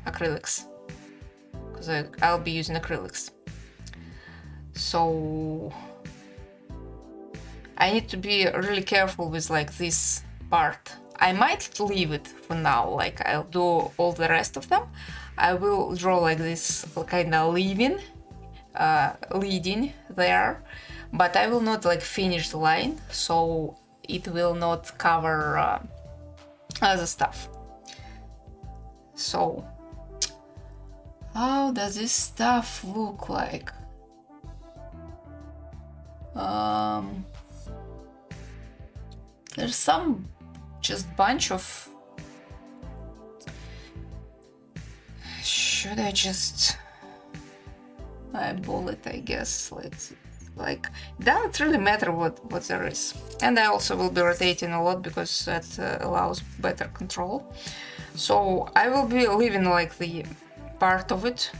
acrylics, because I'll be using acrylics. So I need to be really careful with, like, this part. I might leave it for now, like, I'll do all the rest of them. I will draw like this kind of leading there, but I will not, like, finish the line, so it will not cover other stuff. So how does this stuff look like? There's some just bunch of, should I just eyeball it, I guess. Let's, like, it doesn't really matter what there is. And I also will be rotating a lot because that allows better control. So I will be leaving, like, the part of it.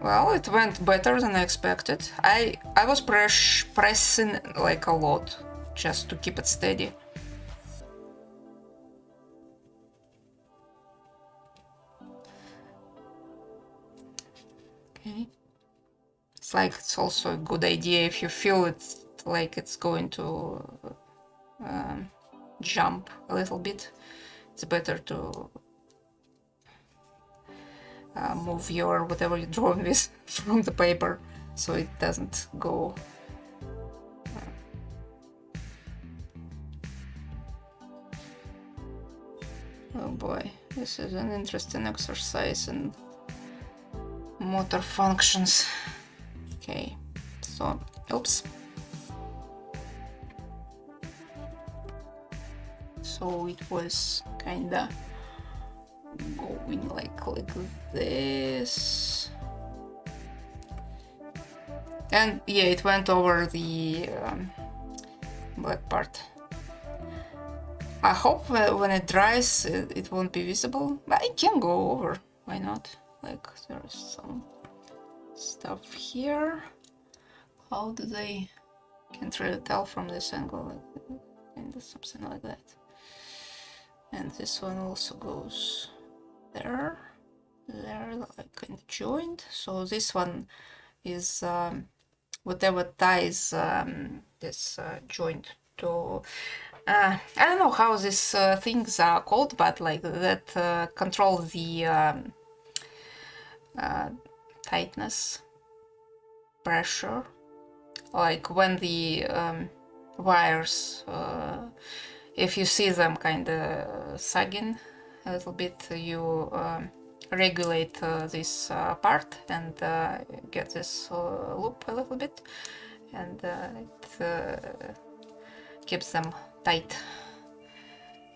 Well, it went better than I expected. I was pressing like a lot just to keep it steady. Okay. It's like it's also a good idea if you feel it's like it's going to jump a little bit. It's better to move your whatever you're drawing with from the paper so it doesn't go. Oh boy, this is an interesting exercise in motor functions. Okay, so, oops. So it was kinda going like this. And yeah, it went over the black part. I hope when it dries it won't be visible, but it can go over, why not? Like there's some stuff here. How do they, can't really tell from this angle, like, kind of something like that. And this one also goes there, like kind of joined. So this one is whatever ties this joint to. I don't know how these things are called, but like that control the tightness, pressure. Like when the wires, if you see them kind of sagging a little bit, you regulate this part and get this loop a little bit, and it keeps them tight.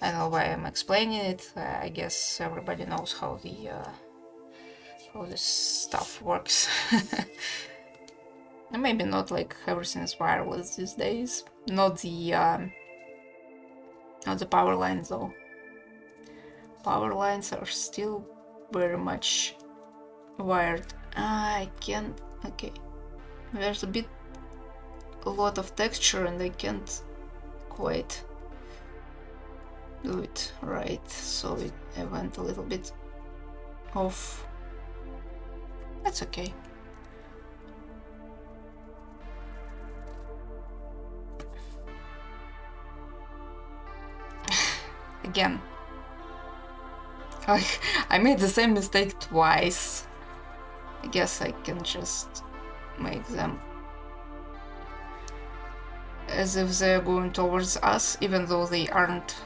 I don't know why I'm explaining it. I guess everybody knows how the how this stuff works. Maybe not like everything is wireless these days. Not the power lines though. Power lines are still very much wired. I can't. Okay, there's a lot of texture, and I can't quite do it right. So I went a little bit off. That's okay. Again, I made the same mistake twice. I guess I can just make them as if they're going towards us, even though they aren't.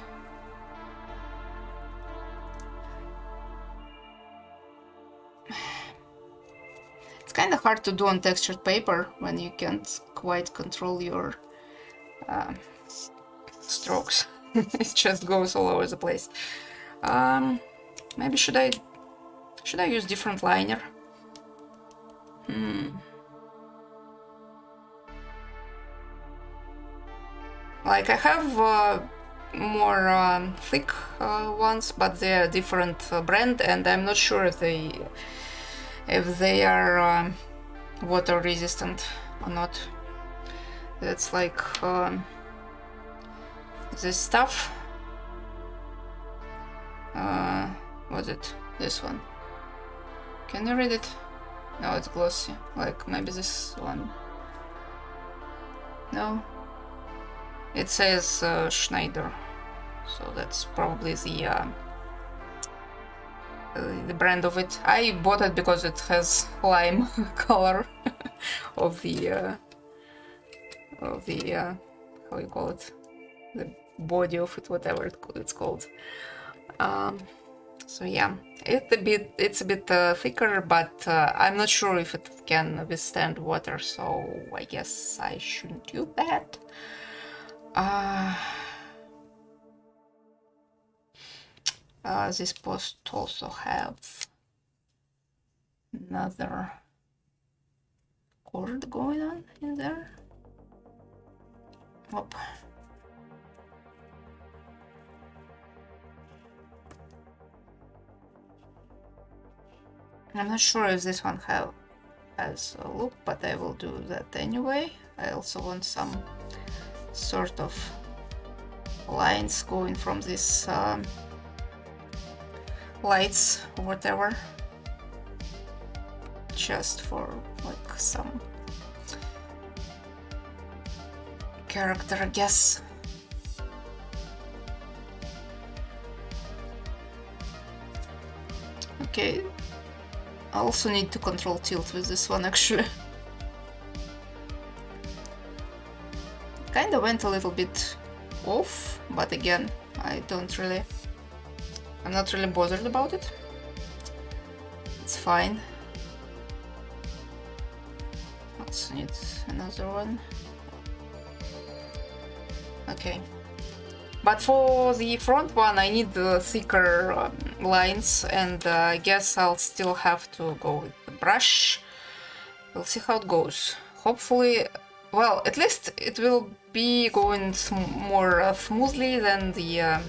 It's kind of hard to do on textured paper when you can't quite control your strokes. It just goes all over the place. Maybe should I use different liner? Like I have more thick ones, but they're different brand, and I'm not sure if they are water resistant or not. That's like this stuff. What's it? This one. Can you read it? No, it's glossy. Like maybe this one. No. It says Schneider, so that's probably the brand of it. I bought it because it has lime color of the how you call it, the body of it, whatever it's called. So yeah, it's a bit thicker, but I'm not sure if it can withstand water, so I guess I shouldn't do that. This post also have another cord going on in there. Whoop. I'm not sure if this one have as a look, but I will do that anyway. I also want some sort of lines going from this lights or whatever, just for like some character, I guess. Okay, I also need to control tilt with this one actually. Kinda went a little bit off, but again, I'm not really bothered about it. It's fine. Also need another one. Okay. But for the front one, I need thicker lines, and I guess I'll still have to go with the brush. We'll see how it goes. Hopefully, well, at least it will be going more smoothly than the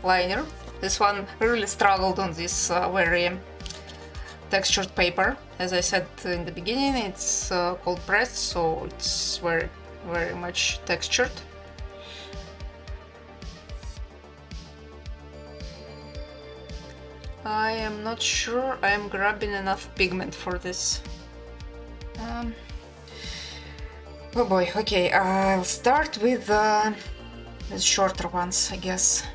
liner. This one really struggled on this very textured paper. As I said in the beginning, it's cold pressed, so it's very, very much textured. I am not sure I'm grabbing enough pigment for this. Oh boy, okay, I'll start with shorter ones, I guess.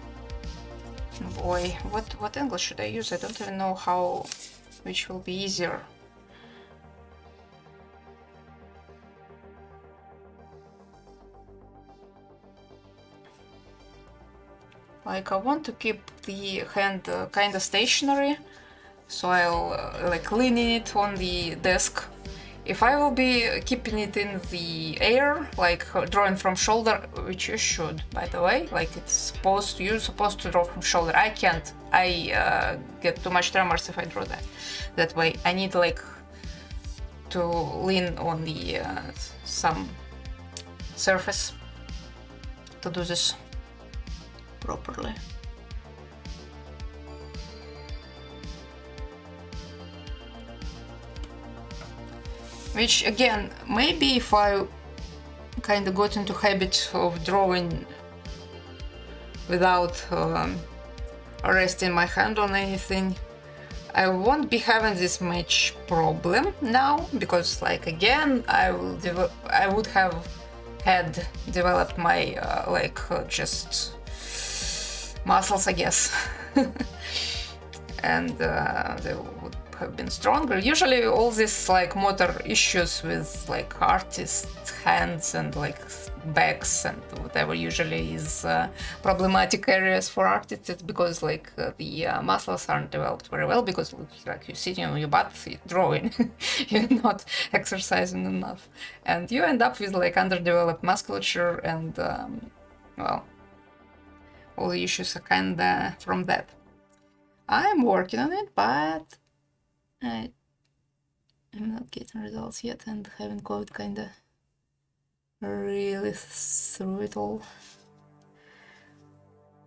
Boy, what angle should I use? I don't even know which will be easier. Like, I want to keep the hand kind of stationary, so I'll like leaning it on the desk. If I will be keeping it in the air, like drawing from shoulder, which you should, by the way, like you're supposed to draw from shoulder. I can't. I get too much tremors if I draw that way. I need like to lean on the some surface to do this properly. Which again, maybe if I kind of got into habit of drawing without resting my hand on anything, I won't be having this much problem now, because like again, I would have had developed my just muscles, I guess, and they would have been stronger. Usually all these like motor issues with like artists' hands and like backs and whatever usually is problematic areas for artists, it's because like the muscles aren't developed very well, because like you're sitting on your butt drawing, you're not exercising enough, and you end up with like underdeveloped musculature, and well, all the issues are kinda from that. I'm working on it, but I'm not getting results yet, and haven't got kinda really threw it all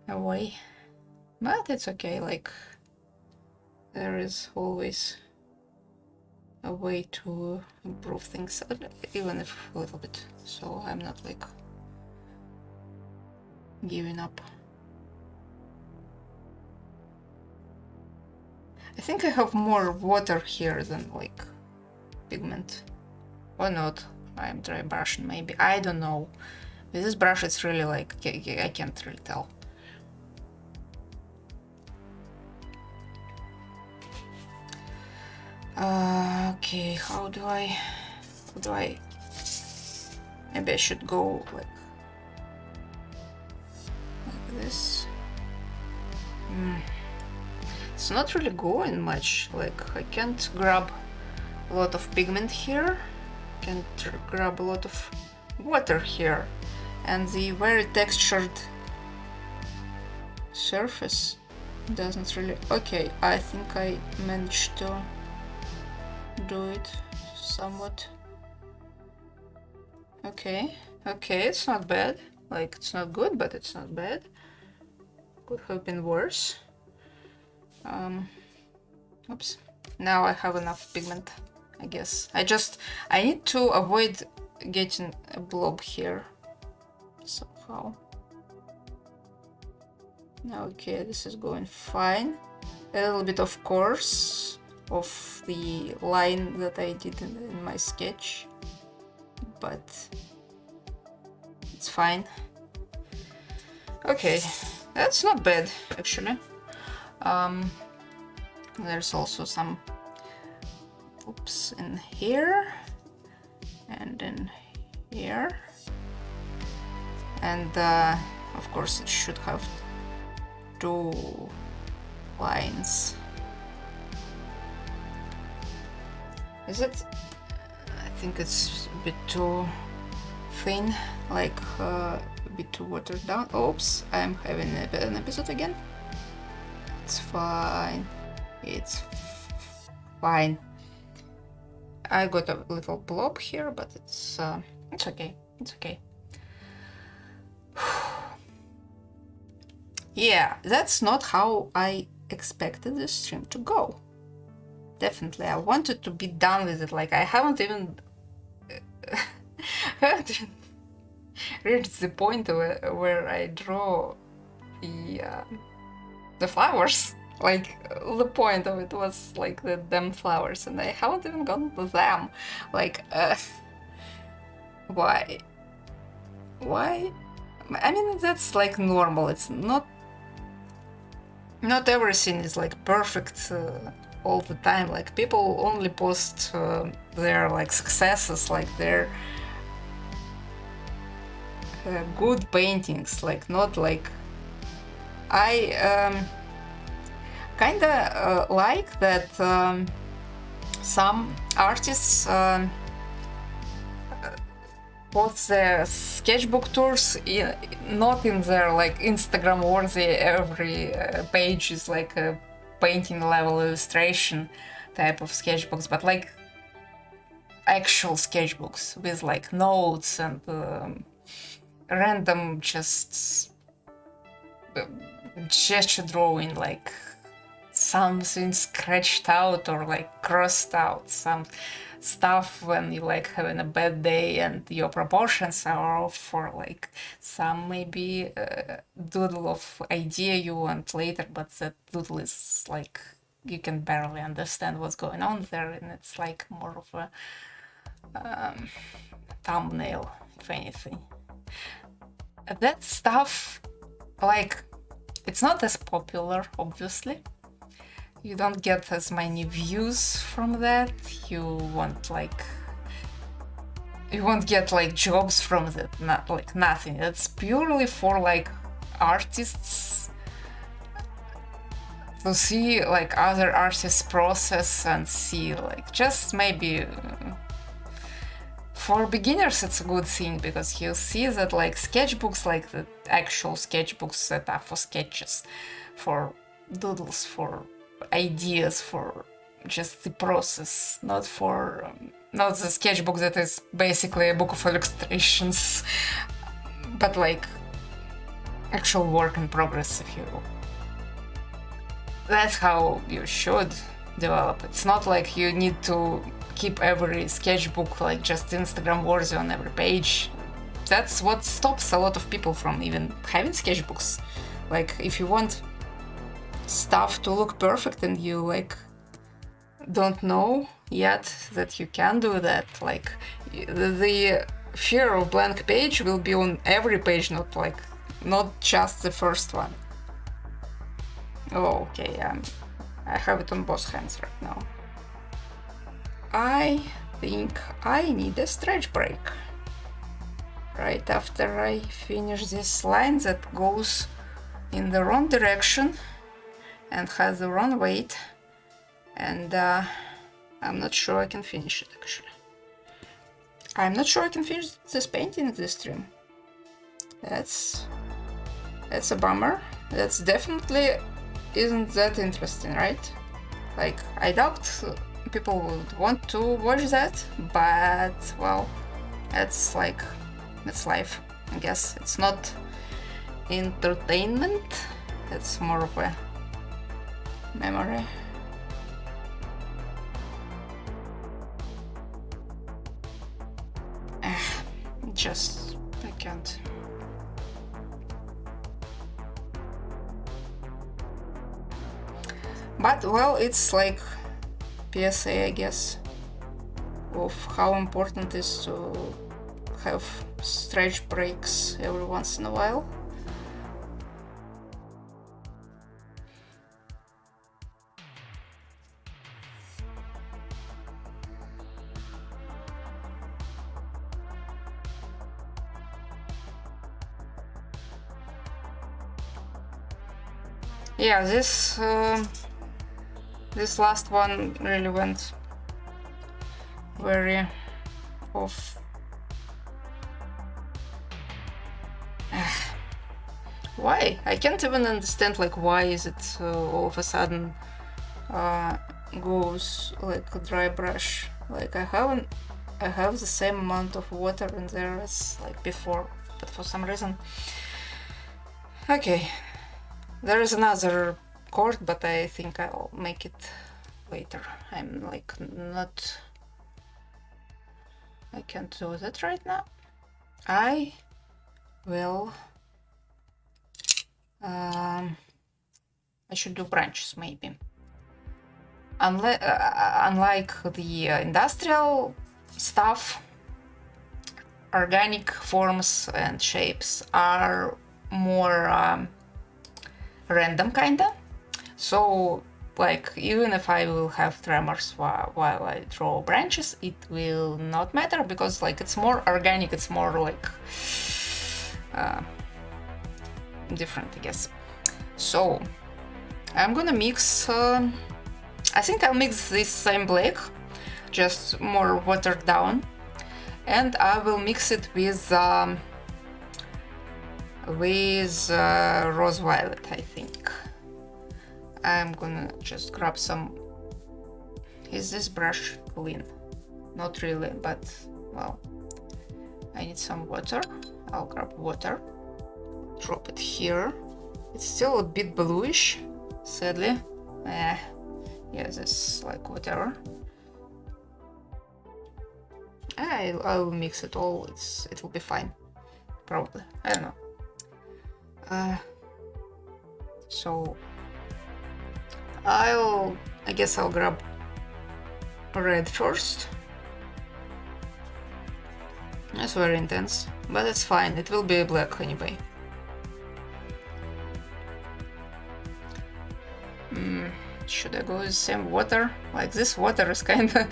away. But it's okay, like there is always a way to improve things, even if a little bit, so I'm not like giving up. I think I have more water here than like pigment, or not. I'm dry brushing, maybe, I don't know. With this brush it's really like, I can't really tell. Okay, how do I, maybe I should go like this. It's not really going much, like I can't grab a lot of pigment here, can't grab a lot of water here, and the very textured surface doesn't really... Okay, I think I managed to do it somewhat. Okay, it's not bad, like it's not good, but it's not bad. Could have been worse. Oops, now I have enough pigment I guess. I need to avoid getting a blob here somehow. Okay, this is going fine. A little bit of course of the line that I did in my sketch, but it's fine. Okay, that's not bad actually. There's also some oops in here and in here, and of course it should have 2 lines. Is it? I think it's a bit too thin, like a bit too watered down. Oops, I'm having an episode again. It's fine. It's fine. I got a little blob here, but it's okay. It's okay. Yeah, that's not how I expected the stream to go. Definitely, I wanted to be done with it. Like I haven't even reached the point where I draw the flowers. Like the point of it was like the damn flowers, and I haven't even gotten to them. Like, why? I mean, that's like normal. It's not everything is like perfect all the time. Like people only post their like successes, like their good paintings, like not like I kinda like that some artists post their sketchbook tours not in their like Instagram worthy every page is like a painting level illustration type of sketchbooks, but like actual sketchbooks with like notes and random just gesture drawing, like something scratched out or like crossed out, some stuff when you like having a bad day and your proportions are off, or like some maybe doodle of idea you want later, but that doodle is like you can barely understand what's going on there, and it's like more of a thumbnail, if anything. That stuff, like, it's not as popular, obviously. You don't get as many views from that. You won't get like jobs from that, not like nothing. It's purely for like artists to see like other artists' process and see like just maybe for beginners it's a good thing, because you see that like sketchbooks, like the actual sketchbooks that are for sketches, for doodles, for ideas, for just the process, not the sketchbook that is basically a book of illustrations, but like actual work in progress. If you, that's how you should develop. It's not like you need to keep every sketchbook like just Instagram worthy on every page. That's what stops a lot of people from even having sketchbooks. Like if you want stuff to look perfect and you like don't know yet that you can do that, like the fear of blank page will be on every page, not just the first one. Oh, okay, I have it on both hands right now. I think I need a stretch break right after I finish this line that goes in the wrong direction and has the wrong weight, and I'm not sure I can finish it actually. I'm not sure I can finish this painting this stream. That's a bummer. That's definitely isn't that interesting, right? Like, I doubt people would want to watch that, but well, that's life, I guess. It's not entertainment, it's more of a memory. just I can't. But well, it's like PSA, I guess, of how important it is to have stretch breaks every once in a while. Yeah, this last one really went very off. Why? I can't even understand, like, why is it all of a sudden goes like a dry brush. Like I have the same amount of water in there as like before, but for some reason. Okay, there is another chord, but I think I'll make it later. I'm like not. I can't do that right now. I will. I should do branches maybe. Unlike the industrial stuff, organic forms and shapes are more random kinda. So like even if I will have tremors while I draw branches, it will not matter because like it's more organic, it's more like different, I guess. So I'm gonna mix I think I'll mix this same black, just more watered down, and I will mix it with rose violet, I think. I'm gonna just grab some. Is this brush clean? Not really, but well, I need some water. I'll grab water, drop it here. It's still a bit bluish, sadly. Yeah, this like whatever. I will mix it all. It will be fine, probably. I don't know. So I guess I'll grab red first. It's very intense, but it's fine. It will be black anyway. Should I go with the same water? Like this water is kinda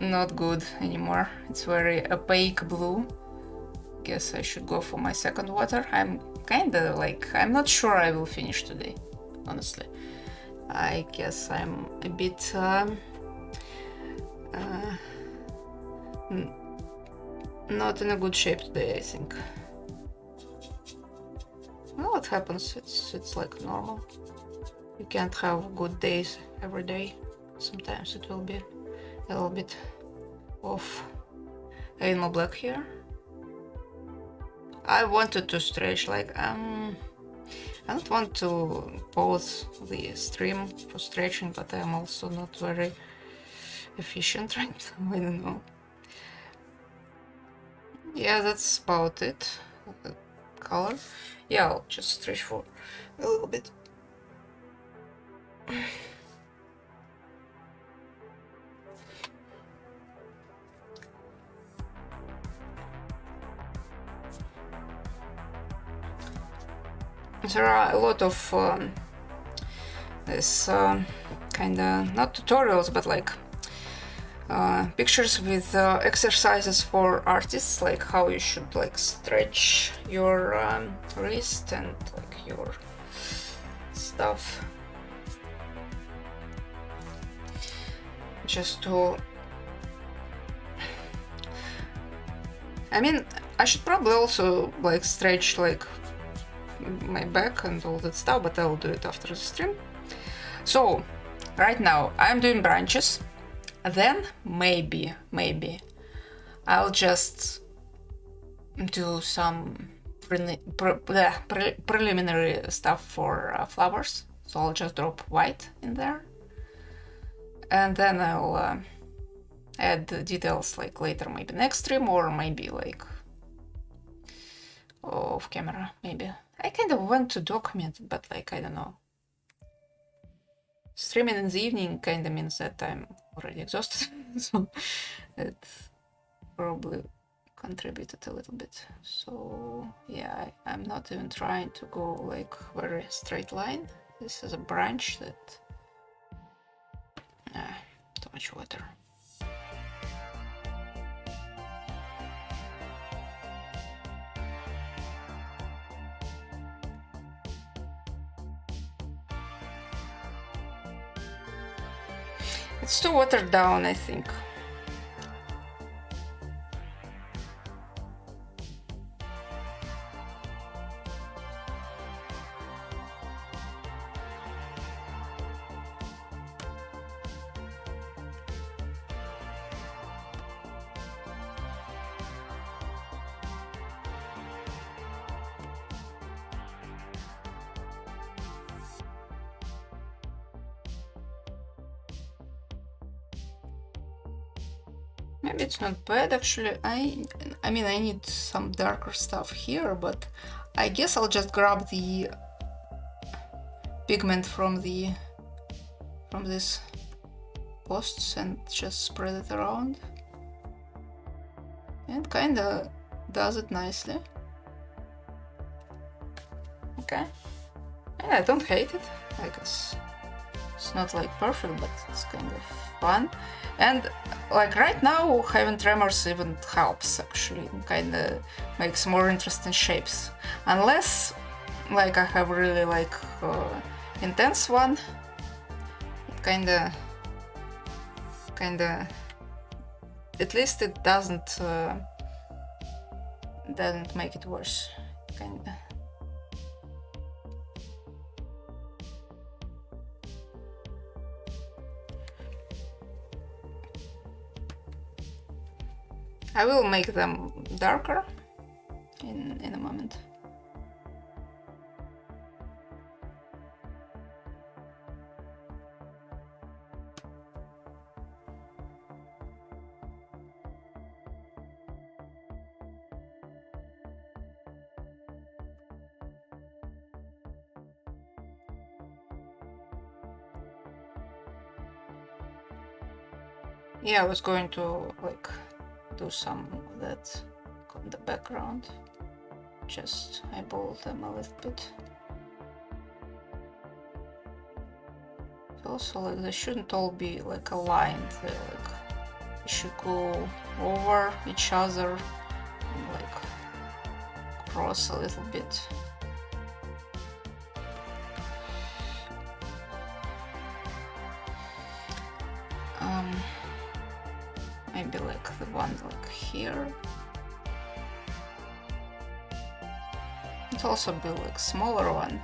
not good anymore. It's very opaque blue. Guess I should go for my second water. I'm kinda like, I'm not sure I will finish today, honestly. I guess I'm a bit not in a good shape today, I think. Well, it happens. It's like normal. You can't have good days every day. Sometimes it will be a little bit off. Anal black here. I wanted to stretch, like I don't want to pause the stream for stretching, but I'm also not very efficient right now. I don't know. Yeah, that's about it. The color. Yeah, I'll just stretch for a little bit. There are a lot of this kinda not tutorials, but like pictures with exercises for artists, like how you should like stretch your wrist and like your stuff. Just to, I mean, I should probably also like stretch like my back and all that stuff, but I'll do it after the stream. So right now I'm doing branches, then maybe I'll just do some preliminary stuff for flowers. So I'll just drop white in there, and then I'll add the details like later, maybe next stream, or maybe like off camera, maybe. I kind of want to document it, but like, I don't know. Streaming in the evening kind of means that I'm already exhausted, so it probably contributed a little bit. So yeah, I'm not even trying to go like very straight line. This is a branch that too much water. It's too watered down, I think. Maybe it's not bad actually. I mean, I need some darker stuff here, but I guess I'll just grab the pigment from this posts and just spread it around. And kinda does it nicely. Okay. And I don't hate it. Like it's not like perfect, but it's kind of fun. And like right now, having tremors even helps actually. It kinda makes more interesting shapes. Unless like I have really like intense one, it kinda at least it doesn't make it worse. Kinda. I will make them darker in a moment. Yeah, I was going to like do some of that on the background. Just eyeball them a little bit. Also, like they shouldn't all be like aligned. They like they should go over each other and like cross a little bit. Maybe like the one like here. It also be like smaller one.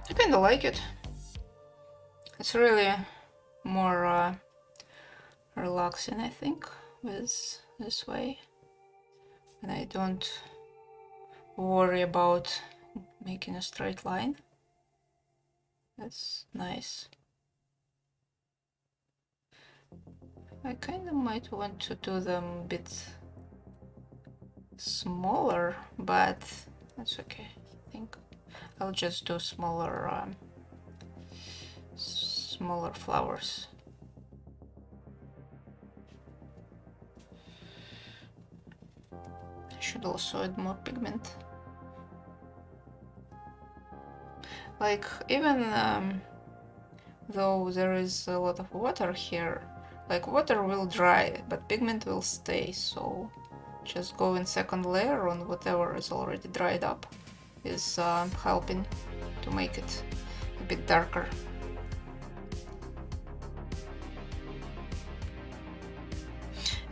I kinda like it. It's really more relaxing, I think, with this way. And I don't worry about making a straight line. That's nice. I kind of might want to do them a bit smaller, but that's okay. I think I'll just do smaller flowers. Should also add more pigment. Like even though there is a lot of water here, like water will dry, but pigment will stay, so just go in second layer on whatever is already dried up is helping to make it a bit darker.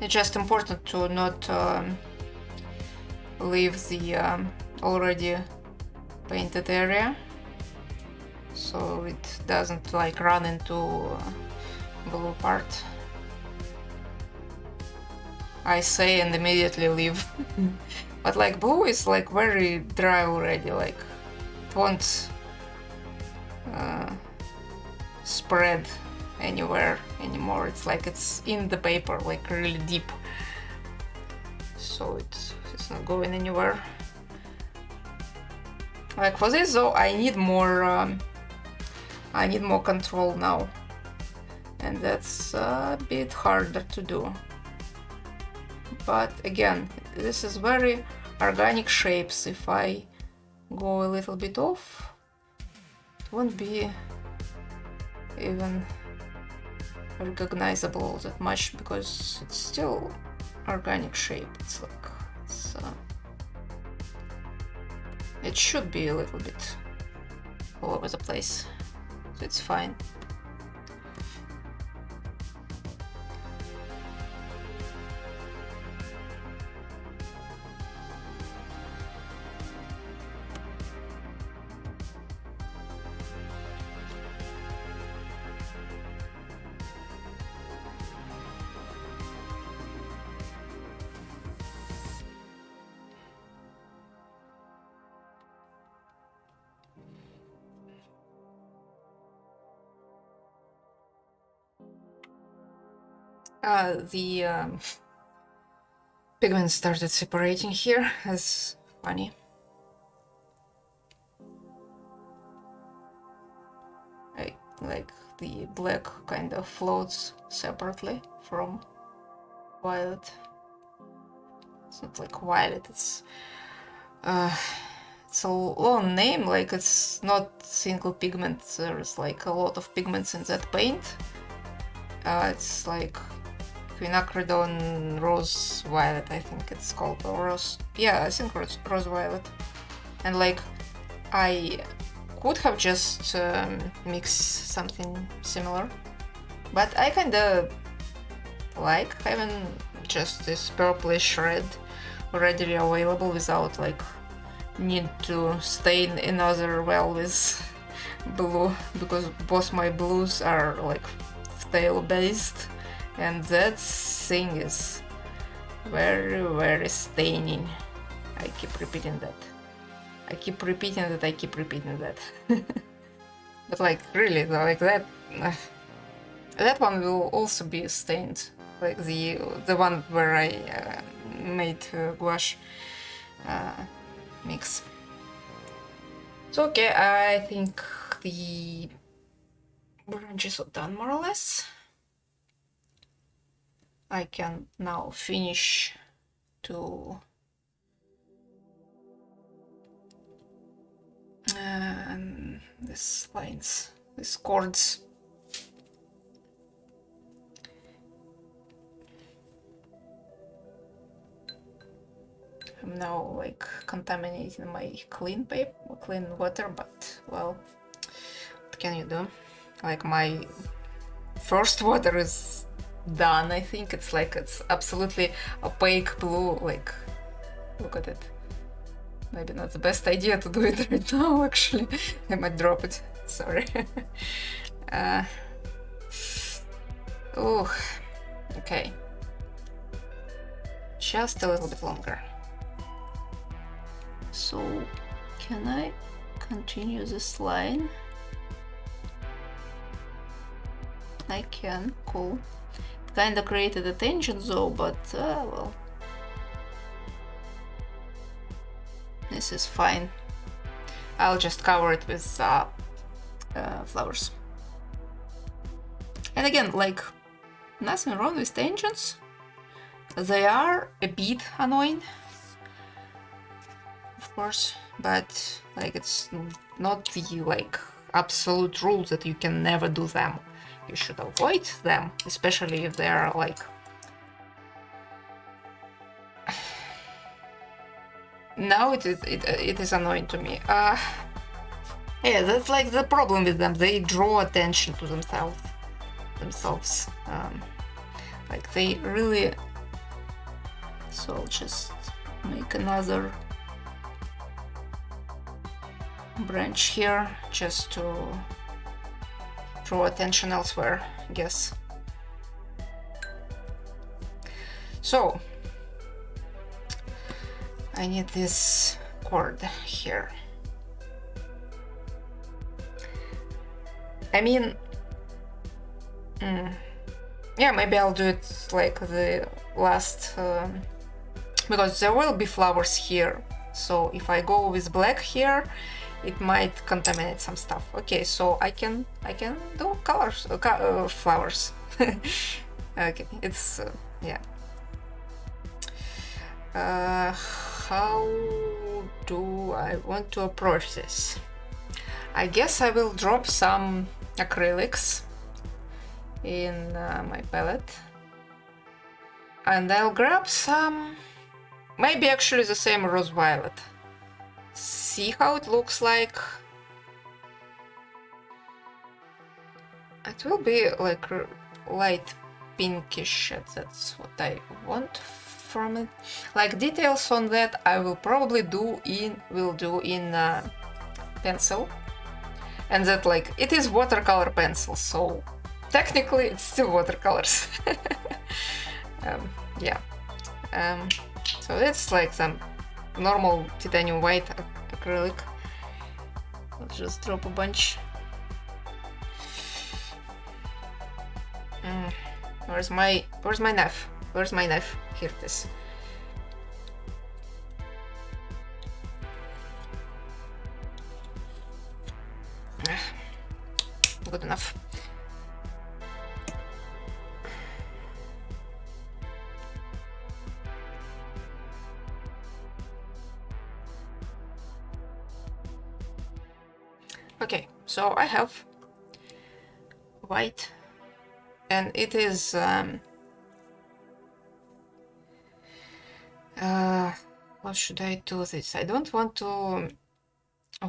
It's just important to not leave the already painted area, so it doesn't like run into blue part. I say and immediately leave. But like blue is like very dry already, like it won't spread anywhere anymore. It's like it's in the paper, like really deep. So it's not going anywhere. Like for this though, I need more control now, and that's a bit harder to do. But again, this is very organic shapes. If I go a little bit off, it won't be even recognizable that much, because it's still organic shape. It's like it should be a little bit all over the place, so it's fine. The pigment started separating here. That's funny. Like the black kind of floats separately from violet. It's not like violet, it's a long name, like it's not single pigment. There's like a lot of pigments in that paint. It's like quinacridone rose violet, I think it's called, or rose, yeah, I think rose violet. And like I could have just mixed something similar, but I kinda like having just this purplish red readily available without like need to stain another well with blue, because both my blues are like tail based, and that thing is very, very staining. I keep repeating that. But like really, like that one will also be stained, like the one where I made gouache mix. So okay, I think the branches are done more or less. I can now finish to these lines, these chords. I'm now like contaminating my clean water, but well, what can you do? Like my first water is done. I think it's like it's absolutely opaque blue. Like, look at it. Maybe not the best idea to do it right now, actually. I might drop it. Sorry. Oh, okay. Just a little bit longer. So, can I continue this line? I can, cool. It kinda created a tension though, but well. This is fine. I'll just cover it with flowers. And again, like, nothing wrong with tensions. They are a bit annoying, of course, but like it's not the like absolute rule that you can never do them. You should avoid them, especially if they are like now it is annoying to me. Yeah, that's like the problem with them. They draw attention to themselves. Like they really. So I'll just make another branch here just to draw attention elsewhere, I guess. So I need this cord here. I mean, yeah, maybe I'll do it like the last, because there will be flowers here. So if I go with black here, it might contaminate some stuff. Okay, so I can do colors, flowers. Okay, it's yeah. How do I want to approach this? I guess I will drop some acrylics in my palette, and I'll grab some, maybe actually the same rose violet. See how it looks like. It will be like light pinkish. That's what I want from it. Like details on that I will probably do in pencil, and that like it is watercolor pencil, so technically it's still watercolors. Yeah. So that's like some normal titanium white acrylic. I'll just drop a bunch. Where's my knife? Where's my knife? Here it is. Good enough. Okay, so I have white, and it is how should I do this? I don't want to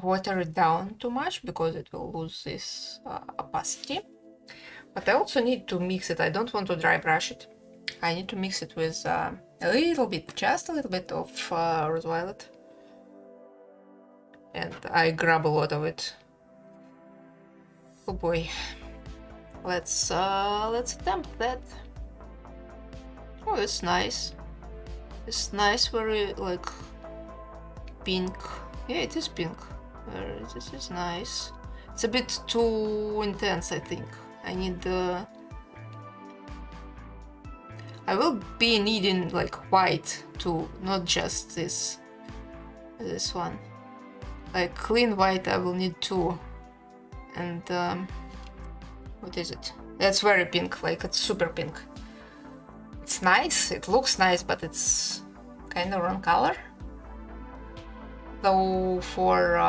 water it down too much because it will lose this opacity, but I also need to mix it. I don't want to dry brush it. I need to mix it with a little bit, just a little bit of rose violet, and I grab a lot of it. Oh boy, let's attempt that. Oh, it's nice. It's nice, very like pink. Yeah, it is pink. This is nice. It's a bit too intense, I think. I need I will be needing like white too, not just this one. Like clean white I will need too. And what is it? That's very pink, like it's super pink. It's nice, it looks nice, but it's kind of wrong color. Though for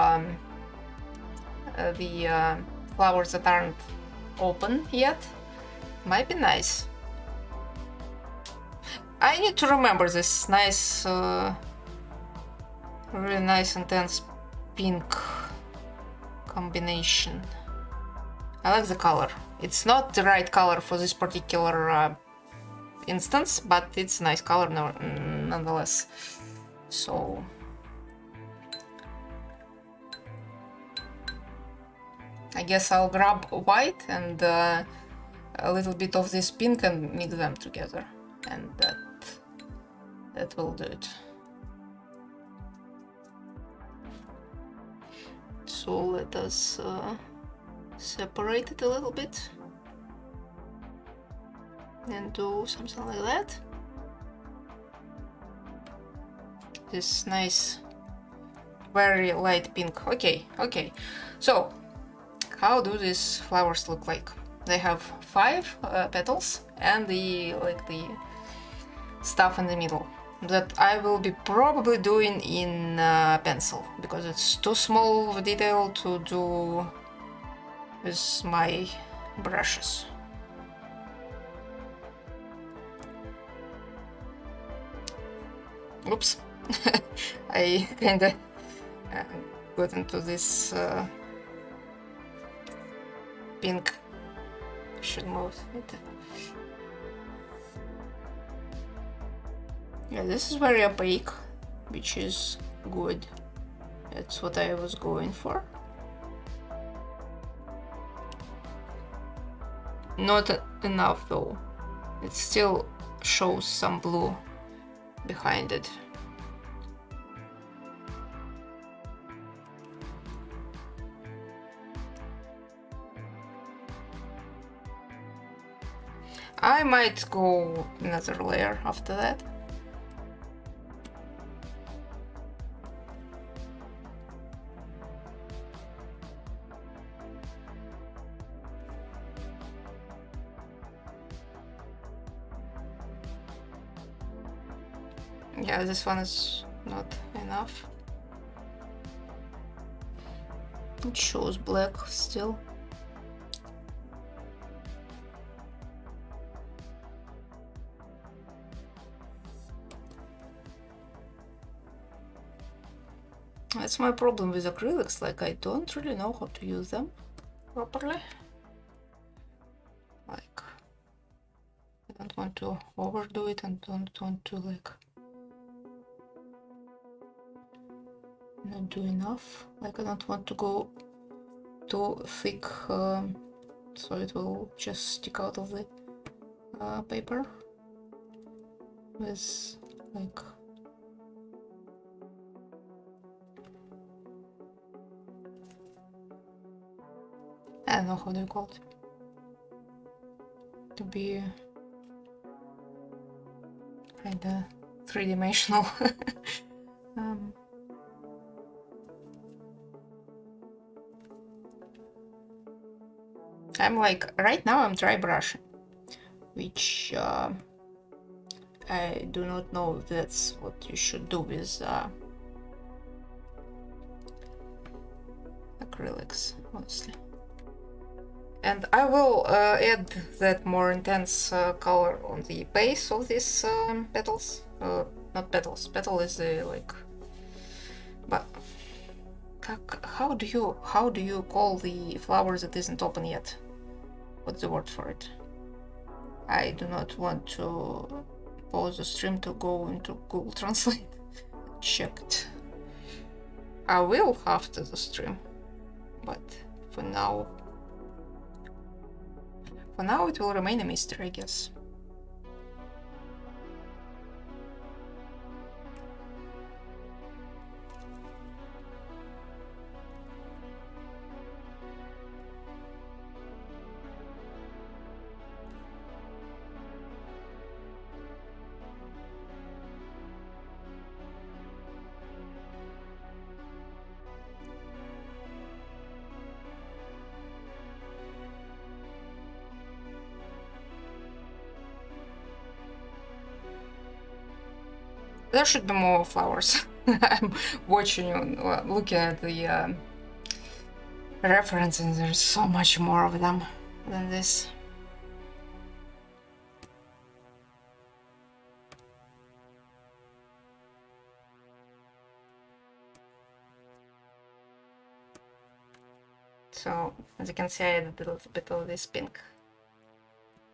the flowers that aren't open yet, might be nice. I need to remember this nice, really nice intense pink combination. I like the color. It's not the right color for this particular instance, but it's a nice color nonetheless. So I guess I'll grab white and a little bit of this pink and mix them together, and that will do it. So let us separate it a little bit and do something like that. This nice, very light pink. Okay. So how do these flowers look like? They have 5 petals and the stuff in the middle that I will be probably doing in pencil because it's too small of a detail to do with my brushes. Oops. I kinda got into this pink. Should move it. Yeah, this is very opaque, which is good. That's what I was going for. Not enough though. It still shows some blue behind it. I might go another layer after that. Yeah, this one is not enough. It shows black still. That's my problem with acrylics, like I don't really know how to use them properly. Like, I don't want to overdo it and don't want to like not do enough. Like I don't want to go too thick, so it will just stick out of the paper with like I don't know how do you call it, to be kinda three-dimensional. I'm like, right now I'm dry brushing, which I do not know if that's what you should do with acrylics, honestly. And I will add that more intense color on the base of these petals. Not petals. Petal is the like. But how do you call the flower that isn't open yet? What's the word for it? I do not want to pause the stream to go into Google Translate. Check it. I will after the stream, but for now it will remain a mystery, I guess. There should be more flowers. I'm watching, looking at the reference, and there's so much more of them than this. So as you can see, I added a little bit of this pink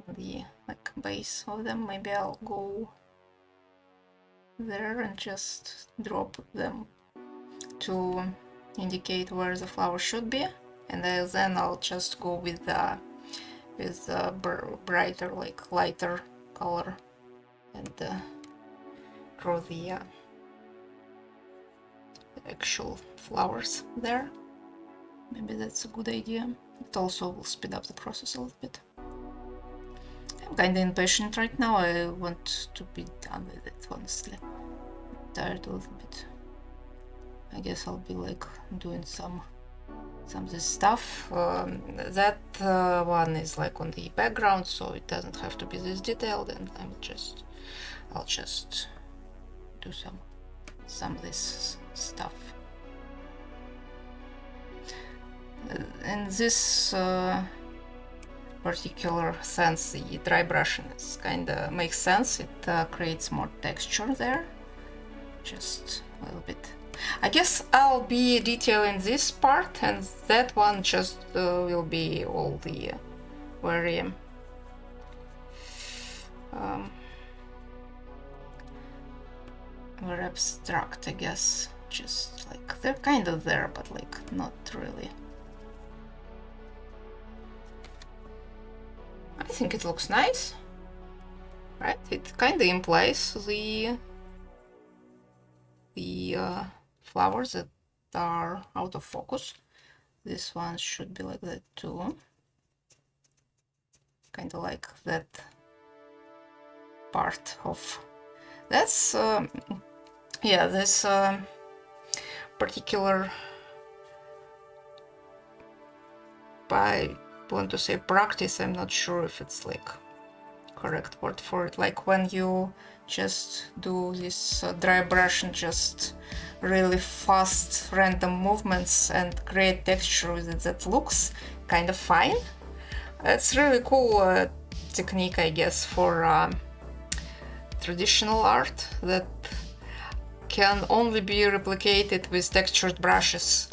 on the like base of them. Maybe I'll go there and just drop them to indicate where the flower should be, and then I'll just go with the brighter, like lighter color, and draw the actual flowers there. Maybe that's a good idea. It also will speed up the process a little bit. I'm kinda impatient right now. I want to be done with it, honestly. I'm tired a little bit. I guess I'll be like doing some of this stuff. That one is like on the background, so it doesn't have to be this detailed, and I'll just do some of this stuff. In this particular sense, the dry brushing is kinda makes sense. It creates more texture there, just a little bit. I guess I'll be detailing this part, and that one just will be all the very very abstract, I guess. Just like they're kind of there, but like not really. I think it looks nice, right? It kind of implies the flowers that are out of focus. This one should be like that too. Kind of like that part of. That's yeah, this particular, I want to say practice, I'm not sure if it's like correct word for it, like when you just do this dry brush and just really fast random movements and create texture with it that looks kind of fine. It's really cool technique, I guess, for traditional art that can only be replicated with textured brushes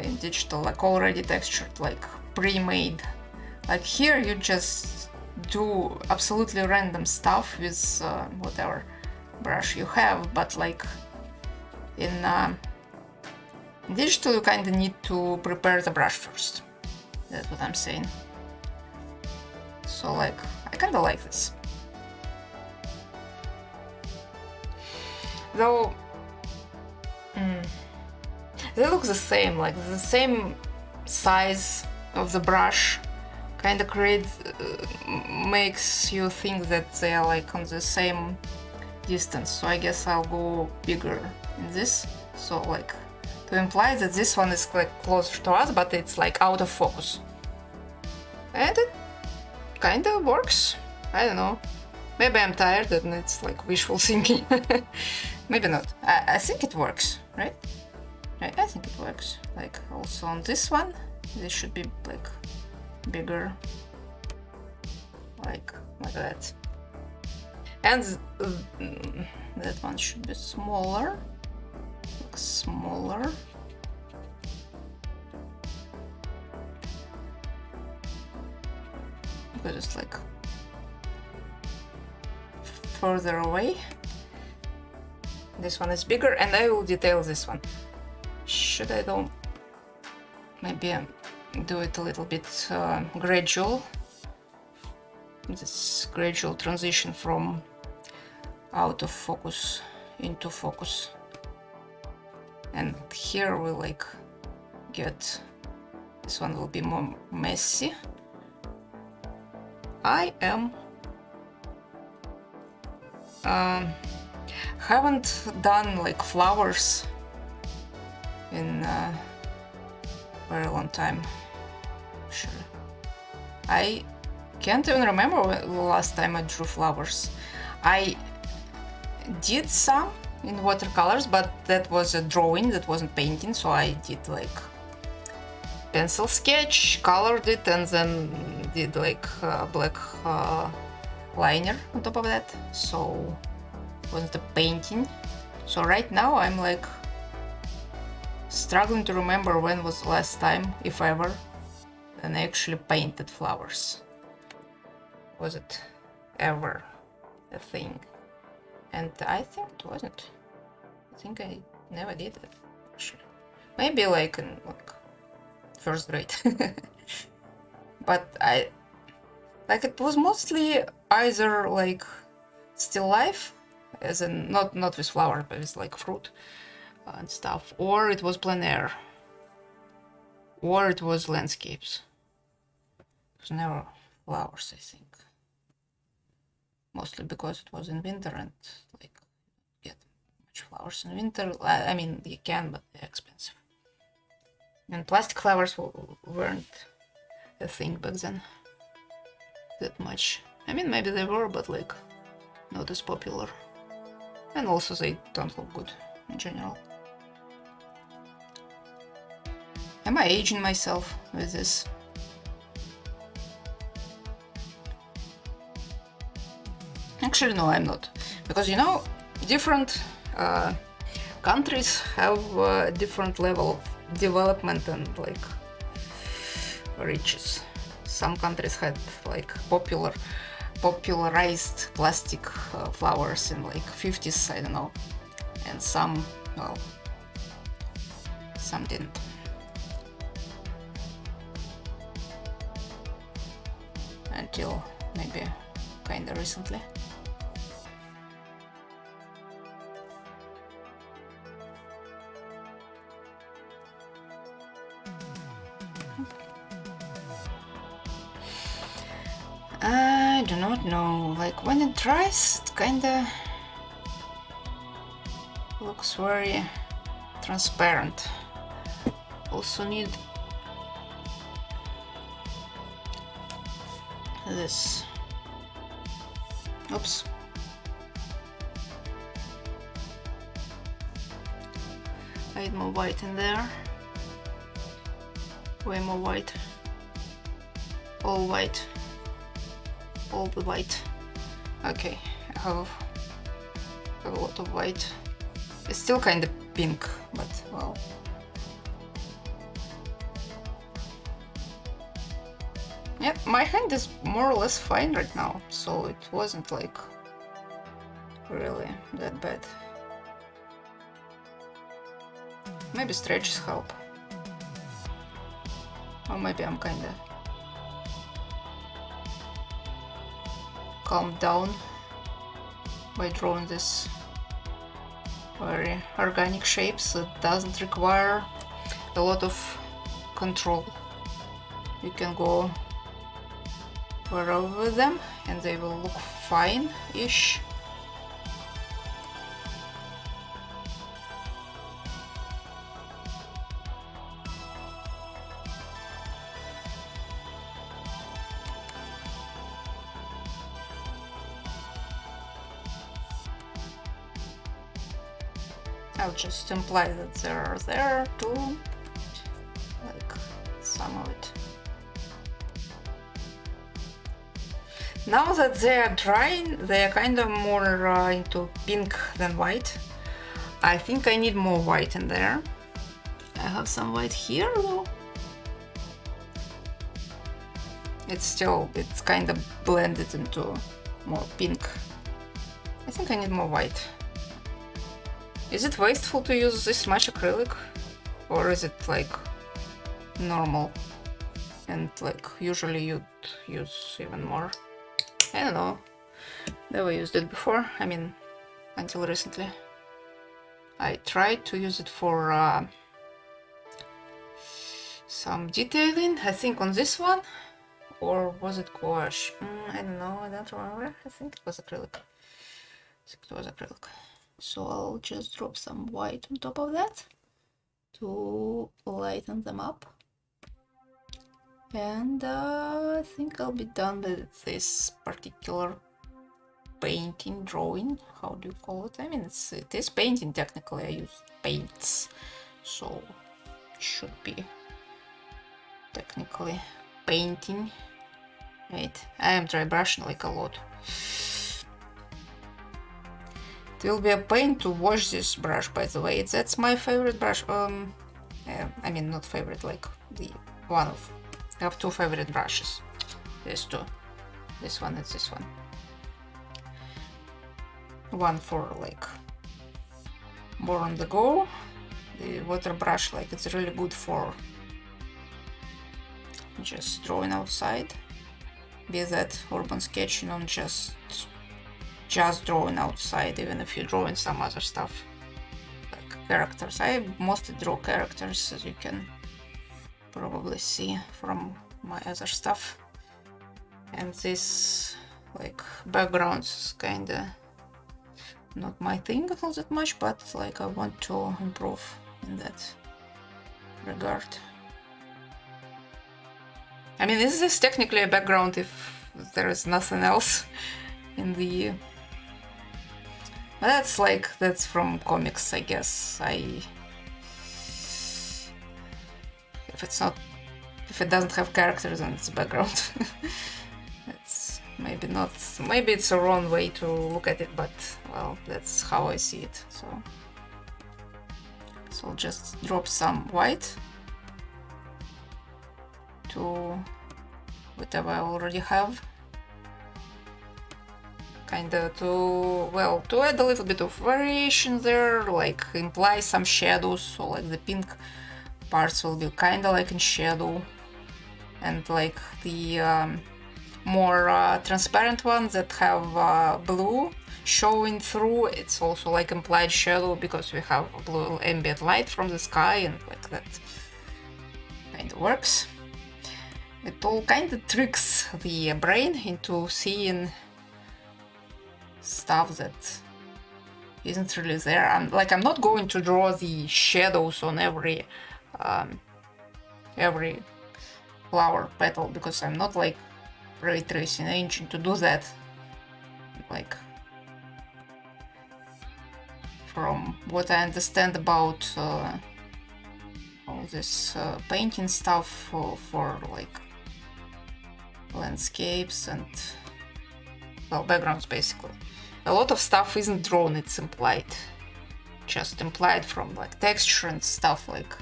in digital, like already textured, like pre-made. Like here you just do absolutely random stuff with whatever brush you have, but like in digital you kind of need to prepare the brush first. That's what I'm saying. So like I kind of like this. Though they look the same, like the same size of the brush kind of creates, makes you think that they are like on the same distance. So I guess I'll go bigger in this, so like to imply that this one is like closer to us, but it's like out of focus. And it kind of works. I don't know. Maybe I'm tired and it's like wishful thinking. Maybe not. I think it works, right? Right, I think it works. Like also on this one, this should be like bigger, like that. And that one should be smaller, like smaller. Because it's like further away. This one is bigger, and I will detail this one. Should I though maybe do it a little bit gradual? This gradual transition from out of focus into focus. And here we like get, this one will be more messy. I am haven't done like flowers in a very long time. Sure, I can't even remember the last time I drew flowers. I did some in watercolors, but that was a drawing, that wasn't painting, so I did like pencil sketch, colored it, and then did like black liner on top of that, so it wasn't a painting. So right now I'm like struggling to remember when was the last time, if ever, when I actually painted flowers. Was it ever a thing? And I think it wasn't. I think I never did it, actually. Maybe like in like first grade. But I like it was mostly either like still life, as in not with flower, but with like fruit and stuff, or it was plein air, or it was landscapes. It was never flowers, I think. Mostly because it was in winter and like get much flowers in winter. I mean you can, but they're expensive. And plastic flowers weren't a thing back then that much. I mean maybe they were, but like not as popular. And also they don't look good in general. Am I aging myself with this? Actually, no, I'm not. Because, you know, different countries have a different level of development and, like, riches. Some countries had, like, popularized plastic flowers in, like, 50s, I don't know. And some, well, some didn't. Until maybe kinda recently. I do not know, like when it dries it kinda looks very transparent. Also need this. Oops. I need more white in there. Way more white. All white. All the white. Okay, I have a lot of white. It's still kind of pink, but well. Yeah, my hand is more or less fine right now, so it wasn't like really that bad. Maybe stretches help. Or maybe I'm kinda calmed down by drawing this very organic shapes. It doesn't require a lot of control. You can go wherever with them and they will look fine-ish. I'll just imply that they're there too, like some of it. Now that they are drying, they are kind of more into pink than white. I think I need more white in there. I have some white here though. It's kind of blended into more pink. I think I need more white. Is it wasteful to use this much acrylic? Or is it like normal? And like usually you'd use even more? I don't know. Never used it before. I mean, until recently. I tried to use it for some detailing, I think on this one. Or was it gouache? I don't know, I don't remember. I think it was acrylic. So I'll just drop some white on top of that to lighten them up. And I think I'll be done with this particular painting, drawing. How do you call it? I mean, it is painting technically. I use paints, so it should be technically painting. Right, I am dry brushing like a lot. It will be a pain to wash this brush, by the way. That's my favorite brush. I mean, not favorite, like the one of. I have two favorite brushes. These two. This one and this one. One for like more on the go. The water brush, like it's really good for just drawing outside. Be that urban sketching on just drawing outside, even if you're drawing some other stuff like characters. I mostly draw characters, as you can probably see from my other stuff. And this like backgrounds is kinda not my thing all that much, but like I want to improve in that regard. I mean, this is technically a background if there is nothing else in the... But that's from comics, I guess. If it doesn't have characters, then it's a background. It's maybe not... Maybe it's a wrong way to look at it, but, well, that's how I see it, so... So I'll just drop some white to whatever I already have, kinda to add a little bit of variation there, like imply some shadows, so like the pink parts will be kinda like in shadow, and like the more transparent ones that have blue showing through, it's also like implied shadow because we have blue ambient light from the sky, and like that kind of works. It all kind of tricks the brain into seeing stuff that isn't really there. I'm not going to draw the shadows on every flower petal, because I'm not like ray tracing engine to do that. Like, from what I understand about all this painting stuff for like landscapes and, well, backgrounds basically, a lot of stuff isn't drawn, it's implied, just implied from like texture and stuff, like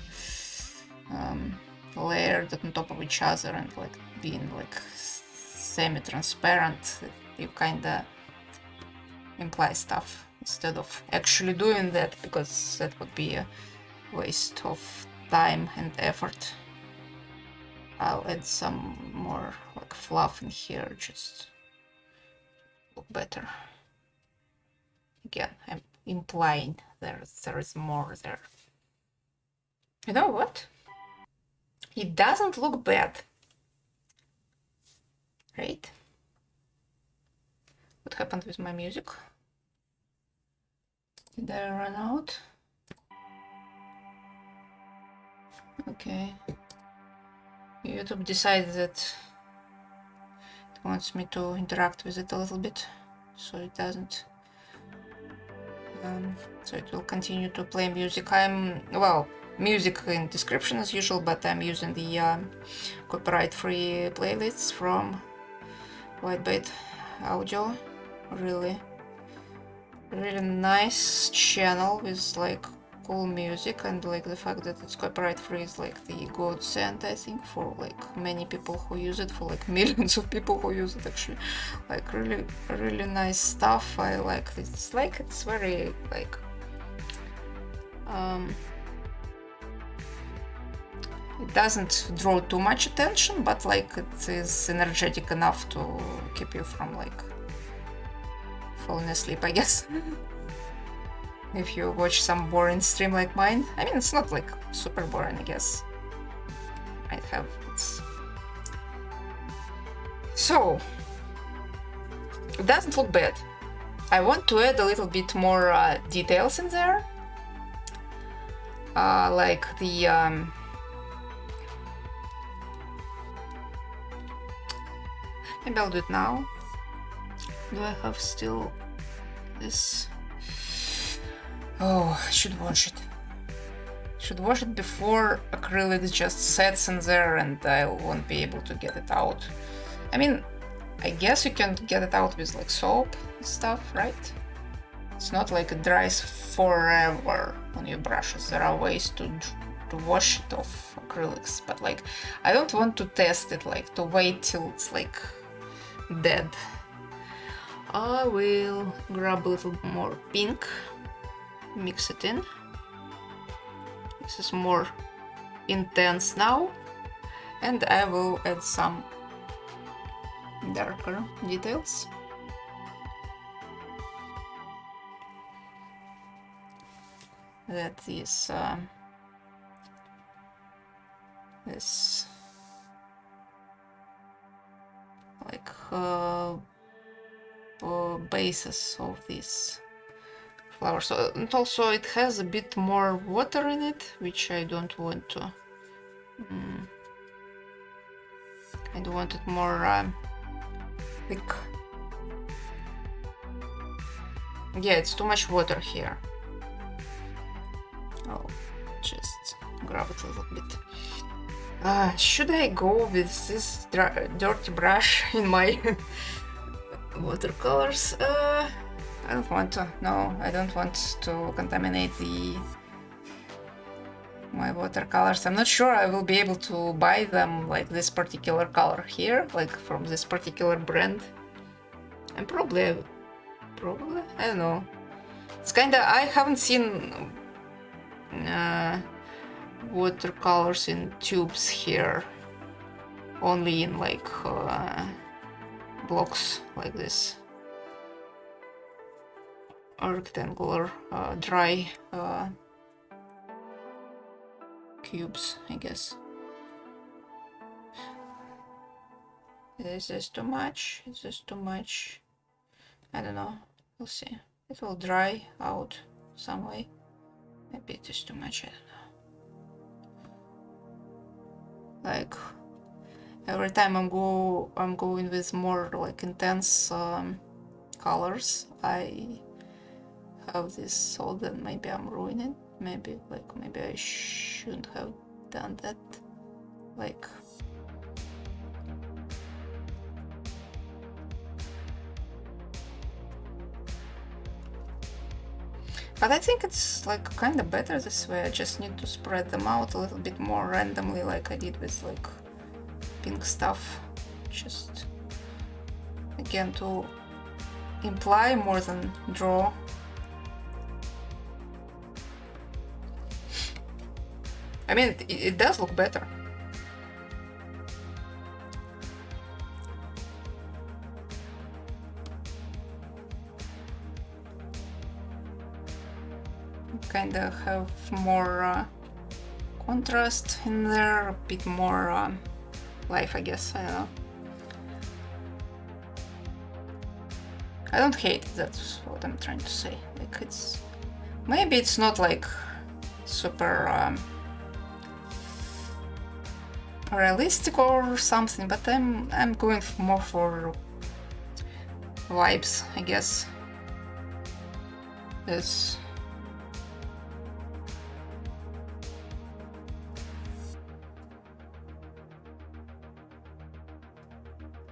layered on top of each other and like being like semi-transparent. You kinda imply stuff instead of actually doing that, because that would be a waste of time and effort. I'll add some more like fluff in here, just look better. Again, I'm implying there is more there. You know what? It doesn't look bad, right? What happened with my music? Did I run out? Okay. YouTube decided that it wants me to interact with it a little bit, so it doesn't. So it will continue to play music. Well, music in description as usual, but I'm using the copyright-free playlists from Whitebait Audio. Really nice channel with like cool music, and like the fact that it's copyright free is like the godsend, I think, for like many people who use it, for like millions of people who use it actually. Like really nice stuff. I like it. It's very like it doesn't draw too much attention, but like it is energetic enough to keep you from like falling asleep, I guess. If you watch some boring stream like mine. I mean, it's not like super boring, I guess. Might have its... So, it doesn't look bad. I want to add a little bit more details in there. Like the... Maybe I'll do it now. Do I have still this? Oh, I should wash it. Should wash it before acrylic just sets in there and I won't be able to get it out. I mean, I guess you can get it out with like soap and stuff, right? It's not like it dries forever on your brushes. There are ways to wash it off acrylics, but like I don't want to test it, like to wait till it's like dead. I will grab a little more pink, mix it in. This is more intense now, and I will add some darker details. That is this like basis of this flower. So, and also it has a bit more water in it, which I don't want to. I don't want it more thick. Yeah, it's too much water here. I'll just grab it a little bit. Should I go with this dirty brush in my watercolors? I don't want to. No, I don't want to contaminate my watercolors. I'm not sure I will be able to buy them like this particular color here, like from this particular brand. And probably, I don't know. It's kinda, I haven't seen watercolors in tubes here, only in like blocks like this. Rectangular dry cubes, I guess. Is this too much? Is this too much? I don't know. We'll see. It will dry out some way. Maybe it is too much, I don't know. Like every time I'm going with more like intense colors, I have this thought that maybe I'm ruining. Maybe I shouldn't have done that. Like but I think it's like kind of better this way. I just need to spread them out a little bit more randomly, like I did with like pink stuff. Just again to imply more than draw. I mean, it does look better. Kind of have more contrast in there, a bit more life, I guess. I don't know. I don't hate it, that's what I'm trying to say. Like it's maybe it's not like super realistic or something, but I'm going more for vibes, I guess. It's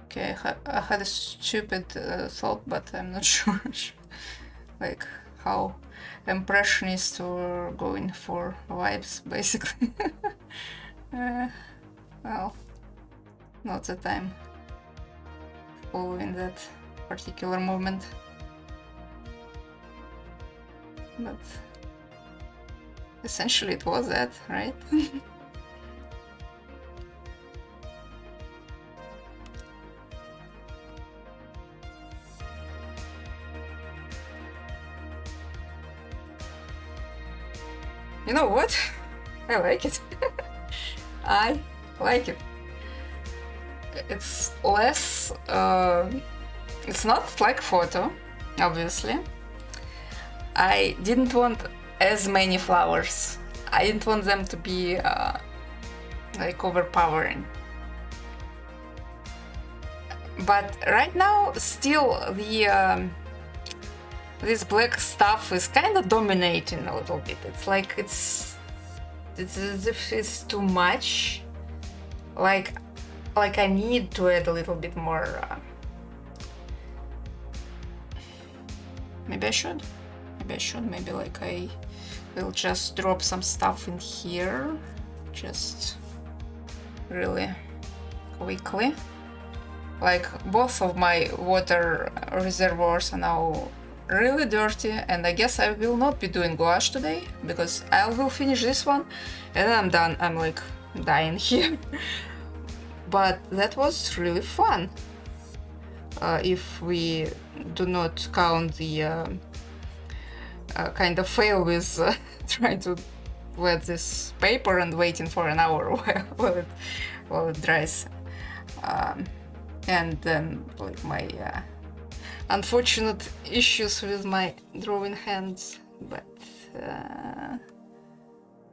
okay. I had a stupid thought, but I'm not sure like how impressionists were going for vibes, basically. Well, not that I'm following that particular movement, but essentially it was that, right? You know what? I like it. I like it. It's less, it's not like photo, obviously. I didn't want as many flowers. I didn't want them to be like overpowering. But right now, still the this black stuff is kind of dominating a little bit. It's like it's as if it's too much. Like I need to add a little bit more. Maybe I should. Maybe like I will just drop some stuff in here, just really quickly. Like both of my water reservoirs are now really dirty, and I guess I will not be doing gouache today because I will finish this one and then I'm done. I'm like dying here. But that was really fun. If we do not count the kind of fail with trying to wet this paper and waiting for an hour while it dries. And then like my unfortunate issues with my drawing hands, but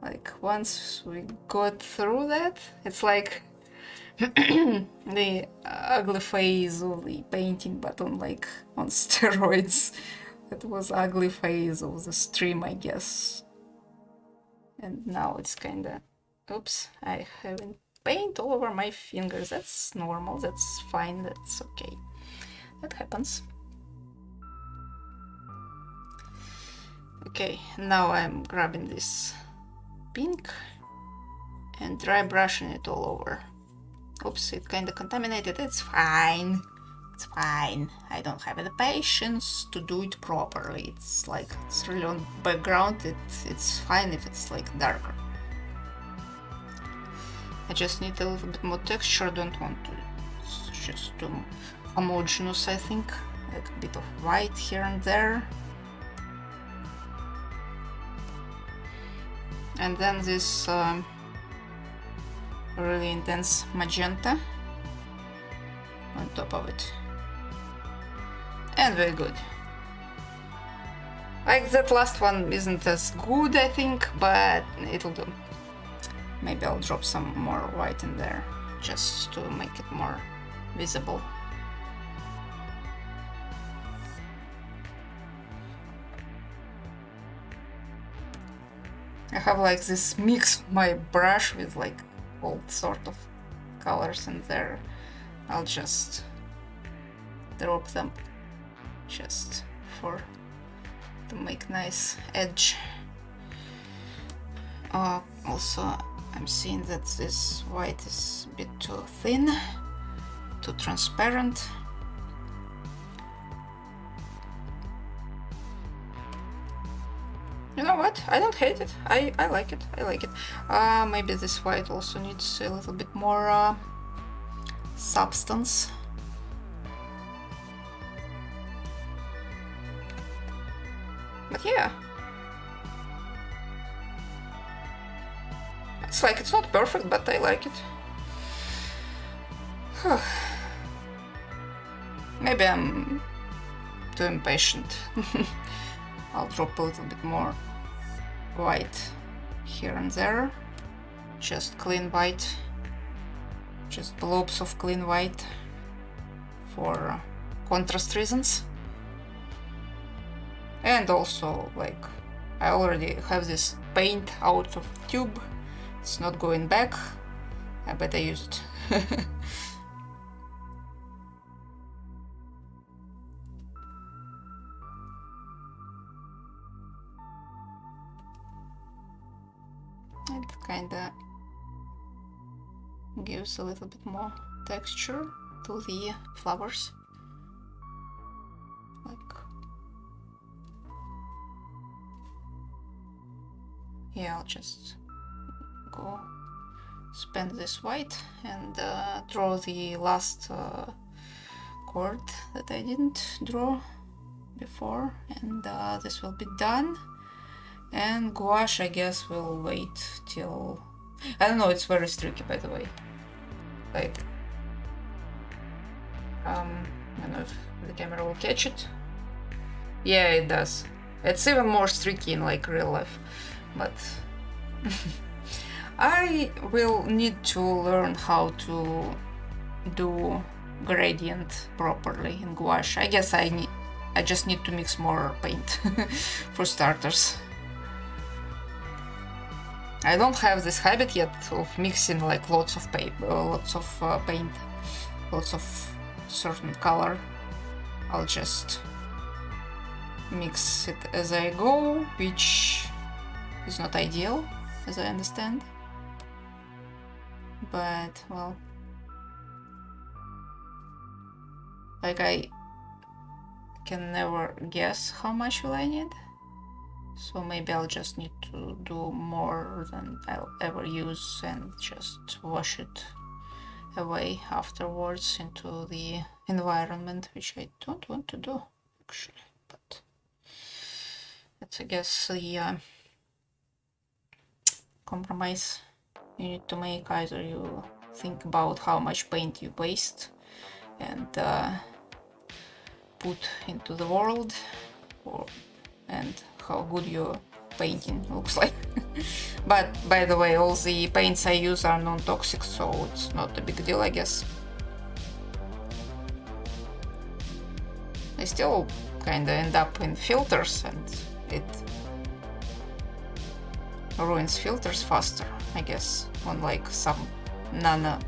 like once we got through that, it's like the ugly phase of the painting, but on steroids. It was ugly phase of the stream, I guess. And now it's kinda, oops, I haven't paint all over my fingers. That's normal, that's fine, that's okay. That happens. Okay, now I'm grabbing this pink and dry brushing it all over. Oops, it kind of contaminated. It's fine. It's fine. I don't have the patience to do it properly. It's like it's really on background. It's fine if it's like darker. I just need a little bit more texture. I don't want to. It's just too homogeneous, I think. Like a bit of white here and there. And then this really intense magenta. on top of it. And very good. Like that last one isn't as good, I think, but it'll do. Maybe I'll drop some more white in there, just to make it more visible. I have like this mix of my brush with like all sort of colors in there. I'll just drop them just to make nice edge. Also, I'm seeing that this white is a bit too thin, too transparent. You know what? I don't hate it. I like it. I like it. Maybe this white also needs a little bit more substance. But yeah. It's not perfect, but I like it. Maybe I'm too impatient. I'll drop a little bit more white here and there. Just clean white. Just blobs of clean white for contrast reasons. And also, like, I already have this paint out of the tube. It's not going back. I better use it. It kinda gives a little bit more texture to the flowers. Like, yeah, I'll just go spend this white and draw the last chord that I didn't draw before, and this will be done. And gouache, I guess, will wait till... I don't know, it's very streaky, by the way. Like, I don't know if the camera will catch it. Yeah, it does. It's even more streaky in like real life, but I will need to learn how to do gradient properly in gouache. I guess I just need to mix more paint for starters. I don't have this habit yet of mixing like lots of paint, lots of certain color. I'll just mix it as I go, which is not ideal, as I understand. But, well, like, I can never guess how much will I need. So maybe I'll just need to do more than I'll ever use and just wash it away afterwards into the environment, which I don't want to do, actually. But that's, I guess, the compromise you need to make. Either you think about how much paint you waste and put into the world, and how good your painting looks like. But by the way, all the paints I use are non-toxic, so it's not a big deal, I guess. I still kinda end up in filters, and it ruins filters faster, I guess, on like some nanosecond.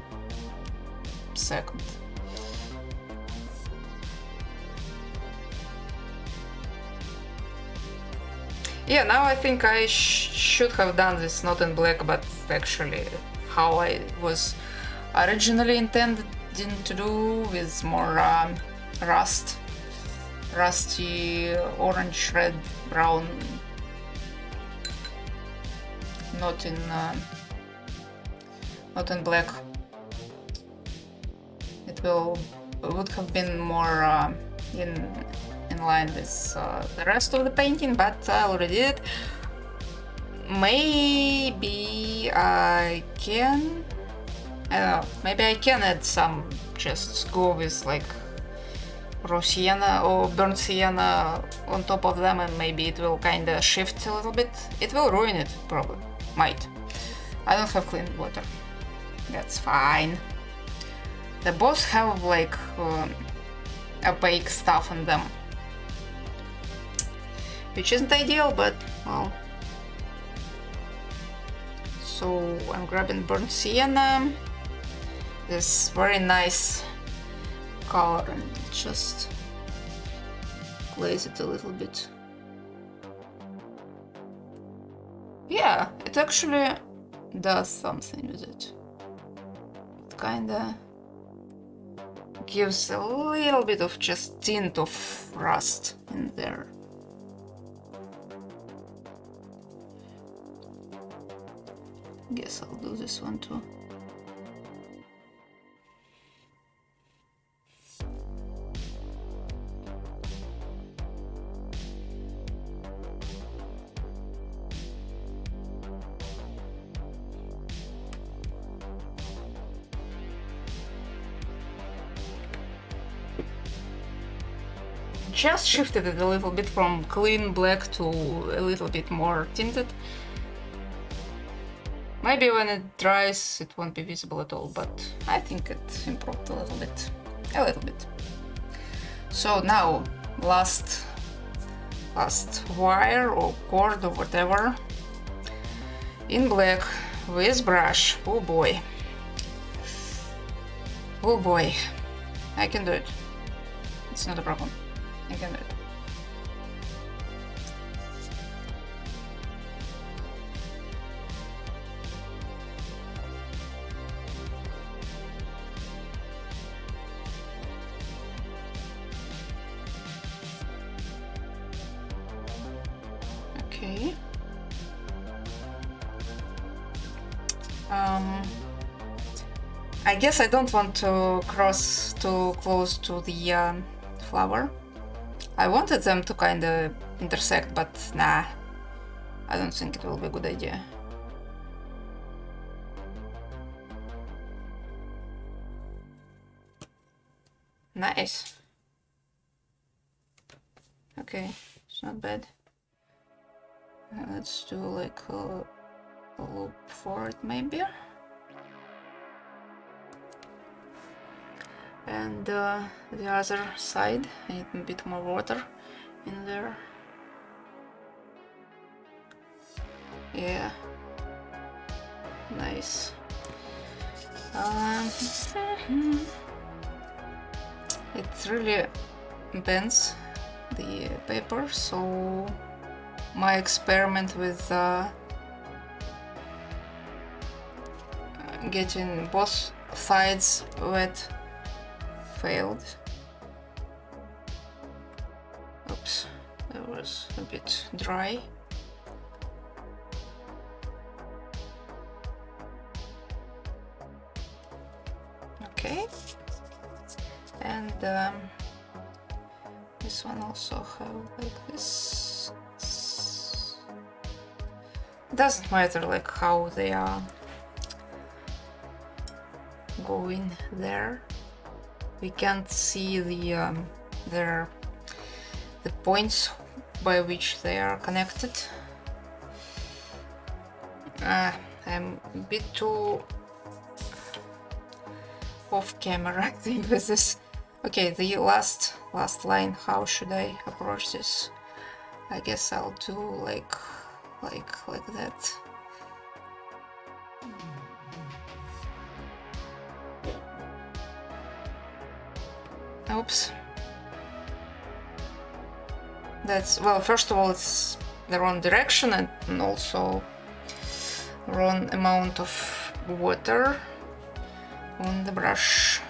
Yeah, now I think I should have done this not in black, but actually how I was originally intended to do, with more rusty orange, red, brown, not in black. It would have been more in line with the rest of the painting, but I already did it. Maybe I can, I don't know, maybe I can add some just go with like raw sienna or burnt sienna on top of them, and maybe it will kinda shift a little bit. It will ruin it, probably. Might. I don't have clean water. That's fine. They both have like opaque stuff in them, which isn't ideal, but well. So I'm grabbing burnt sienna, this very nice color, and just glaze it a little bit. Yeah, it actually does something with it. It kinda gives a little bit of just tint of rust in there. Guess I'll do this one too. Just shifted it a little bit from clean black to a little bit more tinted. Maybe when it dries it won't be visible at all, but I think it improved a little bit. A little bit. So now, last wire or cord or whatever in black with brush. Oh boy. Oh boy. I can do it. It's not a problem. I can do it. Okay. I guess I don't want to cross too close to the flower. I wanted them to kind of intersect, but nah, I don't think it will be a good idea. Nice. Okay, it's not bad. Let's do like a loop for it maybe. And the other side, I need a bit more water in there. Yeah, nice. It really bends the paper, so my experiment with getting both sides wet failed. Oops, that was a bit dry. Okay, and this one also have like this. Doesn't matter like how they are going there. We can't see the points by which they are connected. I'm a bit too off camera, I think, with this. Okay, the last line. How should I approach this? I guess I'll do like that. Oops. That's, well, first of all, it's the wrong direction and also wrong amount of water on the brush.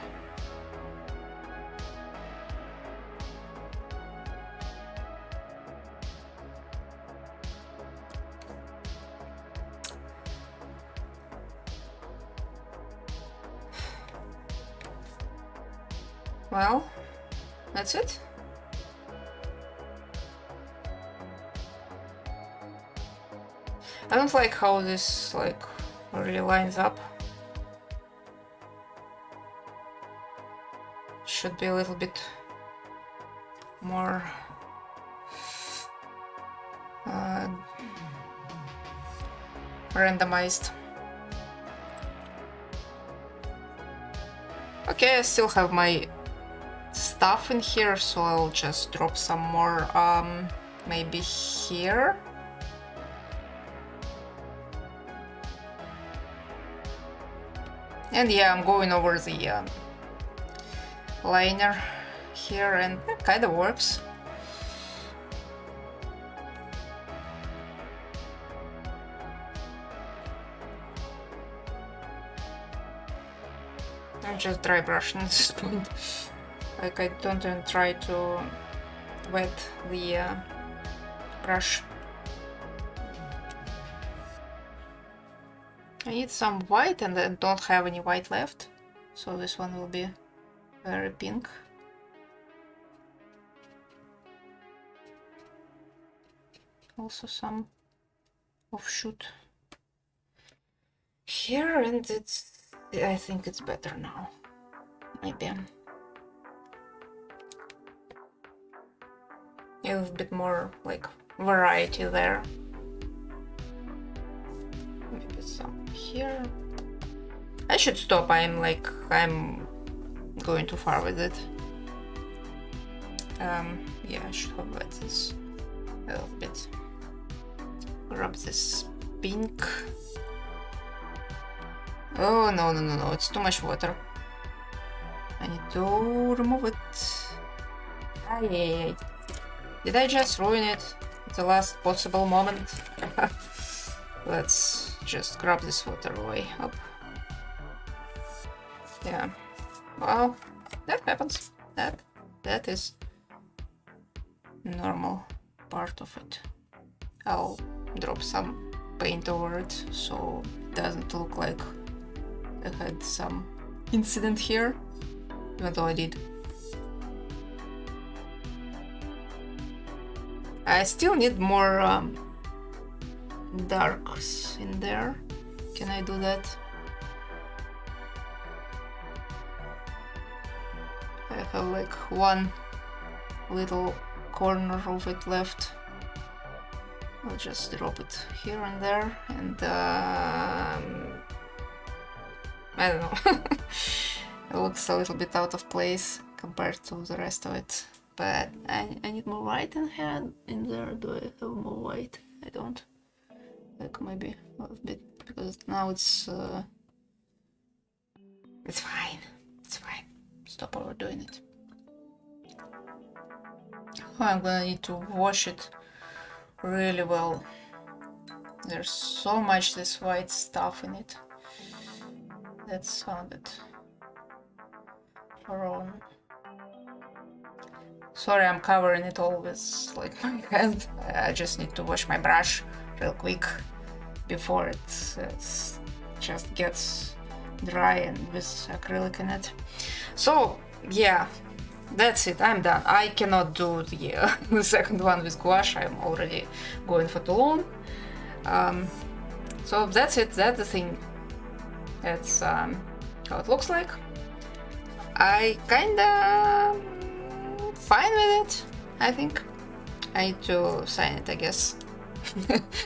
Well, that's it. I don't like how this like really lines up. should be a little bit more randomized. Okay, I still have my stuff in here, so I'll just drop some more, maybe here. And yeah, I'm going over the liner here, and it kind of works. I'm just dry brushing at this point. Like, I don't even try to wet the brush. I need some white, and I don't have any white left, so this one will be very pink. Also some offshoot here, and I think it's better now. Maybe a little bit more like variety there. Maybe some here. I should stop. I'm going too far with it. Yeah, I should have wet this a little bit. Grab this pink. Oh no, it's too much water. I need to remove it. Ay. Did I just ruin it at the last possible moment? Let's just grab this water away. Up. Yeah. Well, that happens. That is normal part of it. I'll drop some paint over it so it doesn't look like I had some incident here, even though I did. I still need more darks in there. Can I do that? I have like one little corner of it left. I'll just drop it here and there, and I don't know. It looks a little bit out of place compared to the rest of it. But I need more white in there. Do I have more white? I don't. Like maybe a little bit, because now it's fine. It's fine. Stop overdoing it. Oh, I'm gonna need to wash it really well. There's so much this white stuff in it. That sounded wrong. Sorry, I'm covering it all with like my hand. I just need to wash my brush real quick before it just gets dry and with acrylic in it. So yeah, that's it. I'm done. I cannot do the second one with gouache. I'm already going for too long. So that's it. That's the thing. That's how it looks like. I kinda fine with it, I think. I need to sign it, I guess,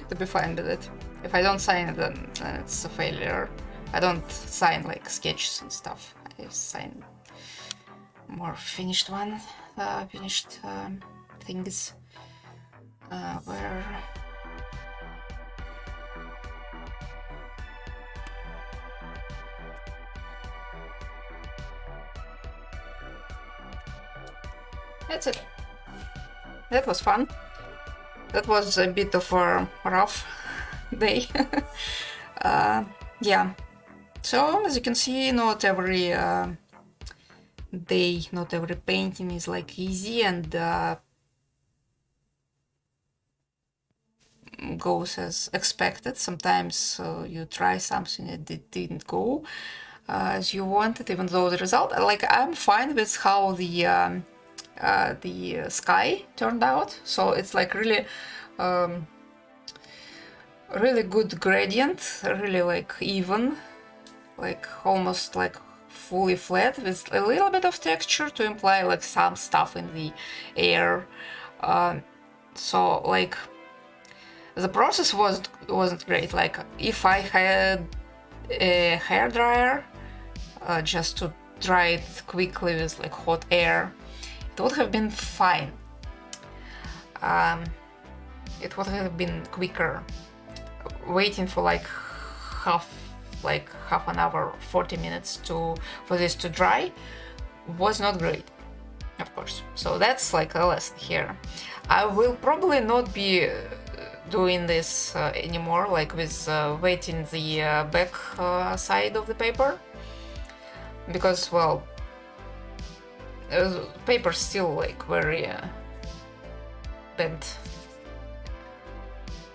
to be fine with it. If I don't sign it, then it's a failure. I don't sign like sketches and stuff. I sign more finished one, finished things where that's it. That was fun. That was a bit of a rough day. Yeah. So as you can see, not every day, not every painting is like easy and goes as expected. Sometimes you try something and it didn't go as you wanted, even though the result, like, I'm fine with how the sky turned out. So it's like really really good gradient, really like even, like almost like fully flat with a little bit of texture to imply like some stuff in the air. So like the process wasn't great. Like if I had a hair dryer just to dry it quickly with like hot air, it would have been fine. It would have been quicker. Waiting for like half an hour, 40 minutes for this to dry was not great, of course. So that's like a lesson here. I will probably not be doing this anymore, like with wetting the back side of the paper, because well, paper's still like very bent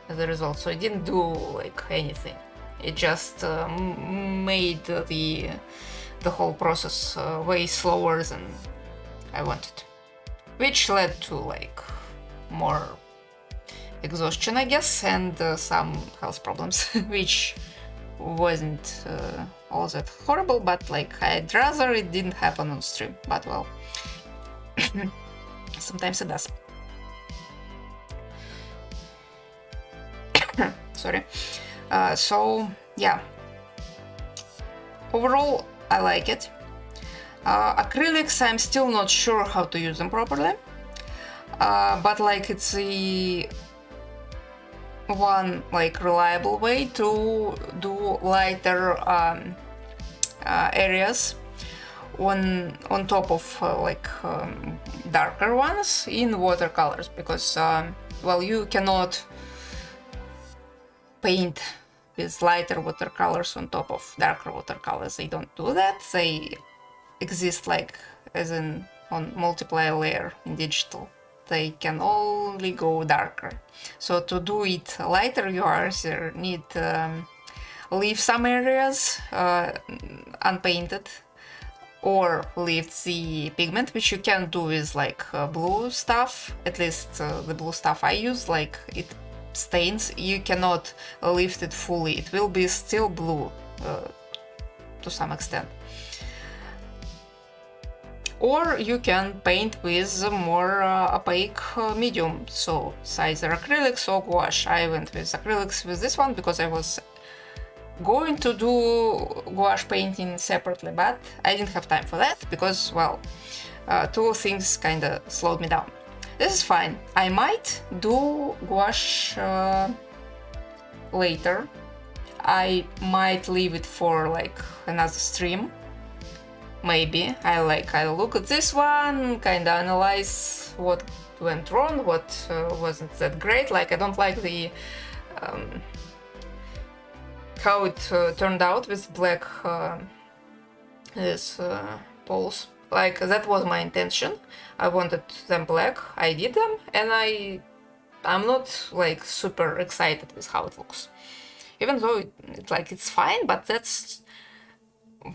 as a result, so it didn't do like anything. It just made the whole process way slower than I wanted, which led to like more exhaustion, I guess, and some health problems, which wasn't all that horrible, but like I'd rather it didn't happen on stream, but well, sometimes it does. Sorry. So yeah, overall I like it. Acrylics, I'm still not sure how to use them properly, but like it's the one like reliable way to do lighter areas on top of darker ones in watercolors, because well, you cannot paint with lighter watercolors on top of darker watercolors. They don't do that. They exist like as in on multiplier layer in digital. They can only go darker. So to do it lighter, you either need leave some areas unpainted, or leave the pigment, which you can do with like blue stuff. At least the blue stuff I use, like it stains. You cannot lift it fully. It will be still blue to some extent. Or you can paint with a more opaque medium, so it's either acrylics or gouache. I went with acrylics with this one because I was going to do gouache painting separately, but I didn't have time for that because, well, two things kinda slowed me down. This is fine. I might do gouache later. I might leave it for like another stream. Maybe I'll look at this one, kinda analyze what went wrong, what wasn't that great. Like I don't like the how it turned out with black these poles. Like that was my intention. I wanted them black. I did them, and I'm not like super excited with how it looks. Even though it's fine, but that's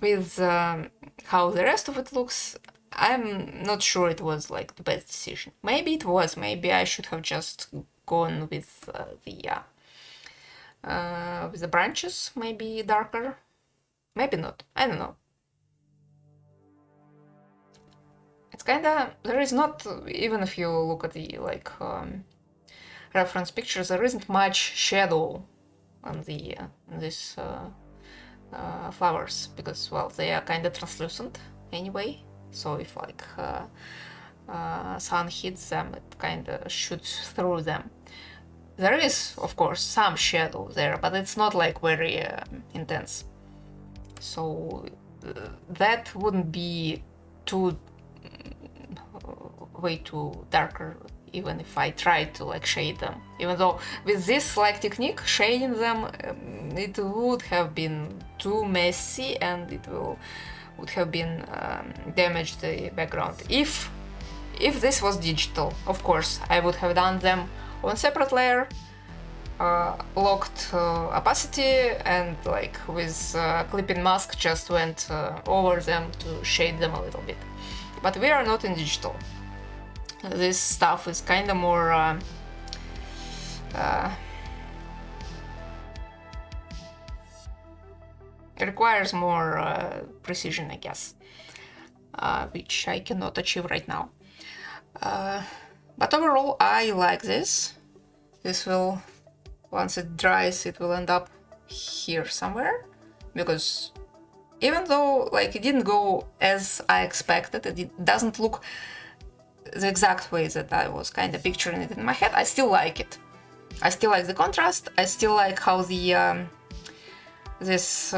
with how the rest of it looks, I'm not sure it was like the best decision. Maybe it was. Maybe I should have just gone with the branches, maybe darker. Maybe not. I don't know. It's kinda, there is not, even if you look at the like reference pictures, there isn't much shadow on the these flowers, because, well, they are kind of translucent anyway, so if like sun hits them, it kind of shoots through them. There is, of course, some shadow there, but it's not like very intense, so that wouldn't be way too darker, even if I tried to like shade them. Even though with this like technique, shading them, it would have been too messy, and it would have been damaged the background. If this was digital, of course, I would have done them on separate layer, locked opacity, and like with clipping mask just went over them to shade them a little bit. But we are not in digital. This stuff is kind of more It requires more precision, I guess, which I cannot achieve right now. But overall, I like this. This will, once it dries, it will end up here somewhere, because even though like it didn't go as I expected, it doesn't look the exact way that I was kind of picturing it in my head, I still like it. I still like the contrast. I still like how the these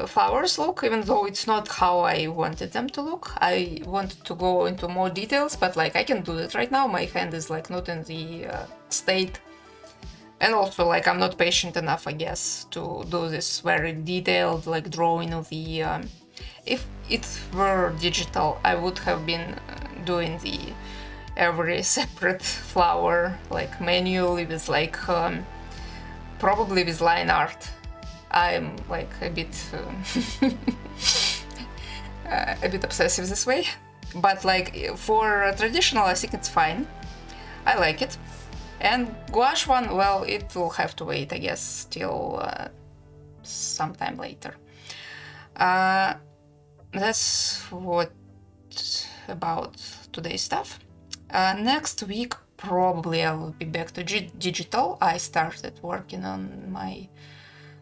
flowers look, even though it's not how I wanted them to look. I wanted to go into more details, but like I can do that right now. My hand is like not in the state, and also like I'm not patient enough, I guess, to do this very detailed like drawing of the if it were digital, I would have been doing the every separate flower like manually with like probably with line art. I'm like a bit obsessive this way, but like for traditional, I think it's fine. I like it. And gouache one, well, it will have to wait, I guess, till sometime later. That's what about today's stuff. Next week, probably I will be back to digital. I started working on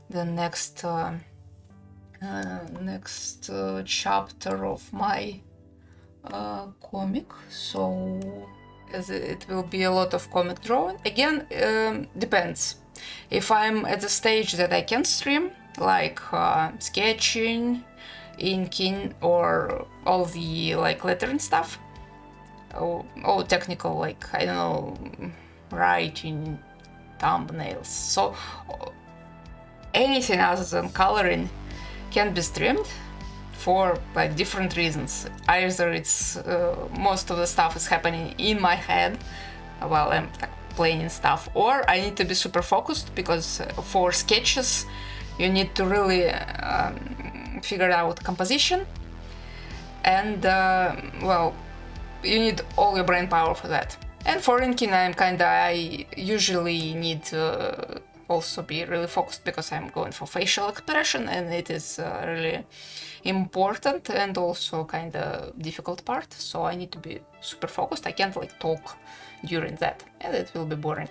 the next chapter of my comic, so it will be a lot of comic drawing. Again, depends. If I'm at the stage that I can stream, like sketching, inking, or all the like lettering stuff, or technical, like I don't know, writing, thumbnails. So anything other than coloring can be streamed for like different reasons. Either it's most of the stuff is happening in my head while I'm like, playing stuff, or I need to be super focused, because for sketches you need to really figure out composition, and well, you need all your brain power for that. And for inking, I usually need to also be really focused, because I'm going for facial expression, and it is really important and also kind of difficult part, so I need to be super focused. I can't like talk during that, and it will be boring.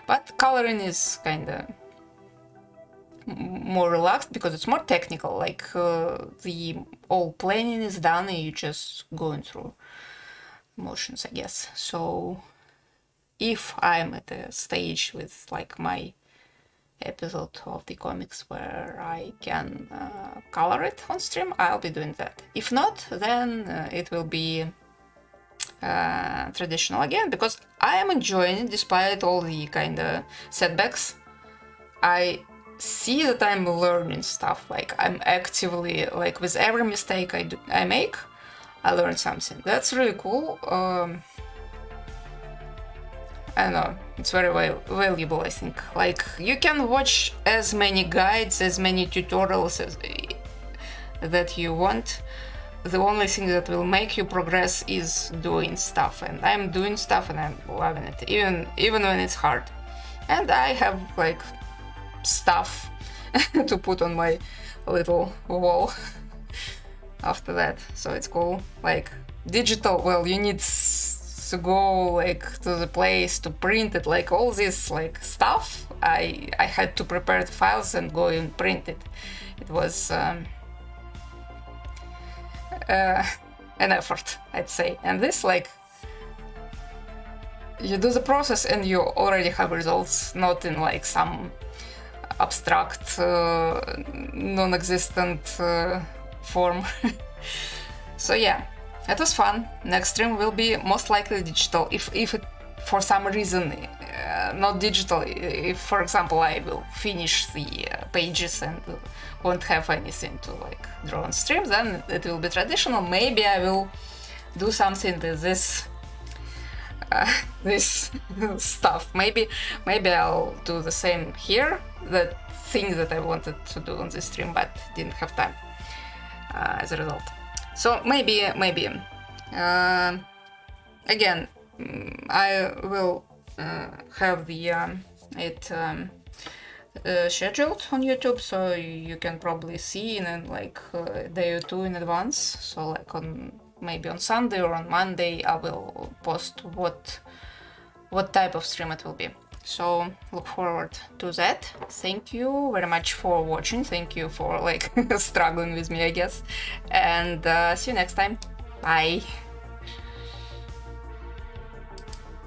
But coloring is kind of more relaxed, because it's more technical, like the all planning is done and you just going through motions, I guess. So if I'm at a stage with like my episode of the comics where I can color it on stream, I'll be doing that. If not, then it will be traditional again, because I am enjoying it despite all the kind of setbacks. I see that I'm learning stuff, like I'm actively, like with every mistake I make, I learn something. That's really cool. I don't know, it's very valuable, I think. Like, you can watch as many guides, as many tutorials that you want. The only thing that will make you progress is doing stuff, and I'm doing stuff and I'm loving it, even when it's hard. And I have like stuff to put on my little wall after that, so it's cool. Like digital, well, you need to go like to the place to print it, like all this like stuff. I had to prepare the files and go and print it. It was an effort, I'd say. And this, like, you do the process and you already have results, not in like some abstract, non-existent form. So yeah, it was fun. Next stream will be most likely digital. If it for some reason not digital, if for example I will finish the pages and won't have anything to like draw on stream, then it will be traditional. Maybe I will do something with this this stuff. Maybe I'll do the same here, the thing that I wanted to do on this stream but didn't have time as a result. So maybe again, I will have the scheduled on YouTube, so you can probably see in like a day or two in advance. So like on maybe on Sunday or on Monday I will post what type of stream it will be. So look forward to that. Thank you very much for watching. Thank you for like struggling with me, I guess. And see you next time. Bye.